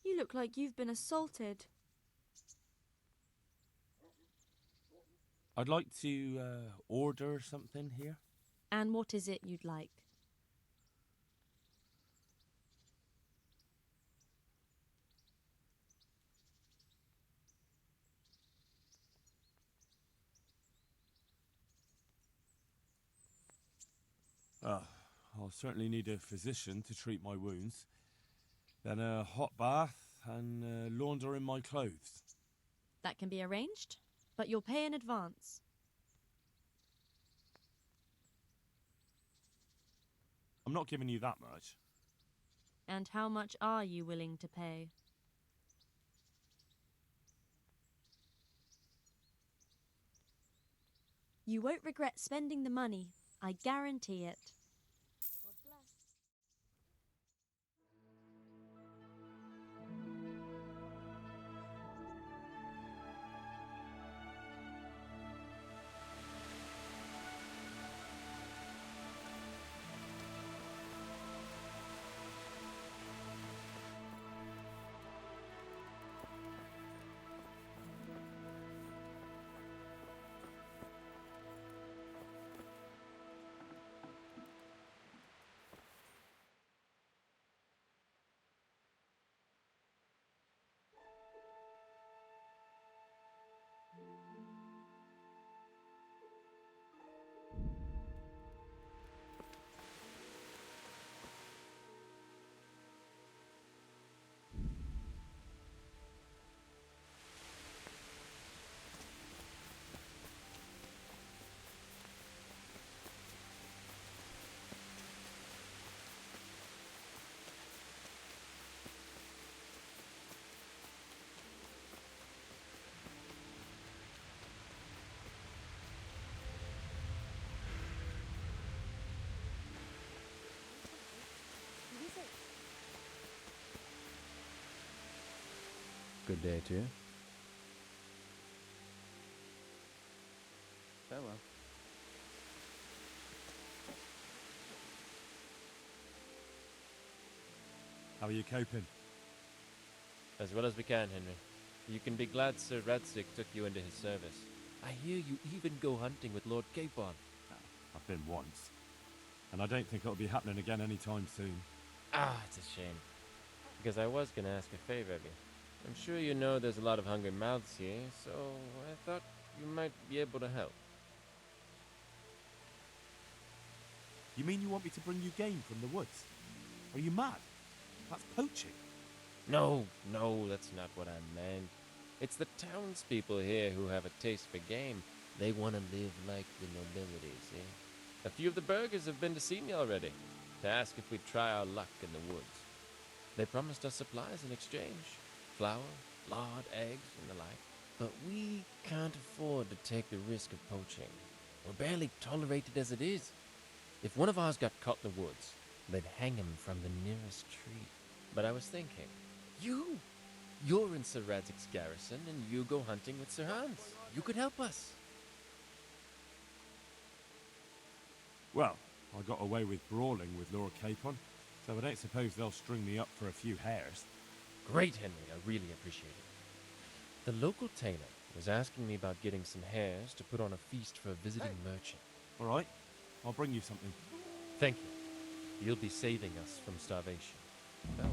you look like you've been assaulted. I'd like to order something here. And what is it you'd like? I'll certainly need a physician to treat my wounds. Then a hot bath and laundering my clothes. That can be arranged, but you'll pay in advance. I'm not giving you that much. And how much are you willing to pay? You won't regret spending the money, I guarantee it. God bless. Good day to you. Farewell. How are you coping? As well as we can, Henry. You can be glad Sir Radzig took you into his service. I hear you even go hunting with Lord Capon. I've been once. And I don't think it'll be happening again anytime soon. Ah, it's a shame. Because I was going to ask a favor of you. I'm sure you know there's a lot of hungry mouths here, so I thought you might be able to help. You mean you want me to bring you game from the woods? Are you mad? That's poaching. No, that's not what I meant. It's the townspeople here who have a taste for game. They want to live like the nobility, see? A few of the burghers have been to see me already, to ask if we'd try our luck in the woods. They promised us supplies in exchange. Flour, lard, eggs, and the like. But we can't afford to take the risk of poaching. We're barely tolerated as it is. If one of ours got caught in the woods, they'd hang him from the nearest tree. But I was thinking, you're in Sir Radzig's garrison, and you go hunting with Sir Hans. You could help us. Well, I got away with brawling with Lord Capon, so I don't suppose they'll string me up for a few hares. Great, Henry. I really appreciate it. The local tailor was asking me about getting some hares to put on a feast for a visiting merchant. All right, I'll bring you something. Thank you. You'll be saving us from starvation. Farewell.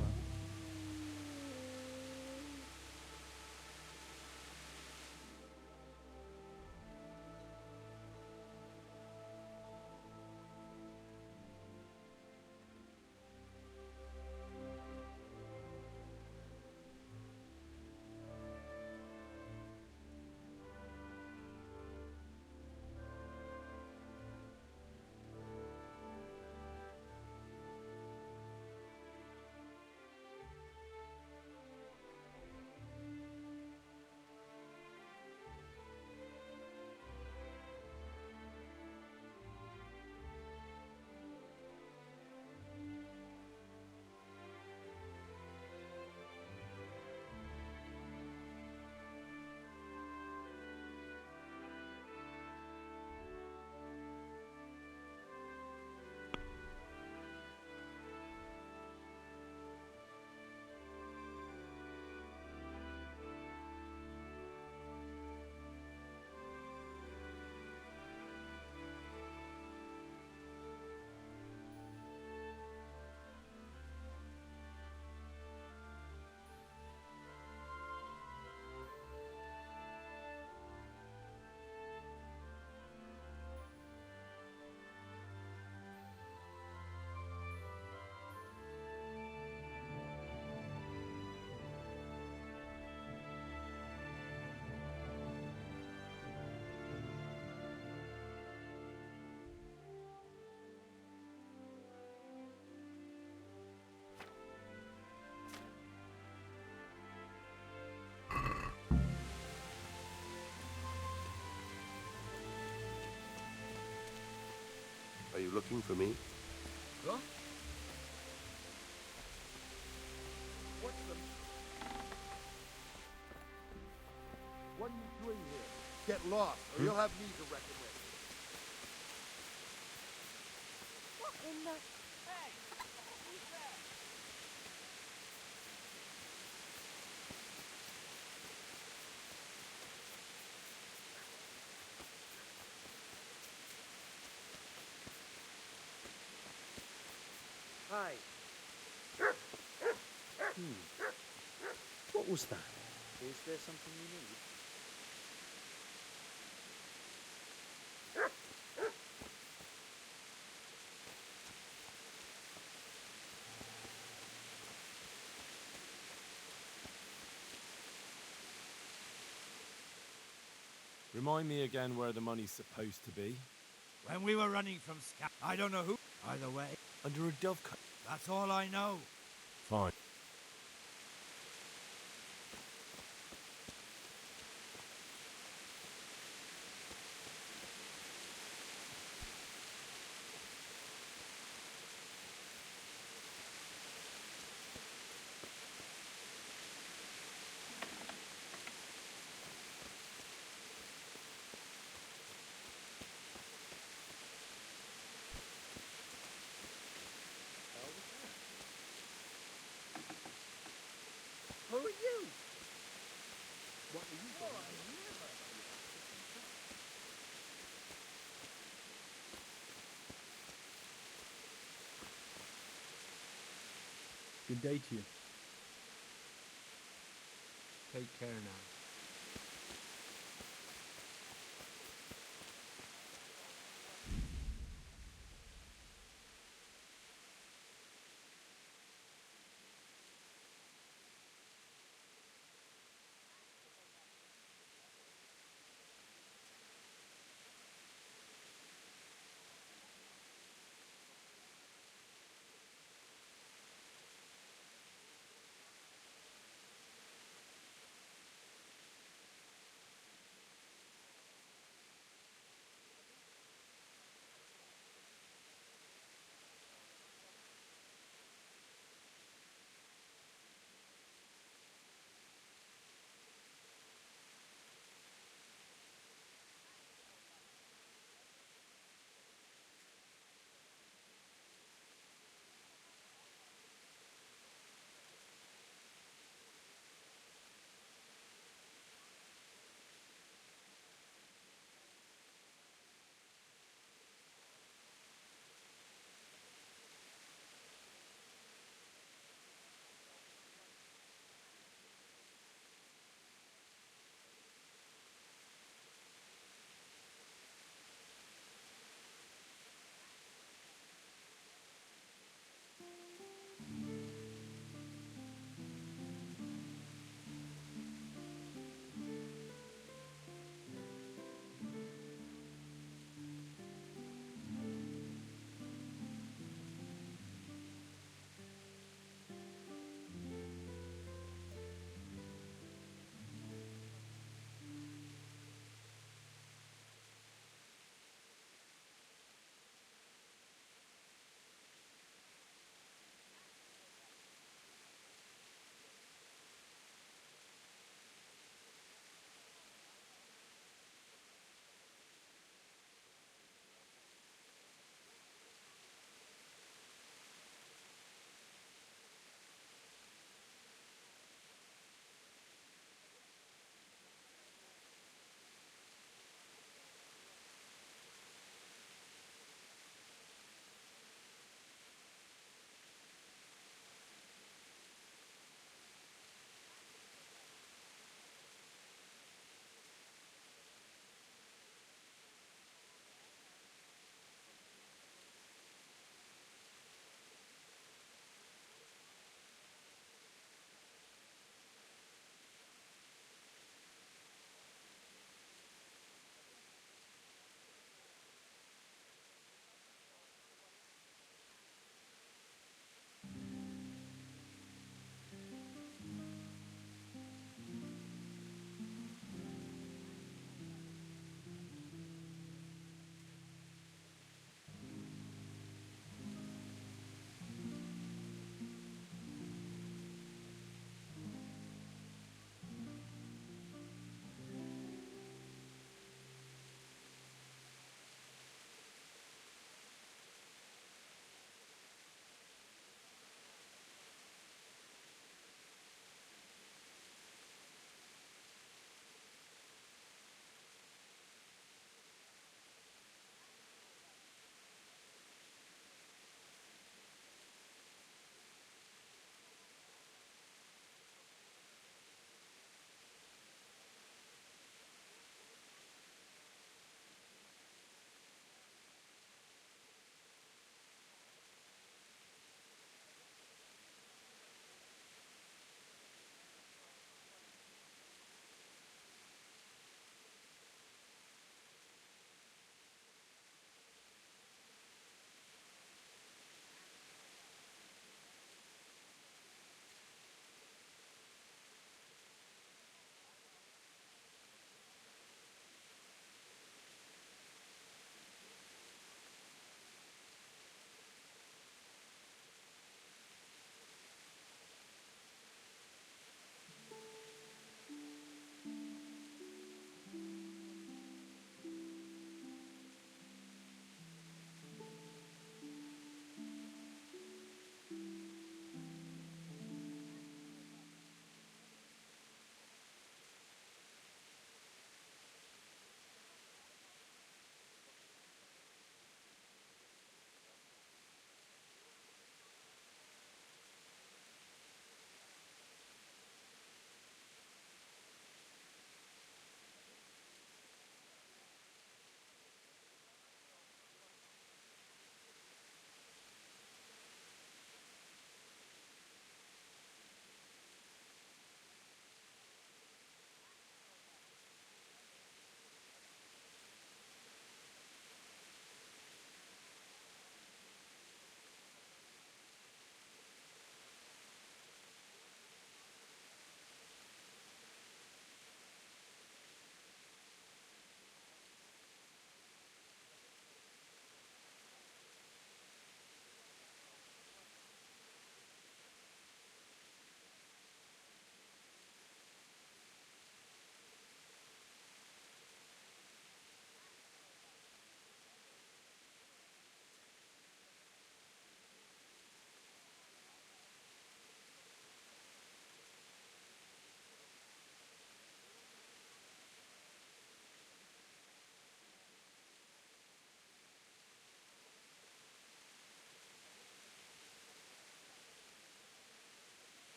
looking for me? Huh? What's the... What are you doing here? Get lost, or you'll have me to reckon with. What in the... Hey! Who's there? Hi. What was that? Is there something you need? Remind me again where the money's supposed to be. When we were running from Scat, I don't know who. Either way, Under a dovecot. that's all I know. Fine. Who are you? What are you doing? Good day to you. Take care now.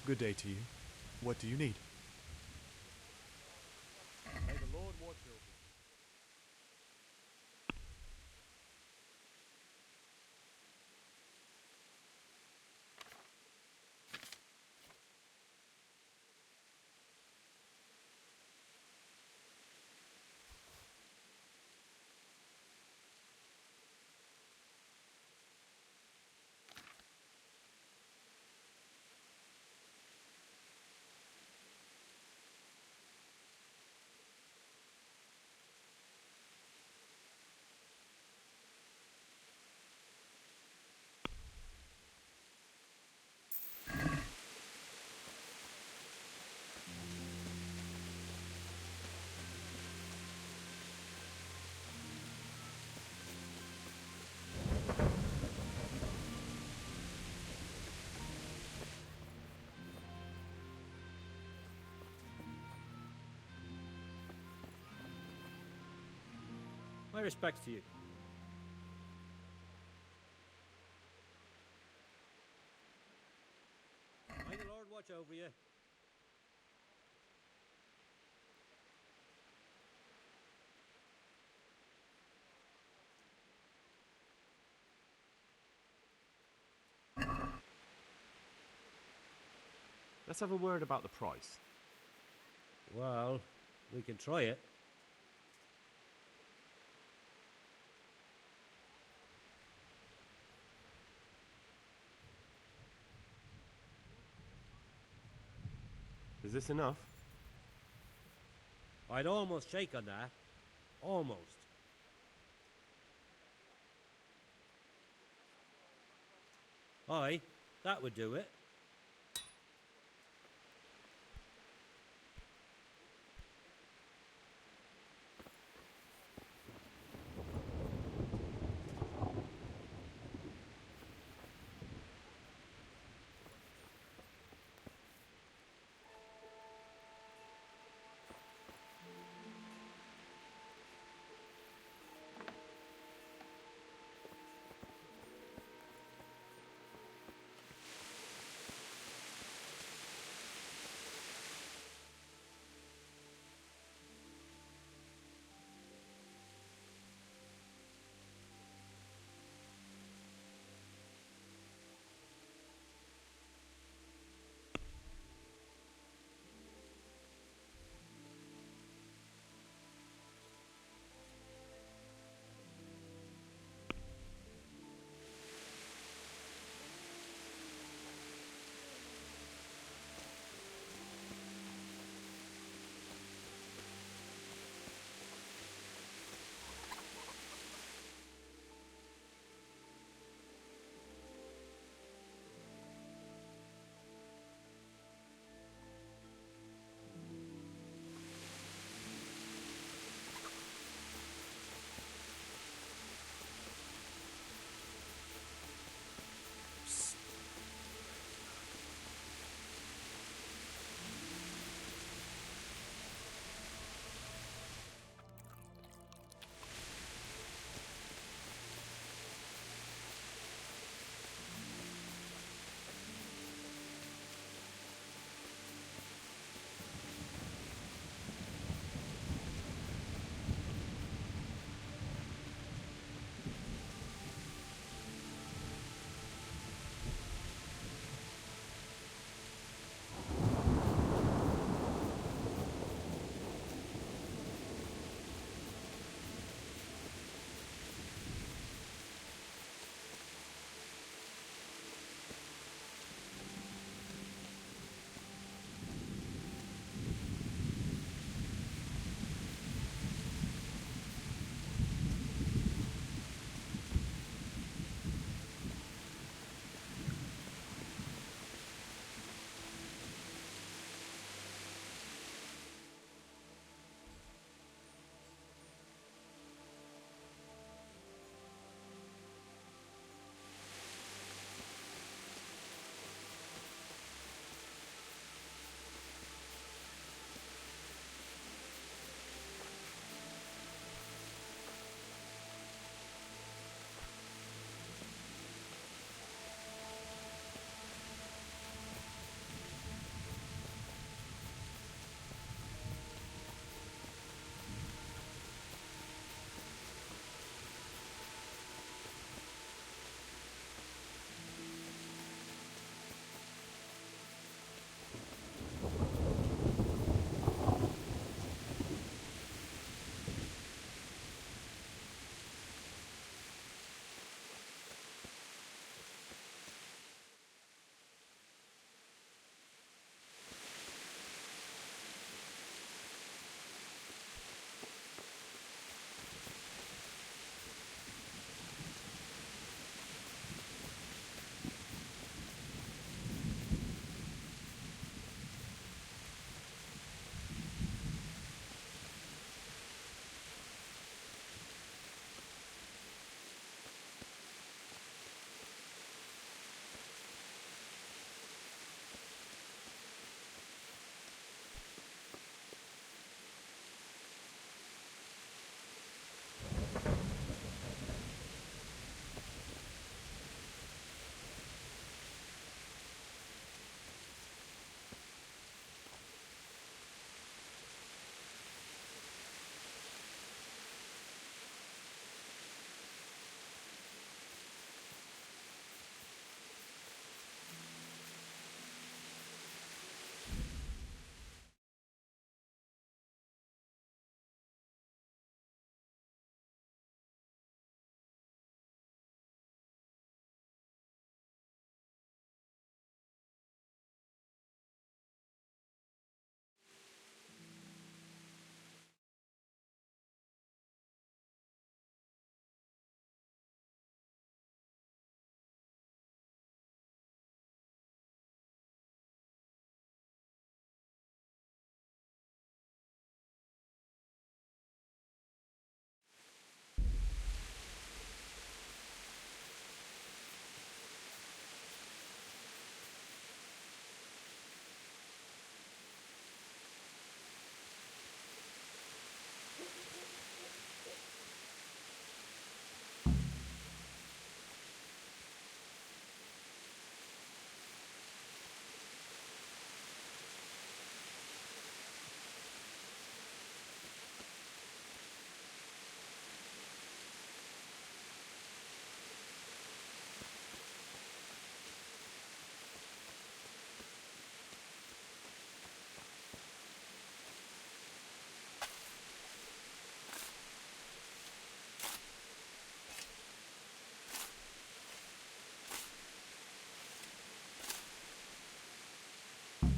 Good day to you. What do you need? May the Lord watch over you. My respects to you. May the Lord watch over you. Let's have a word about the price. Well, we can try it. Is this enough? I'd almost shake on that. Almost. Aye, that would do it.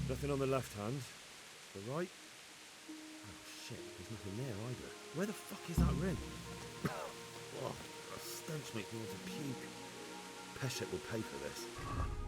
Nothing on the left hand. The right? Oh shit, there's nothing there either. Where the fuck is that ring? Oh, the stench makes me want to puke. Peshet will pay for this.